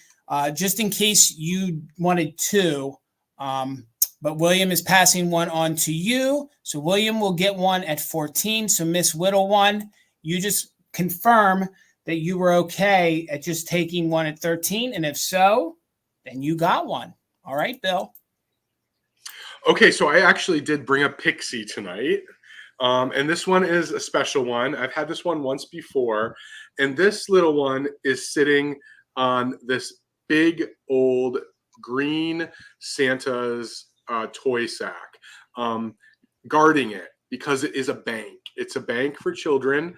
just in case you wanted two. But William is passing one on to you. So William will get one at 14. So Miss Whittle one, you just confirm that you were okay at just taking one at 13. And if so, then you got one. All right, Bill. Okay, so I actually did bring a Pixie tonight. And this one is a special one. I've had this one once before. And this little one is sitting on this big old green Santa's toy sack, guarding it because it is a bank. It's a bank for children,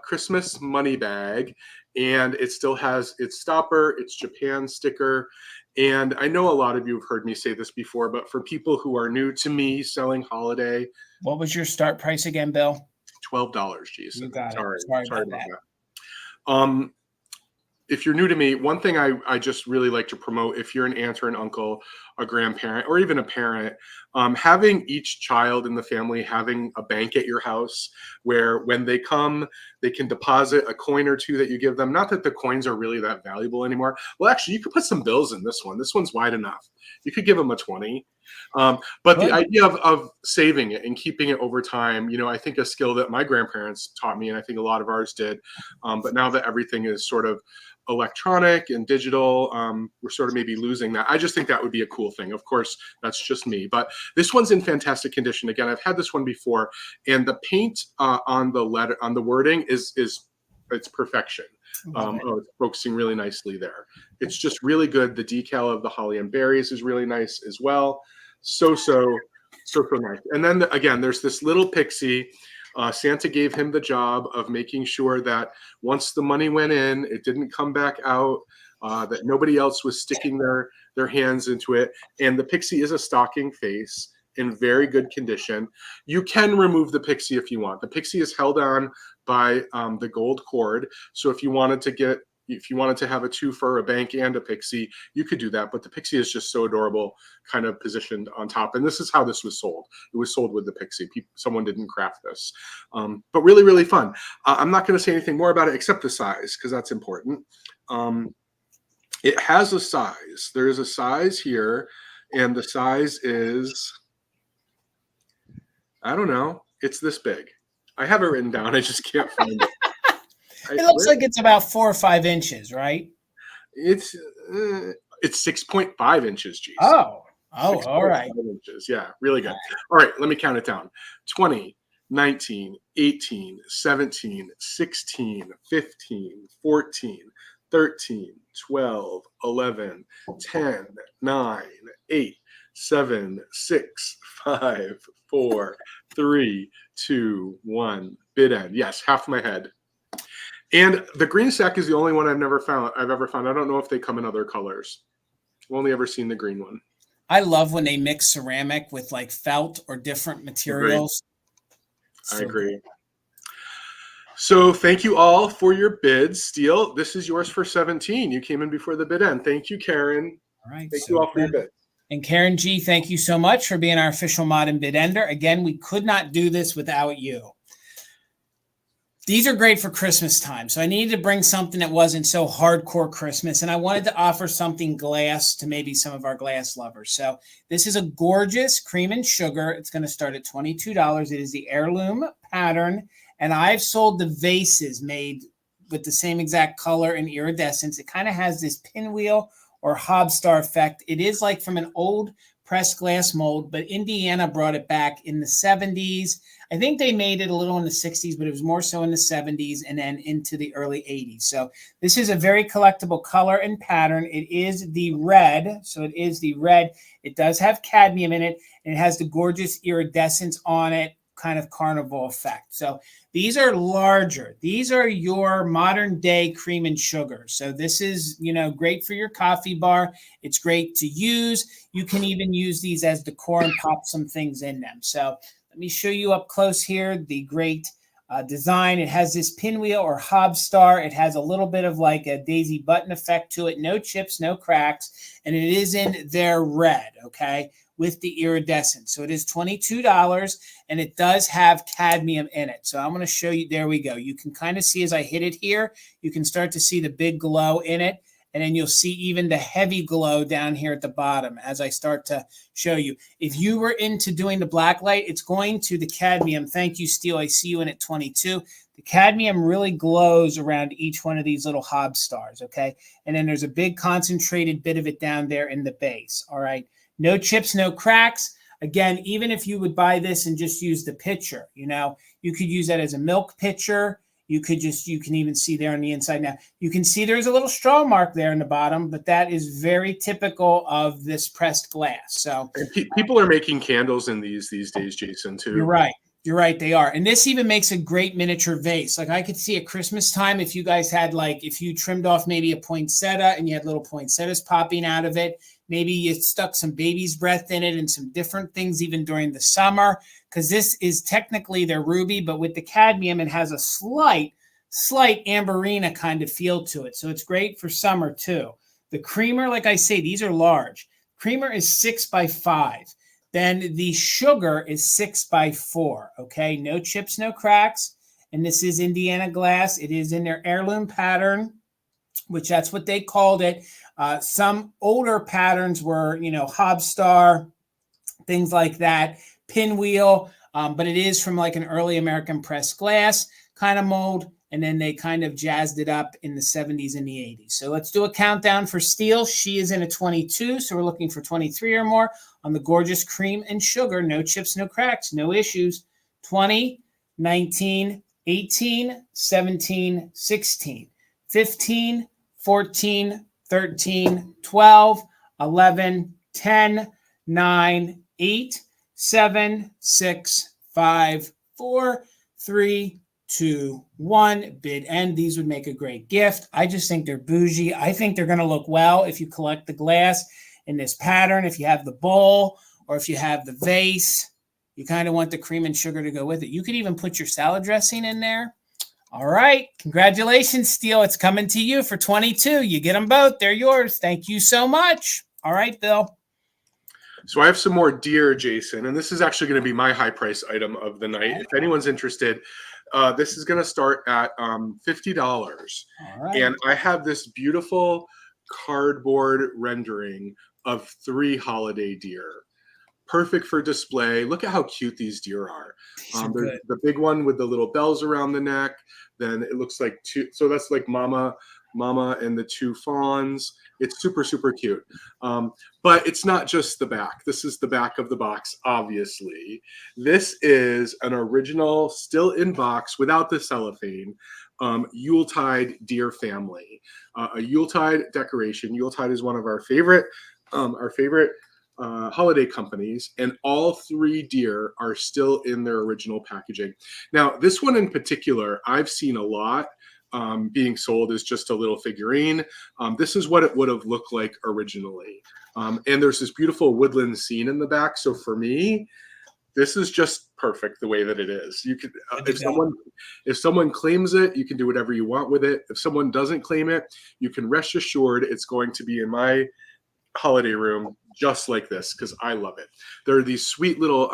Christmas money bag. And it still has its stopper, its Japan sticker. And I know a lot of you have heard me say this before, but for people who are new to me selling holiday. What was your start price again, Bill? $12, Jason. You got Sorry about about that. If you're new to me, one thing I just really like to promote, if you're an aunt or an uncle, a grandparent, or even a parent, having each child in the family having a bank at your house where when they come, they can deposit a coin or two that you give them. Not that the coins are really that valuable anymore. Well, actually, you could put some bills in this one. This one's wide enough. You could give them a 20. But the idea of saving it and keeping it over time, I think a skill that my grandparents taught me, and I think a lot of ours did. But now that everything is sort of electronic and digital, we're sort of maybe losing that. I just think that would be a cool thing. Of course, that's just me, but this one's in fantastic condition. Again, I've had this one before, and the paint on the wording is it's perfection. It's focusing really nicely there. It's just really good. The decal of the holly and berries is really nice as well. So nice. And then again, there's this little Pixie. Santa gave him the job of making sure that once the money went in, it didn't come back out, that nobody else was sticking their hands into it. And the Pixie is a stocking face in very good condition. You can remove the Pixie if you want. The Pixie is held on by the gold cord. So if you wanted to have a twofer, a bank, and a Pixie, you could do that. But the Pixie is just so adorable, kind of positioned on top. And this is how this was sold. It was sold with the Pixie. Someone didn't craft this. But really, really fun. I'm not going to say anything more about it except the size, because that's important. It has a size. There is a size here, and the size is, I don't know. It's this big. I have it written down. I just can't find it. It looks like it's about 4 or 5 inches, right? It's 6.5 inches, geez. Oh, all right. Inches. Yeah, really good. All right, let me count it down. 20, 19, 18, 17, 16, 15, 14, 13, 12, 11, 10, 9, 8, 7, 6, 5, 4, 3, 2, 1. Bid end. Yes, half my head. And the green sack is the only one I've ever found. I don't know if they come in other colors. I've only ever seen the green one. I love when they mix ceramic with like felt or different materials. I agree. So thank you all for your bids. Steele, this is yours for 17. You came in before the bid end. Thank you, Karen. All right. Thank you So all for your bids. and Karen G, thank you so much for being our official mod and bid ender. Again, we could not do this without you. These are great for Christmas time. So I needed to bring something that wasn't so hardcore Christmas. And I wanted to offer something glass to maybe some of our glass lovers. So this is a gorgeous cream and sugar. It's going to start at $22. It is the heirloom pattern. And I've sold the vases made with the same exact color and iridescence. It kind of has this pinwheel or hobstar effect. It is like from an old pressed glass mold, but Indiana brought it back in the 70s. I think they made it a little in the 60s, but it was more so in the 70s and then into the early 80s. So this is a very collectible color and pattern. It is the red. So it is the red. It does have cadmium in it, and it has the gorgeous iridescence on it, kind of carnival effect. So these are larger. These are your modern day cream and sugar. So this is, great for your coffee bar. It's great to use. You can even use these as decor and pop some things in them. So let me show you up close here the great design. It has this pinwheel or hobstar. It has a little bit of like a daisy button effect to it. No chips, no cracks. And it is in their red, okay, with the iridescence. So it is $22, and it does have cadmium in it. So I'm going to show you. There we go. You can kind of see as I hit it here, you can start to see the big glow in it. And then you'll see even the heavy glow down here at the bottom as I start to show you. If you were into doing the black light, it's going to the cadmium. Thank you, Steele. I see you in at 22. The cadmium really glows around each one of these little hobstars, okay? And then there's a big concentrated bit of it down there in the base, all right? No chips, no cracks. Again, even if you would buy this and just use the pitcher, you could use that as a milk pitcher. You can even see there on the inside now. You can see there's a little straw mark there in the bottom, but that is very typical of this pressed glass. So people are making candles in these days, Jason, too. You're right. You're right. They are. And this even makes a great miniature vase. Like I could see at Christmas time, if you guys had if you trimmed off maybe a poinsettia and you had little poinsettias popping out of it, maybe you stuck some baby's breath in it and some different things even during the summer, because this is technically their ruby, but with the cadmium, it has a slight amberina kind of feel to it. So it's great for summer too. The creamer, like I say, these are large. Creamer is 6 by 5. Then the sugar is 6 by 4. Okay, no chips, no cracks. And this is Indiana glass. It is in their heirloom pattern, which that's what they called it. Some older patterns were, hobstar, things like that, pinwheel. But it is from like an early American pressed glass kind of mold. And then they kind of jazzed it up in the 70s and the 80s. So let's do a countdown for Steele. She is in a 22, so we're looking for 23 or more on the gorgeous cream and sugar. No chips, no cracks, no issues. 20, 19, 18, 17, 16, 15, 14, 13, 12, 11, 10, 9, 8, 7, 6, 5, 4, 3, 2, 1. Bid end. These would make a great gift. I just think they're bougie. I think they're going to look well if you collect the glass in this pattern. If you have the bowl or if you have the vase, you kind of want the cream and sugar to go with it. You could even put your salad dressing in there. All right. Congratulations, Steele. It's coming to you for 22. You get them both. They're yours. Thank you so much. All right, Bill. So I have some more deer, Jason, and this is actually going to be my high price item of the night. If anyone's interested, this is going to start at $50. All right. And I have this beautiful cardboard rendering of 3 holiday deer. Perfect for display. Look at how cute these deer are. There's the big one with the little bells around the neck. Then it looks like 2. So that's like Mama and the 2 fawns. It's super, super cute. But it's not just the back. This is the back of the box, obviously. This is an original, still in box, without the cellophane, Yuletide deer family. A Yuletide decoration. Yuletide is one of our favorite holiday companies, and all 3 deer are still in their original packaging. Now, this one in particular, I've seen a lot. Being sold as just a little figurine. This is what it would have looked like originally. And there's this beautiful woodland scene in the back. So for me, This is just perfect the way that it is. You can Good to go. if someone claims it, you can do whatever you want with it. If someone doesn't claim it, you can rest assured it's going to be in my holiday room just like this because I love it. There are these sweet little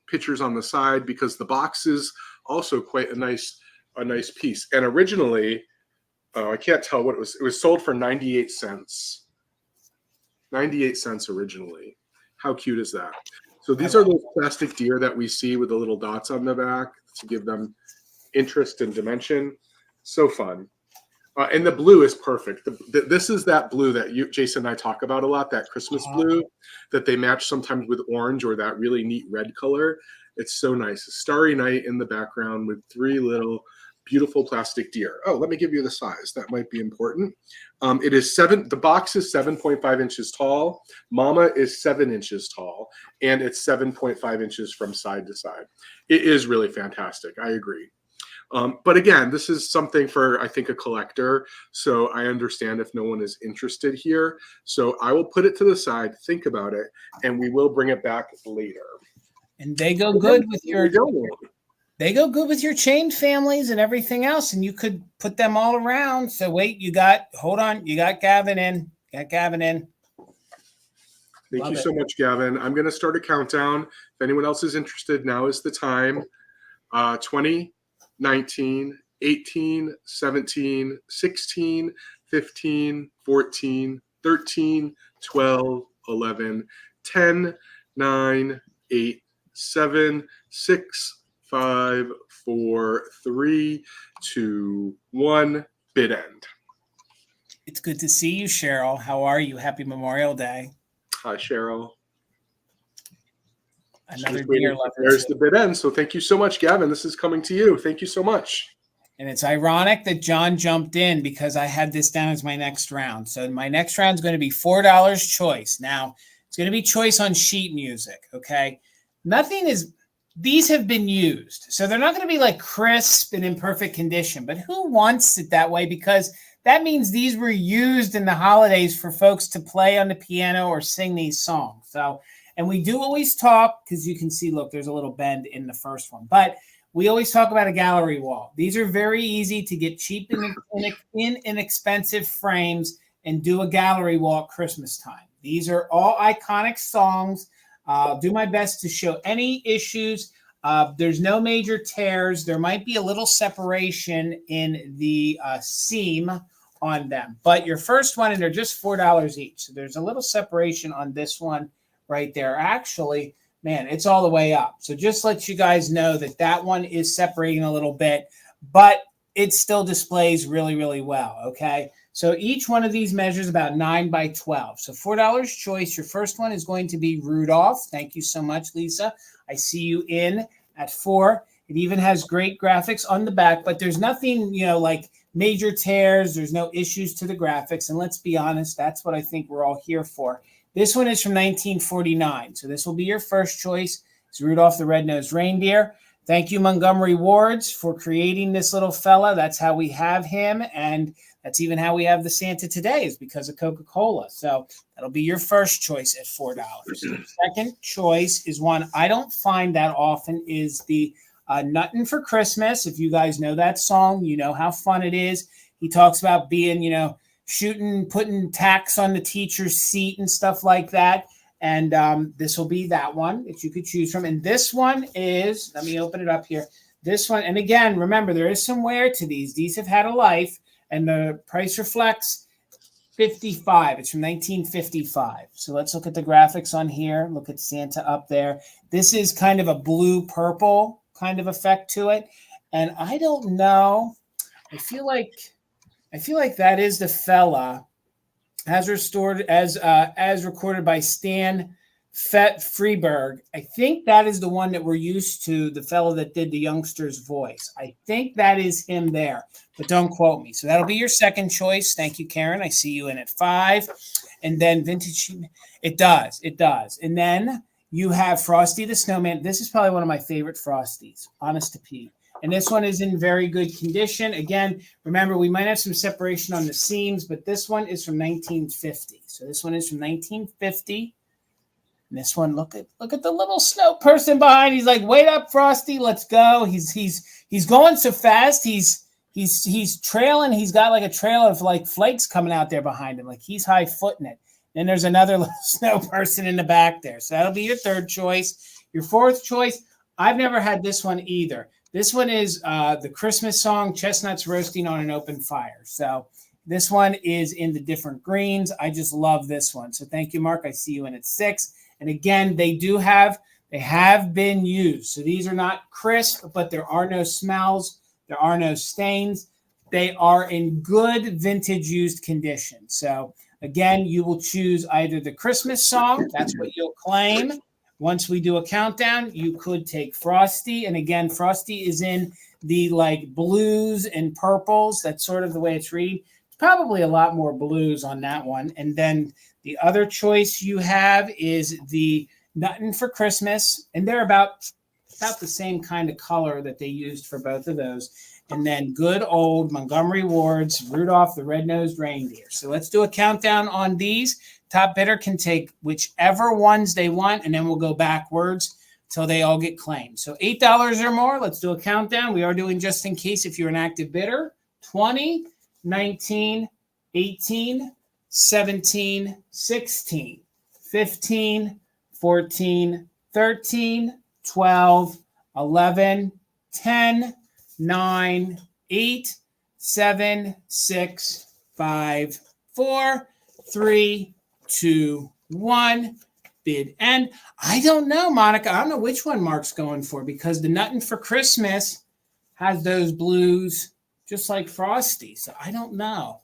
pictures on the side because the box is also quite a nice piece. And originally, I can't tell what it was. It was sold for 98 cents. 98 cents originally. How cute is that? So these are those plastic deer that we see with the little dots on the back to give them interest and dimension. So fun. And the blue is perfect. This is that blue that Jason and I talk about a lot, that Christmas blue that they match sometimes with orange or that really neat red color. It's so nice. A starry night in the background with 3 little beautiful plastic deer. Oh, let me give you the size. That might be important. It is the box is 7.5 inches tall. Mama is 7 inches tall, and it's 7.5 inches from side to side. It is really fantastic. I agree. But again, this is something for, I think, a collector. So I understand if no one is interested here. So I will put it to the side, think about it, and we will bring it back later. And they go good with your chained families and everything else, and you could put them all around. So wait, you got Gavin in. Got Gavin in. Thank you so much, Gavin. I'm going to start a countdown. If anyone else is interested, now is the time. 20, 19, 18, 17, 16, 15, 14, 13, 12, 11, 10, 9, 8, 7, 6, 5, 4, 3, 2, 1. Bid end. It's good to see you, Cheryl. How are you? Happy Memorial Day. Hi, Cheryl. Another deer lover. There's the bid end. So thank you so much, Gavin. This is coming to you. Thank you so much. And it's ironic that John jumped in because I had this down as my next round. So my next round is going to be $4 choice. Now, it's going to be choice on sheet music, okay? These have been used. So they're not going to be like crisp and in perfect condition. But who wants it that way? Because that means these were used in the holidays for folks to play on the piano or sing these songs. So, and we do always talk, because you can see, look, there's a little bend in the first one. But we always talk about a gallery wall. These are very easy to get cheap and inexpensive frames and do a gallery wall at Christmas time. These are all iconic songs. I'll do my best to show any issues. There's no major tears. There might be a little separation in the seam on them. But your first one, and they're just $4 each. So there's a little separation on this one right there. Actually, man, it's all the way up. So just let you guys know that that one is separating a little bit, but it still displays really, really well, okay? So each one of these measures about 9 by 12. So $4 choice. Your first one is going to be Rudolph. Thank you so much, Lisa. I see you in at 4. It even has great graphics on the back, but there's nothing, like major tears. There's no issues to the graphics. And let's be honest, that's what I think we're all here for. This one is from 1949. So this will be your first choice. It's Rudolph the Red-Nosed Reindeer. Thank you, Montgomery Wards, for creating this little fella. That's how we have him. And that's even how we have the Santa today, is because of Coca-Cola. So that'll be your first choice at $4. Second choice is one I don't find that often, is the Nuttin' for Christmas. If you guys know that song, you know how fun it is. He talks about being, shooting, putting tacks on the teacher's seat and stuff like that. And this will be that one that you could choose from. And this one is, let me open it up here. This one, and again, remember, there is some wear to these. These have had a life, and the price reflects $55. It's from 1955. So let's look at the graphics on here. Look at Santa up there. This is kind of a blue-purple kind of effect to it. And I don't know. I feel like that is the fella as recorded by Stan Freberg. I think that is the one that we're used to, the fellow that did the youngster's voice. I think that is him there, but don't quote me. So that'll be your second choice. Thank you, Karen. I see you in at 5. And then vintage, it does. And then you have Frosty the Snowman. This is probably one of my favorite Frosties, honest to Pete. And this one is in very good condition. Again, remember, we might have some separation on the seams, but this one is from 1950. So this one is from 1950. And this one, look at the little snow person behind. He's like, wait up, Frosty, let's go. He's going so fast. He's trailing. He's got like a trail of like flakes coming out there behind him. Like he's high footing it. Then there's another little snow person in the back there. So that'll be your third choice. Your fourth choice, I've never had this one either. This one is the Christmas song, Chestnuts Roasting on an Open Fire. So this one is in the different greens. I just love this one. So thank you, Mark. I see you in at 6. And again, they have been used. So these are not crisp, but there are no smells. There are no stains. They are in good vintage used condition. So again, you will choose either the Christmas song. That's what you'll claim. Once we do a countdown, you could take Frosty. And again, Frosty is in the like blues and purples. That's sort of the way it's read. It's probably a lot more blues on that one. And then the other choice you have is the Nuttin' for Christmas. And they're about the same kind of color that they used for both of those. And then good old Montgomery Ward's Rudolph the Red-Nosed Reindeer. So let's do a countdown on these. Top bidder can take whichever ones they want, and then we'll go backwards till they all get claimed. So $8 or more. Let's do a countdown. We are doing just in case if you're an active bidder. 20, 19, 18, 17, 16, 15, 14, 13, 12, 11, 10, 9, 8, 7, 6, 5, 4, 3, 2, 1. Bid end. I don't know, Monica. I don't know which one Mark's going for because the Nuttin' for Christmas has those blues just like Frosty. So I don't know.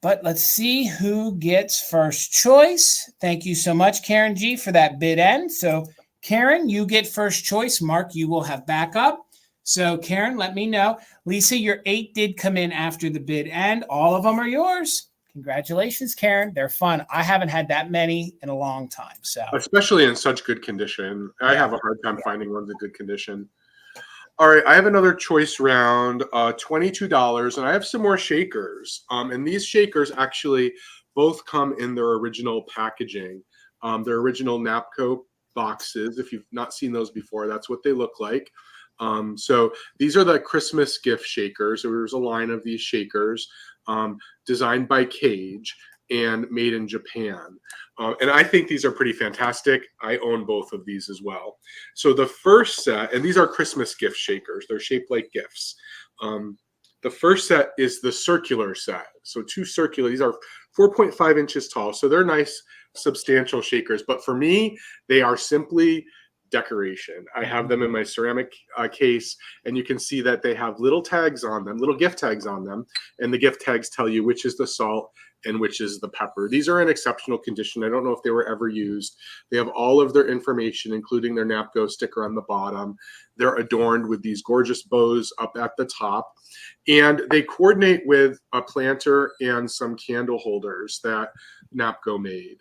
But let's see who gets first choice. Thank you so much, Karen G, for that bid end. So Karen, you get first choice. Mark, you will have backup. So Karen, let me know. Lisa, your 8 did come in after the bid end. All of them are yours. Congratulations, Karen. They're fun. I haven't had that many in a long time. So especially in such good condition. I have a hard time finding ones in good condition. All right, I have another choice round, $22, and I have some more shakers. And these shakers actually both come in their original packaging, their original Napco boxes. If you've not seen those before, that's what they look like. So these are the Christmas gift shakers. There's a line of these shakers designed by Cage and made in Japan. And I think these are pretty fantastic. I own both of these as well. So the first set, and these are Christmas gift shakers. They're shaped like gifts. The first set is the circular set. So two circular, these are 4.5 inches tall. So they're nice, substantial shakers. But for me, they are simply decoration. I have them in my ceramic case, and you can see that they have little tags on them, little gift tags on them, and the gift tags tell you which is the salt and which is the pepper. These are in exceptional condition. I don't know if they were ever used. They have all of their information, including their Napco sticker on the bottom. They're adorned with these gorgeous bows up at the top, and they coordinate with a planter and some candle holders that Napco made.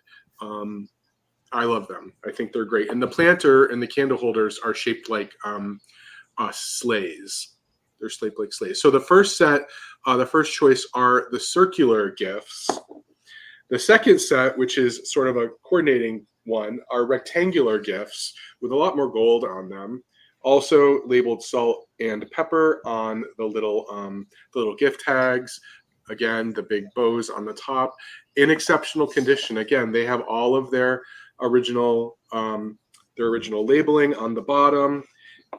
I love them. I think they're great. And the planter and the candle holders are shaped like sleighs. They're shaped like sleighs. So the first set, the first choice are the circular gifts. The second set, which is sort of a coordinating one, are rectangular gifts with a lot more gold on them. Also labeled salt and pepper on the little gift tags. Again, the big bows on the top. In exceptional condition. Again, they have all of their original labeling on the bottom,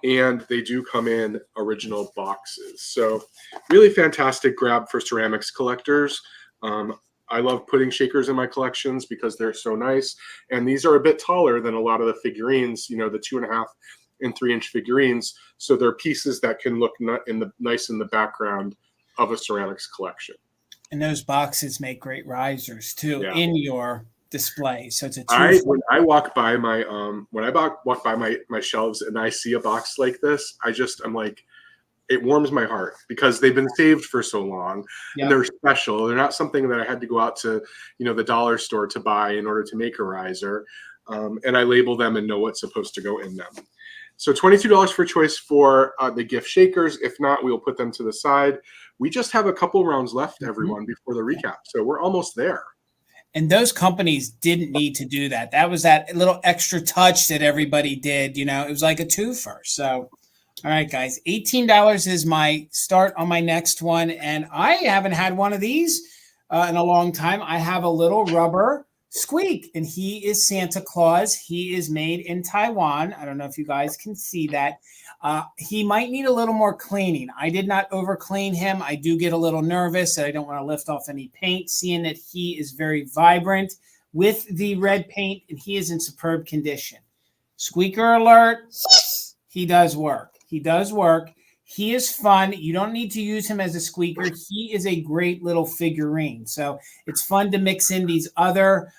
and they do come in original boxes. So really fantastic grab for ceramics collectors. I love putting shakers in my collections because they're so nice, and these are a bit taller than a lot of the figurines, you know, the 2.5 and 3 inch figurines. So they're pieces that can look nice in the background of a ceramics collection. And those boxes make great risers too in your display. So it's when I walk by my walk by my shelves and I see a box like this, I'm like, it warms my heart because they've been saved for so long and they're special. They're not something that I had to go out to, you know, the dollar store to buy in order to make a riser. And I label them and know what's supposed to go in them. So $22 for choice for the gift shakers. If not, we'll put them to the side. We just have a couple rounds left, everyone, before the recap. So we're almost there. And those companies didn't need to do that. That was that little extra touch that everybody did. You know, it was like a twofer. So, all right, guys, $18 is my start on my next one. And I haven't had one of these in a long time. I have a little rubber squeak, and he is Santa Claus. He is made in Taiwan. I don't know if you guys can see that. He might need a little more cleaning. I did not over clean him. I do get a little nervous that I don't want to lift off any paint, seeing that he is very vibrant with the red paint, and he is in superb condition. Squeaker alert. He does work. He does work. He is fun. You don't need to use him as a squeaker. He is a great little figurine. So it's fun to mix in these other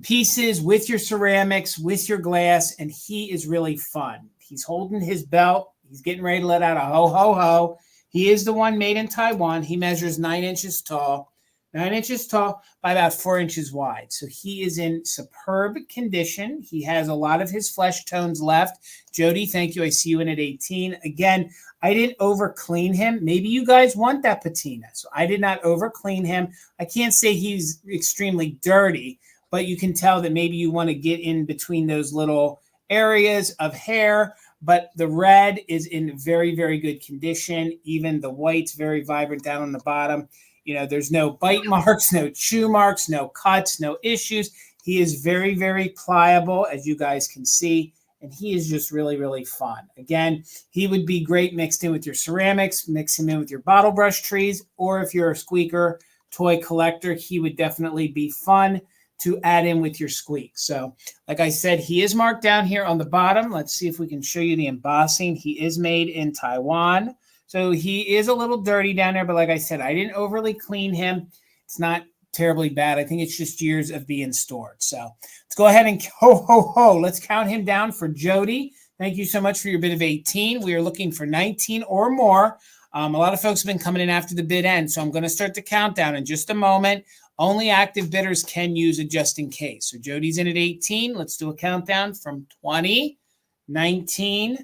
pieces with your ceramics, with your glass, and he is really fun. He's holding his belt. He's getting ready to let out a ho, ho, ho. He is the one made in Taiwan. He measures 9 inches tall by about 4 inches wide. So he is in superb condition. He has a lot of his flesh tones left. Jody, thank you. I see you in at 18. Again, I didn't over clean him. Maybe you guys want that patina. So I did not over clean him. I can't say he's extremely dirty, but you can tell that maybe you want to get in between those little areas of hair. But the red is in very, very good condition. Even the white's very vibrant down on the bottom. You know, there's no bite marks, no chew marks, no cuts, no issues. He is very, very pliable, as you guys can see. And he is just really, really fun. Again, he would be great mixed in with your ceramics, mix him in with your bottle brush trees, or if you're a squeaker toy collector, he would definitely be fun to add in with your squeak. So like I said, he is marked down here on the bottom. Let's see if we can show you the embossing. He is made in Taiwan. So he is a little dirty down there, but like I said, I didn't overly clean him. It's not terribly bad. I think it's just years of being stored. So let's go ahead and ho, ho, ho. Let's count him down for Jody. Thank you so much for your bid of 18. We are looking for 19 or more. A lot of folks have been coming in after the bid end, so I'm going to start the countdown in just a moment. Only active bidders can use it just in case. So Jody's in at 18. Let's do a countdown from 20, 19,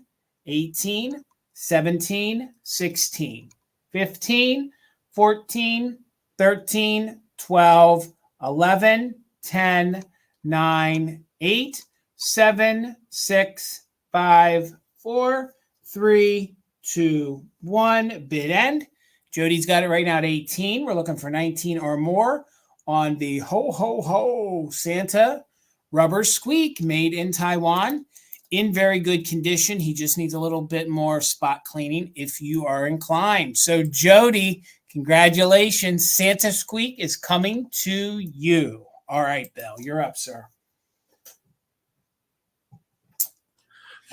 18, 17, 16, 15, 14, 13, 12, 11, 10, 9, 8, 7, 6, 5, 4, 3, 2, 1. Bid end. Jody's got it right now at 18. We're looking for 19 or more on the Ho Ho Ho Santa rubber squeak made in Taiwan. In very good condition. He just needs a little bit more spot cleaning if you are inclined. So Jody, congratulations. Santa Squeak is coming to you. All right, Bill, you're up, sir.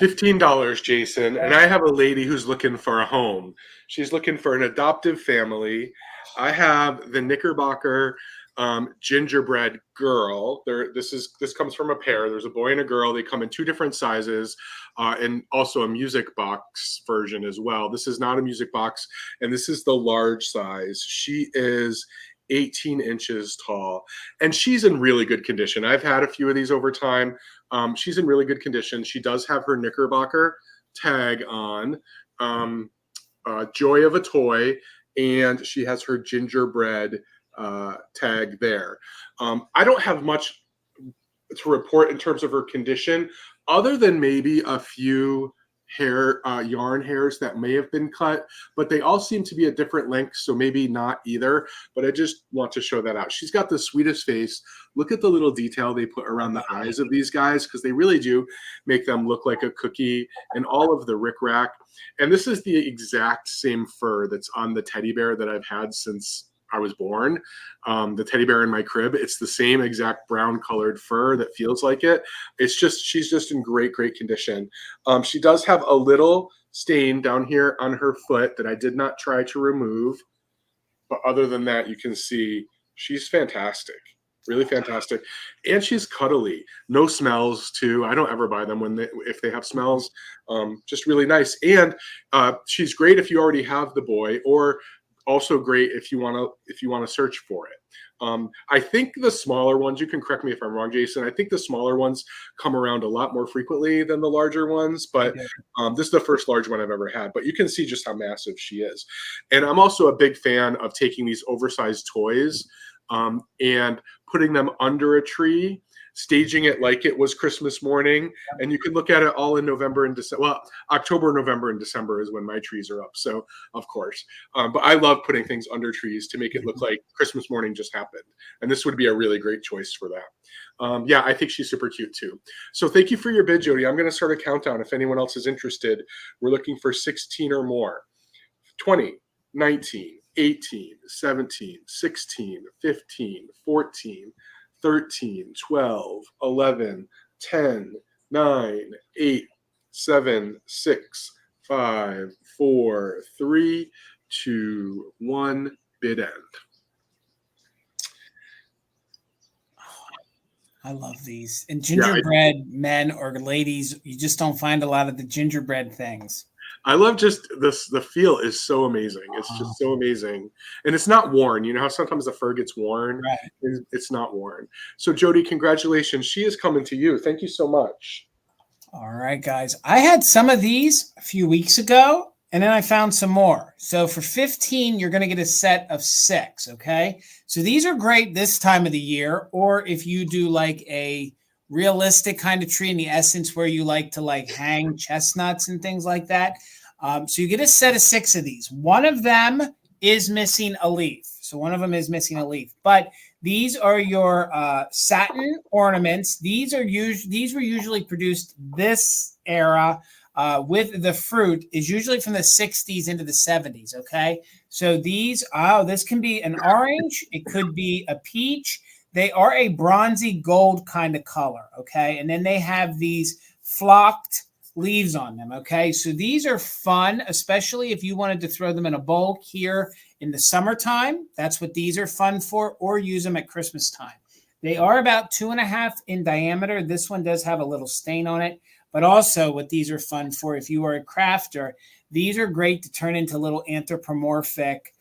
$15, Jason. And I have a lady who's looking for a home. She's looking for an adoptive family. I have the Knickerbocker gingerbread girl. This comes from a pair. There's a boy and a girl. They come in 2 different sizes, and also a music box version as well. This is not a music box, and this is the large size. She is 18 inches tall, and she's in really good condition. I've had a few of these over time. She's in really good condition. She does have her Knickerbocker tag on, Joy of a Toy, and she has her gingerbread tag there. I don't have much to report in terms of her condition, other than maybe a few yarn hairs that may have been cut, but they all seem to be at different lengths, so maybe not either. But I just want to show that out. She's got the sweetest face. Look at the little detail they put around the eyes of these guys, because they really do make them look like a cookie, and all of the rickrack. And this is the exact same fur that's on the teddy bear that I've had since I was born. The teddy bear in my crib, it's the same exact brown colored fur that feels like it. It's just, she's just in great, great condition. She does have a little stain down here on her foot that I did not try to remove. But other than that, you can see she's fantastic. Really fantastic. And she's cuddly. No smells too. I don't ever buy them if they have smells. Just really nice. And she's great if you already have the boy, or also great if you want to search for it. I think the smaller ones, you can correct me if I'm wrong, Jason, I think the smaller ones come around a lot more frequently than the larger ones, but this is the first large one I've ever had. But you can see just how massive she is. And I'm also a big fan of taking these oversized toys and putting them under a tree, staging it like it was Christmas morning, and you can look at it all in November and December. Well, October, November, and December is when my trees are up, so of course. But I love putting things under trees to make it look like Christmas morning just happened, and this would be a really great choice for that. Yeah, I think she's super cute too. So thank you for your bid, Jody. I'm going to start a countdown if anyone else is interested. We're looking for 16 or more. 20, 19, 18, 17, 16, 15, 14, 13, 12, 11, 10, 9, 8, 7, 6, 5, 4, 3, 2, 1. Bid end. I love these. And gingerbread men or ladies, you just don't find a lot of the gingerbread things. I love just this. The feel is so amazing. It's just so amazing. And it's not worn. You know how sometimes the fur gets worn? Right. It's not worn. So Jody, congratulations. She is coming to you. Thank you so much. All right, guys. I had some of these a few weeks ago, and then I found some more. So for 15, you're going to get a set of 6, okay? So these are great this time of the year, or if you do like a realistic kind of tree in the essence where you like to like hang chestnuts and things like that. So you get a set of 6 of these. One of them is missing a leaf. So one of them is missing a leaf, but these are your satin ornaments. These were usually produced this era with the fruit is usually from the 60s into the 70s. Okay. So these, this can be an orange. It could be a peach. They are a bronzy gold kind of color, okay? And then they have these flocked leaves on them, okay? So these are fun, especially if you wanted to throw them in a bowl here in the summertime. That's what these are fun for, or use them at Christmas time. They are about 2.5 in diameter. This one does have a little stain on it, but also what these are fun for, if you are a crafter, these are great to turn into little anthropomorphic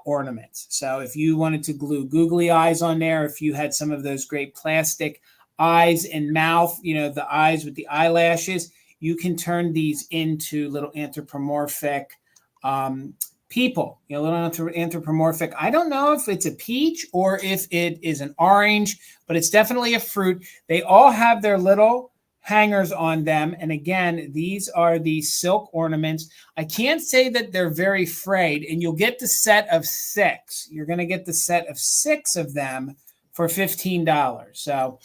ornaments. So if you wanted to glue googly eyes on there, if you had some of those great plastic eyes and mouth, you know, the eyes with the eyelashes, you can turn these into little anthropomorphic people, you know, little anthropomorphic. I don't know if it's a peach or if it is an orange, but it's definitely a fruit. They all have their little hangers on them. And again, these are the silk ornaments. I can't say that they're very frayed, and you'll get the set of 6. You're going to get the set of 6 of them for $15. So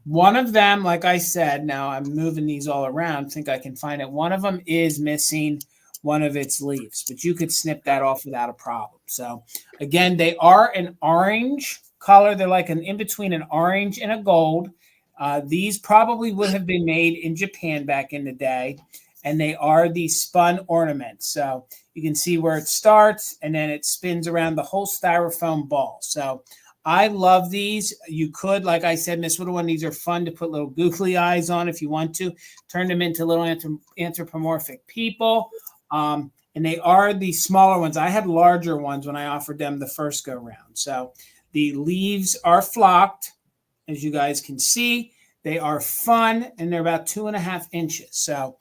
one of them, like I said, now I'm moving these all around. I think I can find it. One of them is missing one of its leaves, but you could snip that off without a problem. So again, they are an orange color. They're like an in between an orange and a gold. These probably would have been made in Japan back in the day, and they are the spun ornaments. So you can see where it starts, and then it spins around the whole styrofoam ball. So I love these. You could, like I said, Miss Little One, these are fun to put little googly eyes on if you want to. Turn them into little anthropomorphic people. And they are the smaller ones. I had larger ones when I offered them the first go round. So the leaves are flocked. As you guys can see, they are fun, and they're about 2.5 inches. So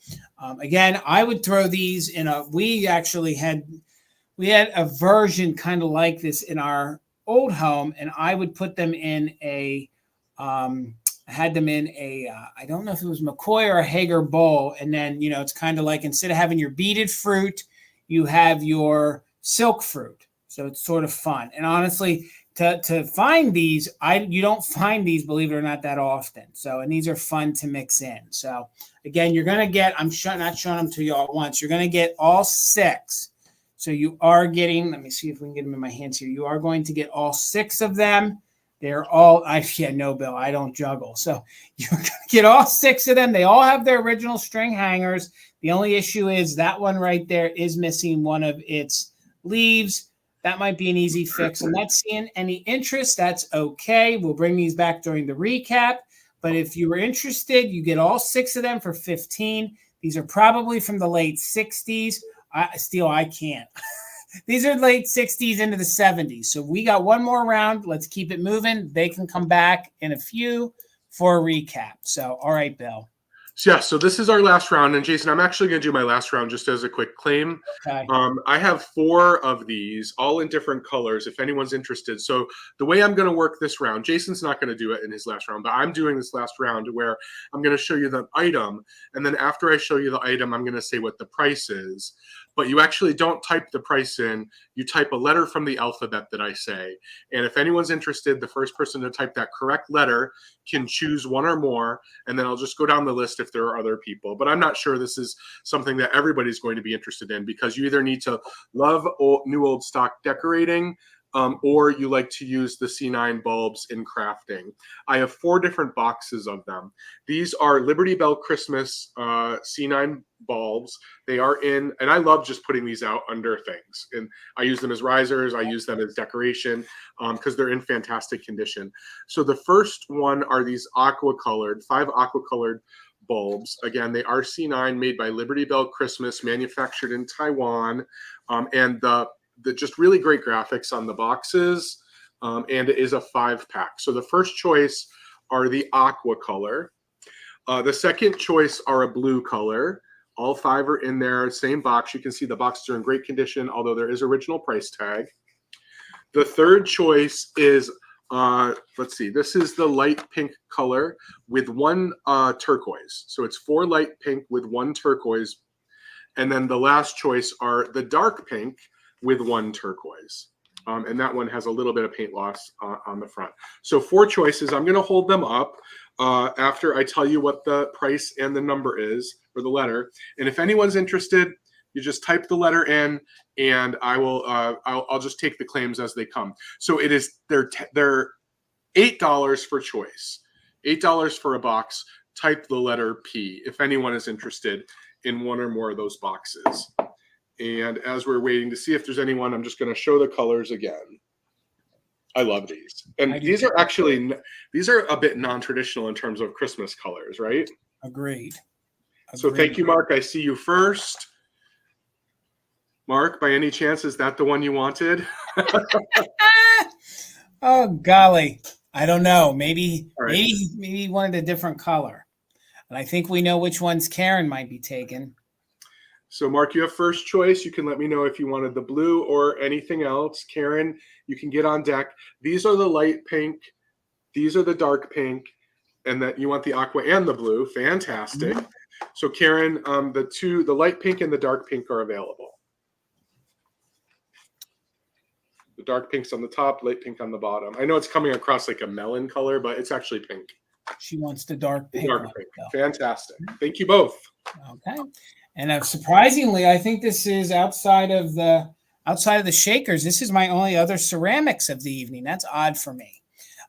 again, I would throw these in we had a version kind of like this in our old home, and I would put them in I don't know if it was McCoy or a Hager bowl. And then, you know, it's kind of like, instead of having your beaded fruit, you have your silk fruit. So it's sort of fun. And honestly, to find these, you don't find these, believe it or not, that often. So, and these are fun to mix in. So again, you're going to get, not showing them to you all at once. You're going to get all 6. So you are getting, let me see if we can get them in my hands here. You are going to get all 6 of them. They're all, no, Bill, I don't juggle. So you're going to get all 6 of them. They all have their original string hangers. The only issue is that one right there is missing one of its leaves. That might be an easy fix. I'm not seeing any interest. That's okay. We'll bring these back during the recap. But if you were interested, you get all 6 of them for $15. These are probably from the late 60s. I can't. These are late 60s into the 70s. So we got one more round. Let's keep it moving. They can come back in a few for a recap. So, all right, Bill. So this is our last round, and Jason, I'm actually going to do my last round just as a quick claim. Okay. I have 4 of these, all in different colors, if anyone's interested. So the way I'm going to work this round, Jason's not going to do it in his last round, but I'm doing this last round where I'm going to show you the item, and then after I show you the item, I'm going to say what the price is. But you actually don't type the price in. You type a letter from the alphabet that I say. And if anyone's interested, the first person to type that correct letter can choose one or more, and then I'll just go down the list if there are other people. But I'm not sure this is something that everybody's going to be interested in, because you either need to love new old stock decorating, or you like to use the C9 bulbs in crafting. I have 4 different boxes of them. These are Liberty Bell Christmas C9 bulbs. They are in, and I love just putting these out under things. And I use them as risers. I use them as decoration because they're in fantastic condition. So the first one are these aqua-colored, 5 aqua-colored bulbs. Again, they are C9, made by Liberty Bell Christmas, manufactured in Taiwan. And the just really great graphics on the boxes, and it is a 5-pack. So the first choice are the aqua color. The second choice are a blue color. All 5 are in there, same box. You can see the boxes are in great condition, although there is original price tag. The third choice is, let's see, this is the light pink color with 1 turquoise. So it's 4 light pink with 1 turquoise. And then the last choice are the dark pink with 1 turquoise. And that one has a little bit of paint loss on the front. So 4 choices. I'm going to hold them up after I tell you what the price and the number is for the letter. And if anyone's interested, you just type the letter in, and I will. I'll just take the claims as they come. So it is they're $8 for choice, $8 for a box. Type the letter P if anyone is interested in one or more of those boxes. And as we're waiting to see if there's anyone, I'm just going to show the colors again. I love these. And these are actually, these are a bit non-traditional in terms of Christmas colors, right? Agreed. So thank you, Mark. I see you first. Mark, by any chance, is that the one you wanted? Oh, golly. I don't know. Maybe he wanted a different color. And I think we know which ones Karen might be taking. So, Mark, you have first choice. You can let me know if you wanted the blue or anything else. Karen, you can get on deck. These are the light pink. These are the dark pink. And that you want the aqua and the blue. Fantastic. Mm-hmm. So, Karen, the light pink and the dark pink are available. The dark pink's on the top, light pink on the bottom. I know it's coming across like a melon color, but it's actually pink. She wants the dark pink. Dark pink. Fantastic. Thank you both. Okay. And surprisingly, I think this is outside of the shakers. This is my only other ceramics of the evening. That's odd for me.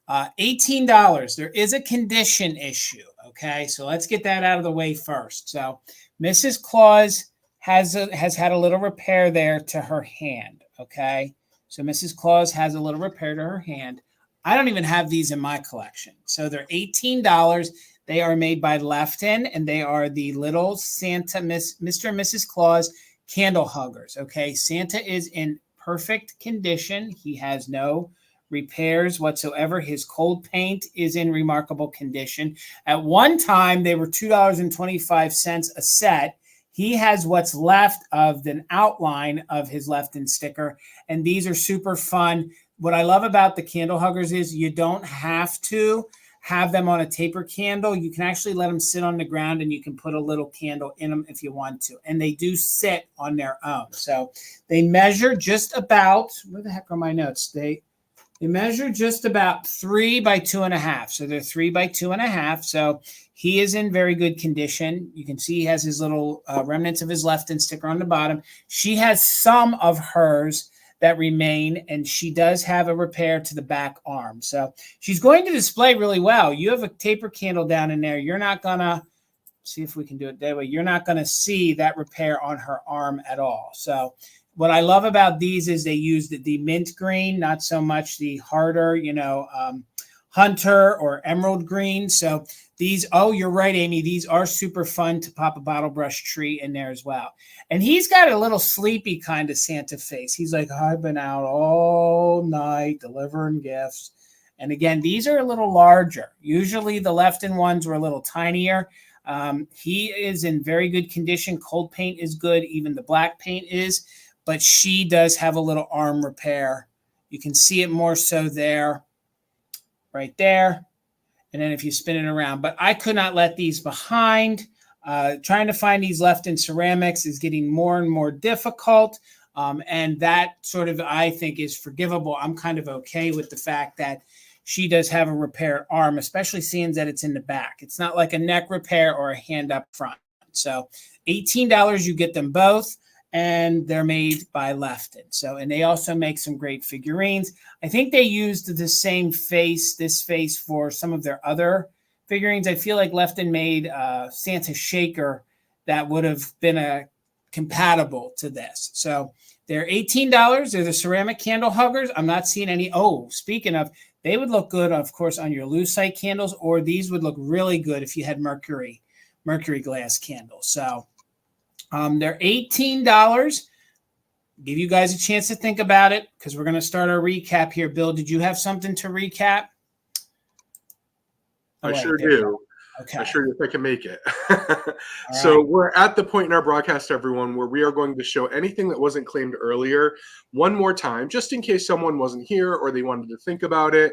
$18. There is a condition issue. Okay, so let's get that out of the way first. So Mrs. Claus has had a little repair there to her hand. Okay, so Mrs. Claus has a little repair to her hand. I don't even have these in my collection. So they're $18. They are made by Lefton, and they are the little Santa, Mr. and Mrs. Claus candle huggers. Okay, Santa is in perfect condition. He has no repairs whatsoever. His cold paint is in remarkable condition. At one time, they were $2.25 a set. He has what's left of the outline of his Lefton sticker, and these are super fun. What I love about the candle huggers is you don't have to have them on a taper candle. You can actually let them sit on the ground, and you can put a little candle in them if you want to. And they do sit on their own. So they measure just about, where the heck are my notes? They measure just about 3 by 2.5. So they're 3 by 2.5. So he is in very good condition. You can see he has his little remnants of his Lefton sticker on the bottom. She has some of hers that remain, and she does have a repair to the back arm. So she's going to display really well. You have a taper candle down in there. You're not going to, see if we can do it that way. You're not going to see that repair on her arm at all. So what I love about these is they use the mint green, not so much the harder, hunter or emerald green. So these, oh, you're right, Amy. These are super fun to pop a bottle brush tree in there as well. And he's got a little sleepy kind of Santa face. He's like, I've been out all night delivering gifts. And again, these are a little larger. Usually the Lefton ones were a little tinier. He is in very good condition. Cold paint is good. Even the black paint is. But she does have a little arm repair. You can see it more so there, right there. And then if you spin it around. But I could not let these behind. Trying to find these left in ceramics is getting more and more difficult. And that sort of, I think, is forgivable. I'm kind of okay with the fact that she does have a repaired arm, especially seeing that it's in the back. It's not like a neck repair or a hand up front. So $18, you get them both, and they're made by Lefton. So, and they also make some great figurines. I think they used the same face, this face, for some of their other figurines. I feel like Lefton made Santa Shaker that would have been compatible to this. So they're $18. They're the ceramic candle huggers. I'm not seeing any. Oh, speaking of, they would look good, of course, on your Lucite candles, or these would look really good if you had mercury glass candles. So they're $18. Give you guys a chance to think about it because we're going to start our recap here. Bill, did you have something to recap? I sure do. Okay. I sure if I can make it. So we're at the point in our broadcast, everyone, where we are going to show anything that wasn't claimed earlier one more time, just in case someone wasn't here or they wanted to think about it.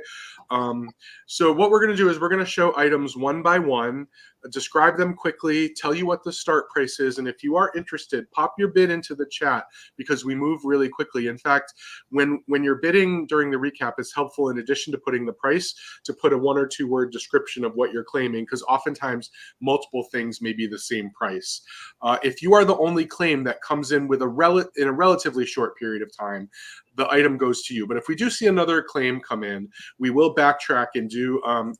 So what we're going to do is we're going to show items one by one, describe them quickly, tell you what the start price is, and if you are interested, pop your bid into the chat because we move really quickly. In fact, when you're bidding during the recap, it's helpful, in addition to putting the price, to put a 1 or 2 word description of what you're claiming, because oftentimes multiple things may be the same price. If you are the only claim that comes in with in a relatively short period of time, the item goes to you. But if we do see another claim come in, we will backtrack and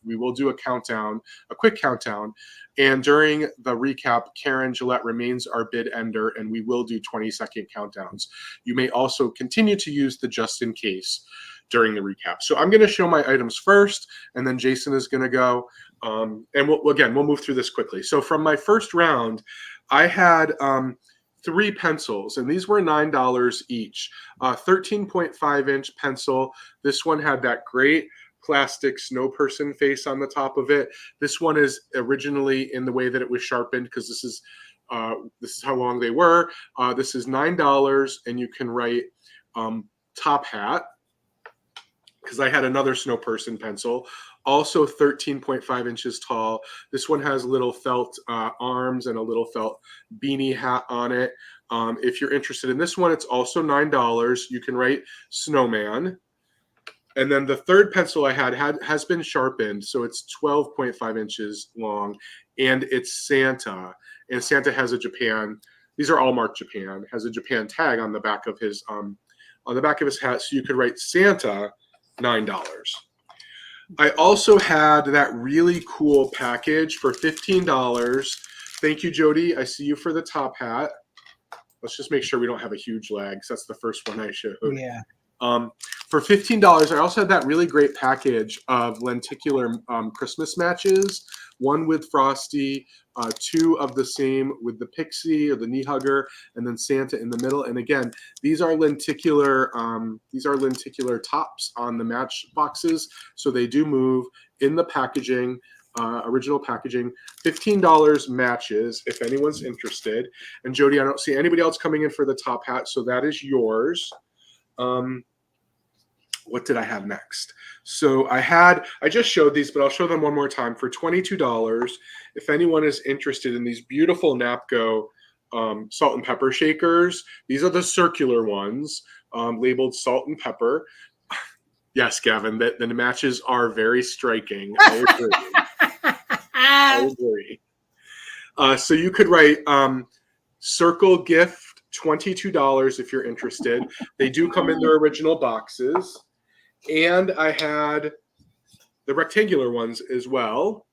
we will do a countdown, a quick countdown. And during the recap, Karen Gillette remains our bid ender, and we will do 20-second countdowns. You may also continue to use the just in case during the recap. So I'm going to show my items first, and then Jason is going to go. And we'll move through this quickly. So from my first round, I had 3 pencils, and these were $9 each. 13.5-inch pencil. This one had that great plastic snow person face on the top of it. This one is originally in the way that it was sharpened, because this is how long they were. This is $9, and you can write top hat, because I had another snow person pencil, also 13.5 inches tall. This one has little felt arms and a little felt beanie hat on it. If you're interested in this one, it's also $9. You can write snowman. And then the third pencil I has been sharpened, so it's 12.5 inches long, and it's Santa. And Santa has a Japan. These are all marked Japan. Has a Japan tag on the back of his hat, so you could write Santa, $9. I also had that really cool package for $15. Thank you, Jody. I see you for the top hat. Let's just make sure we don't have a huge lag, because that's the first one I showed. Yeah. For $15, I also had that really great package of lenticular Christmas matches, one with Frosty, 2 of the same with the Pixie or the knee hugger, and then Santa in the middle. And again, these are lenticular tops on the match boxes, so they do move in the packaging. Original packaging. $15 matches if anyone's interested. And Jody, I don't see anybody else coming in for the top hat, so that is yours. What did I have next? So I just showed these, but I'll show them one more time for $22. If anyone is interested in these beautiful Napco salt and pepper shakers, these are the circular ones, labeled salt and pepper. Yes, Gavin, the matches are very striking. I agree. I agree. So you could write circle gift, $22 if you're interested. They do come in their original boxes. And I had the rectangular ones as well,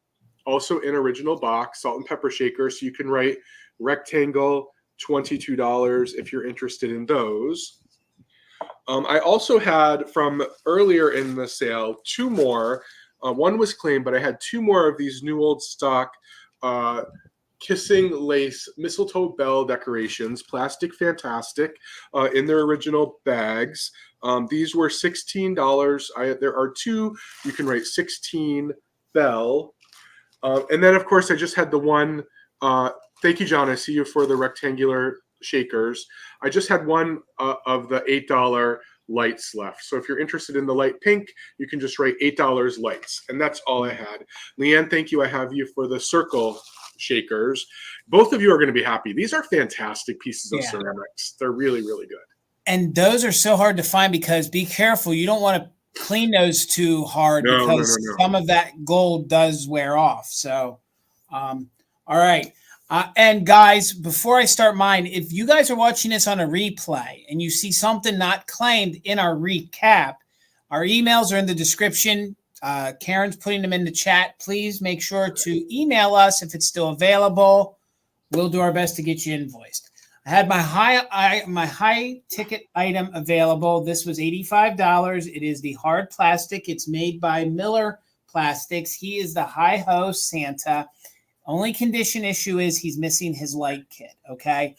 also in original box, salt and pepper shaker. So you can write rectangle, $22 if you're interested in those. I also had, from earlier in the sale, 2 more. One was claimed, but I had 2 more of these new old stock kissing lace mistletoe bell decorations, plastic fantastic, in their original bags. These were $16. There are 2. You can write 16 bell. And then, of course, I just had the one. Thank you, John. I see you for the rectangular shakers. I just had one of the $8 lights left. So if you're interested in the light pink, you can just write $8 lights. And that's all I had. Leanne, thank you. I have you for the circle shakers. Both of you are going to be happy. These are fantastic pieces of ceramics. They're really, really good. And those are so hard to find because be careful. You don't want to clean those too hard because some of that gold does wear off. So, all right. And guys, before I start mine, if you guys are watching this on a replay and you see something not claimed in our recap, our emails are in the description. Karen's putting them in the chat. Please make sure to email us if it's still available. We'll do our best to get you invoiced. I had my high ticket item available. This was $85. It is the hard plastic. It's made by Miller Plastics. He is the high host Santa. Only condition issue is he's missing his light kit, okay?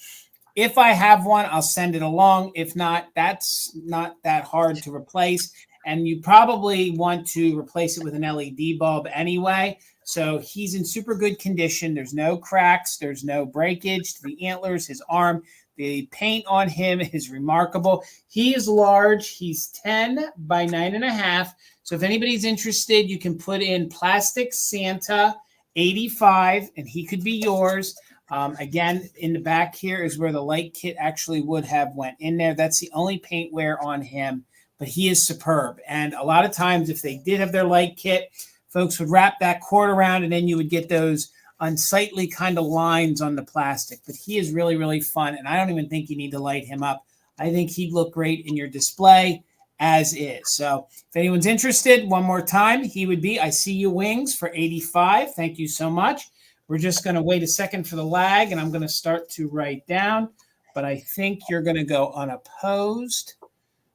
If I have one, I'll send it along. If not, that's not that hard to replace. And you probably want to replace it with an LED bulb anyway. So he's in super good condition. There's no cracks. There's no breakage to the antlers, his arm. The paint on him is remarkable. He is large. He's 10 by 9.5. So if anybody's interested, you can put in Plastic Santa 85, and he could be yours. Again, in the back here is where the light kit actually would have went in there. That's the only paint wear on him, but he is superb. And a lot of times, if they did have their light kit, folks would wrap that cord around, and then you would get those unsightly kind of lines on the plastic. But he is really, really fun, and I don't even think you need to light him up. I think he'd look great in your display as is. So if anyone's interested, one more time, he would be I See You Wings for 85. Thank you so much. We're just going to wait a second for the lag, and I'm going to start to write down, but I think you're going to go unopposed.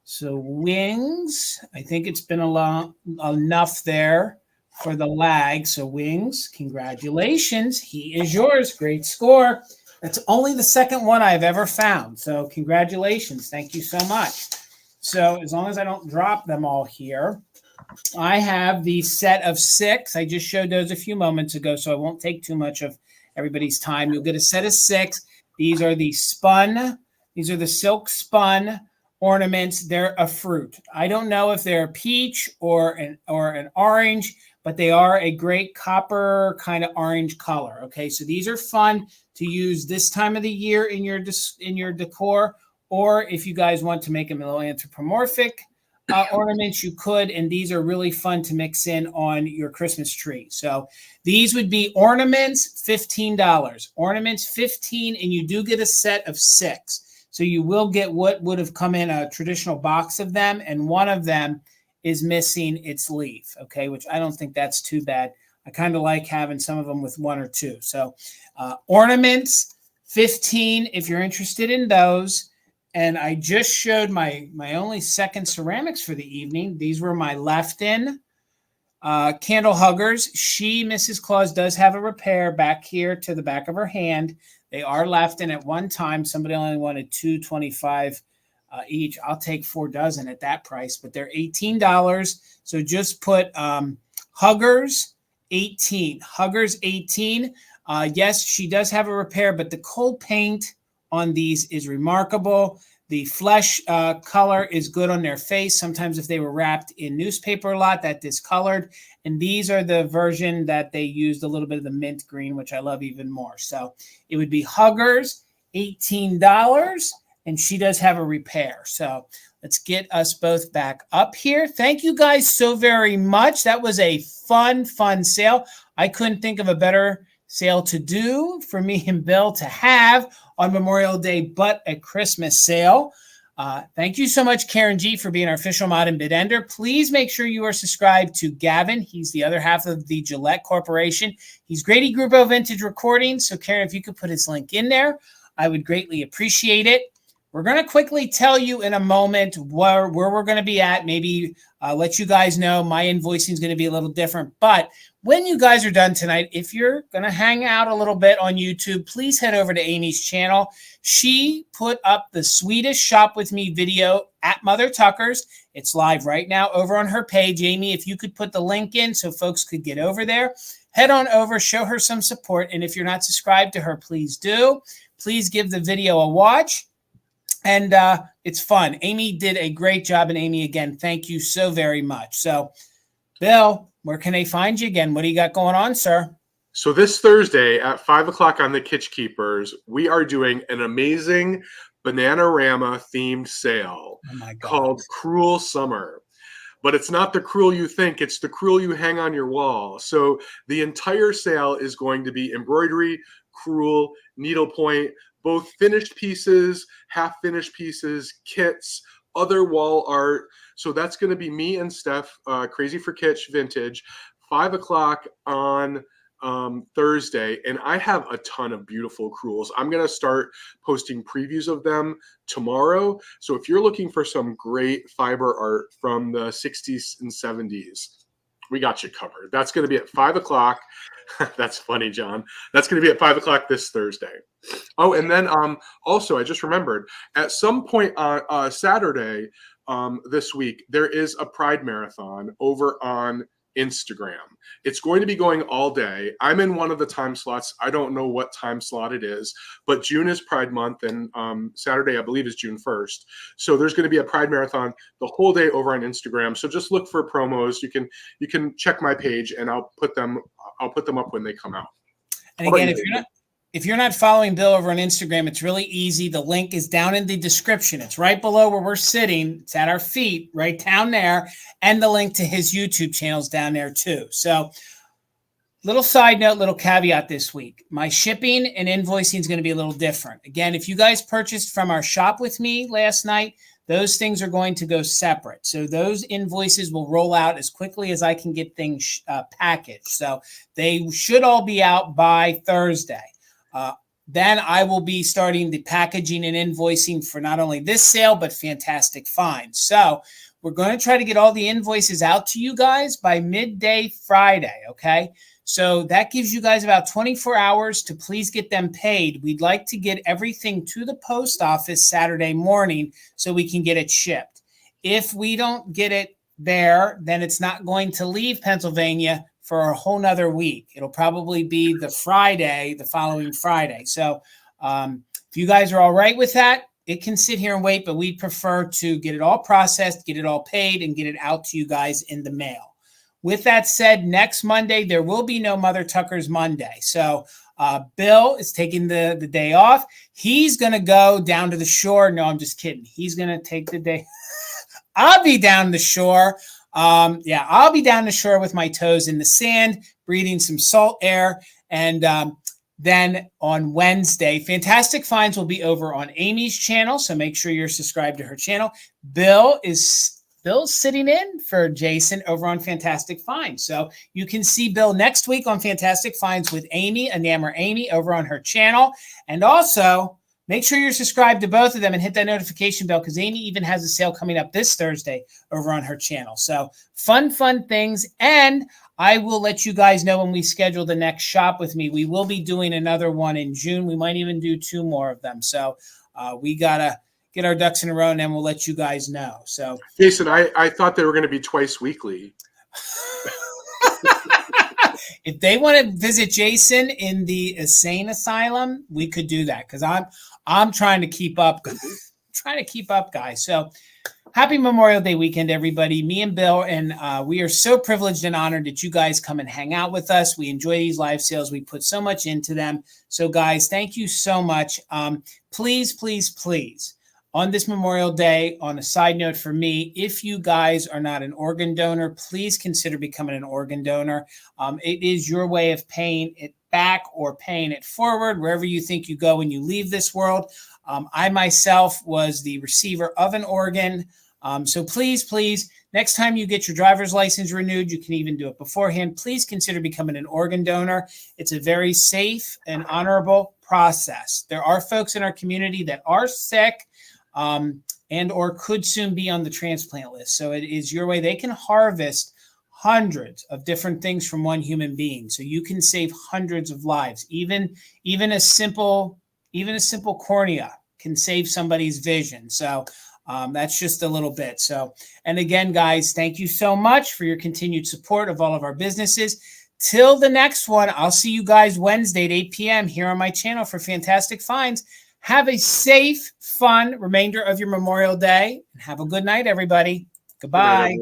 So wings, I think it's been enough there for the lag. So wings, congratulations. He is yours. Great score. That's only the second one I've ever found. So congratulations. Thank you so much. So as long as I don't drop them all here, I have the set of 6. I just showed those a few moments ago, so I won't take too much of everybody's time. You'll get a set of 6. These are the silk spun ornaments. They're a fruit. I don't know if they're a peach or an orange, but they are a great copper kind of orange color. Okay, so these are fun to use this time of the year in your decor. Or if you guys want to make them a little anthropomorphic ornaments, you could. And these are really fun to mix in on your Christmas tree. So these would be ornaments, $15. Ornaments, $15, and you do get a set of 6. So you will get what would have come in a traditional box of them, and one of them is missing its leaf, okay, which I don't think that's too bad. I kind of like having some of them with 1 or 2. So ornaments, $15 if you're interested in those. And I just showed my only second ceramics for the evening. These were my left-in candle huggers. Mrs. Claus, does have a repair back here to the back of her hand. They are left-in at one time. Somebody only wanted $2.25 each. I'll take 4 dozen at that price, but they're $18. So just put huggers, 18. Huggers, 18. Yes, she does have a repair, but the cold paint on these is remarkable. The flesh color is good on their face. Sometimes if they were wrapped in newspaper a lot, that discolored. And these are the version that they used a little bit of the mint green, which I love even more. So it would be huggers, $18. And she does have a repair. So let's get us both back up here. Thank you guys so very much. That was a fun sale. I couldn't think of a better sale to do for me and Bill to have on Memorial Day, but a Christmas sale. Thank you so much, Karen G, for being our official mod and bid ender. Please make sure you are subscribed to Gavin. He's the other half of the Gillette Corporation. He's Grady Grupo Vintage Recordings. So Karen, if you could put his link in there, I would greatly appreciate it. We're going to quickly tell you in a moment where we're going to be at. Maybe let you guys know my invoicing is going to be a little different. But when you guys are done tonight, if you're going to hang out a little bit on YouTube, please head over to Amy's channel. She put up the Swedish Shop With Me video at Mother Tucker's. It's live right now over on her page. Amy, if you could put the link in so folks could get over there. head on over, show her some support. And if you're not subscribed to her, please do. Please give the video a watch. And it's fun. Amy did a great job. And Amy, again, thank you so very much. So, Bill, where can they find you again? What do you got going on, sir? So this Thursday at 5 o'clock on the Kitsch Keepers, we are doing an amazing Bananarama themed sale called Cruel Summer. But it's not the cruel you think, it's the cruel you hang on your wall. So the entire sale is going to be embroidery, crewel, needlepoint, both finished pieces, half finished pieces, kits, other wall art. So that's going to be me and Steph, Crazy for Kitsch Vintage, 5 o'clock on Thursday, and I have a ton of beautiful crewels. I'm going to start posting previews of them tomorrow. So if you're looking for some great fiber art from the 60s and 70s, we got you covered. That's going to be at 5 o'clock. That's funny, John. That's going to be at 5 o'clock this Thursday. Oh, and then also, I just remembered, at some point on Saturday this week, there is a Pride Marathon over on Instagram. It's going to be going all day. I'm in one of the time slots. I don't know what time slot it is, but June is Pride Month, and Saturday, I believe, is June 1st. So there's going to be a Pride Marathon the whole day over on Instagram. So just look for promos. You can check my page, and I'll put them up when they come out. And again, if you're not following Bill over on Instagram, it's really easy. The link is down in the description. It's right below where we're sitting. It's at our feet, right down there. And the link to his YouTube channel is down there too. So little side note, little caveat this week. My shipping and invoicing is going to be a little different. Again, if you guys purchased from our shop with me last night, those things are going to go separate. So those invoices will roll out as quickly as I can get things packaged. So they should all be out by Thursday. Then I will be starting the packaging and invoicing for not only this sale, but Fantastic Finds. So we're going to try to get all the invoices out to you guys by midday Friday, okay? So that gives you guys about 24 hours to please get them paid. We'd like to get everything to the post office Saturday morning so we can get it shipped. If we don't get it there, then it's not going to leave Pennsylvania for a whole nother week. It'll probably be the following Friday. So if you guys are all right with that, it can sit here and wait, but we prefer to get it all processed, get it all paid, and get it out to you guys in the mail. With that said, next Monday, there will be no Mother Tucker's Monday. So Bill is taking the day off. He's going to go down to the shore. No, I'm just kidding. He's going to take the day. I'll be down the shore. I'll be down the shore with my toes in the sand, breathing some salt air. And then on Wednesday, Fantastic Finds will be over on Amy's channel. So make sure you're subscribed to her channel. Bill's sitting in for Jason over on Fantastic Finds. So you can see Bill next week on Fantastic Finds with Amy, Enamour Amy, over on her channel. And also, make sure you're subscribed to both of them and hit that notification bell, because Amy even has a sale coming up this Thursday over on her channel. So fun things. And I will let you guys know when we schedule the next shop with me. We will be doing another one in June. We might even do 2 more of them. So we got to get our ducks in a row, and then we'll let you guys know. So, Jason, I thought they were going to be twice weekly. If they want to visit Jason in the insane asylum, we could do that, because I'm trying to keep up. Guys. So happy Memorial Day weekend, everybody. Me and Bill, and we are so privileged and honored that you guys come and hang out with us. We enjoy these live sales. We put so much into them. So, guys, thank you so much. Please. On this Memorial Day, on a side note for me, if you guys are not an organ donor, please consider becoming an organ donor. It is your way of paying it back or paying it forward wherever you think you go when you leave this world. I myself was the receiver of an organ. So please, next time you get your driver's license renewed, you can even do it beforehand. Please consider becoming an organ donor. It's a very safe and honorable process. There are folks in our community that are sick, and or could soon be on the transplant list. So it is your way. They can harvest hundreds of different things from one human being. So you can save hundreds of lives. Even a simple cornea can save somebody's vision. So that's just a little bit. So, and again, guys, thank you so much for your continued support of all of our businesses. till the next one, I'll see you guys Wednesday at 8 p.m. here on my channel for fantastic finds. Have a safe, fun remainder of your Memorial Day. And have a good night, everybody. Goodbye.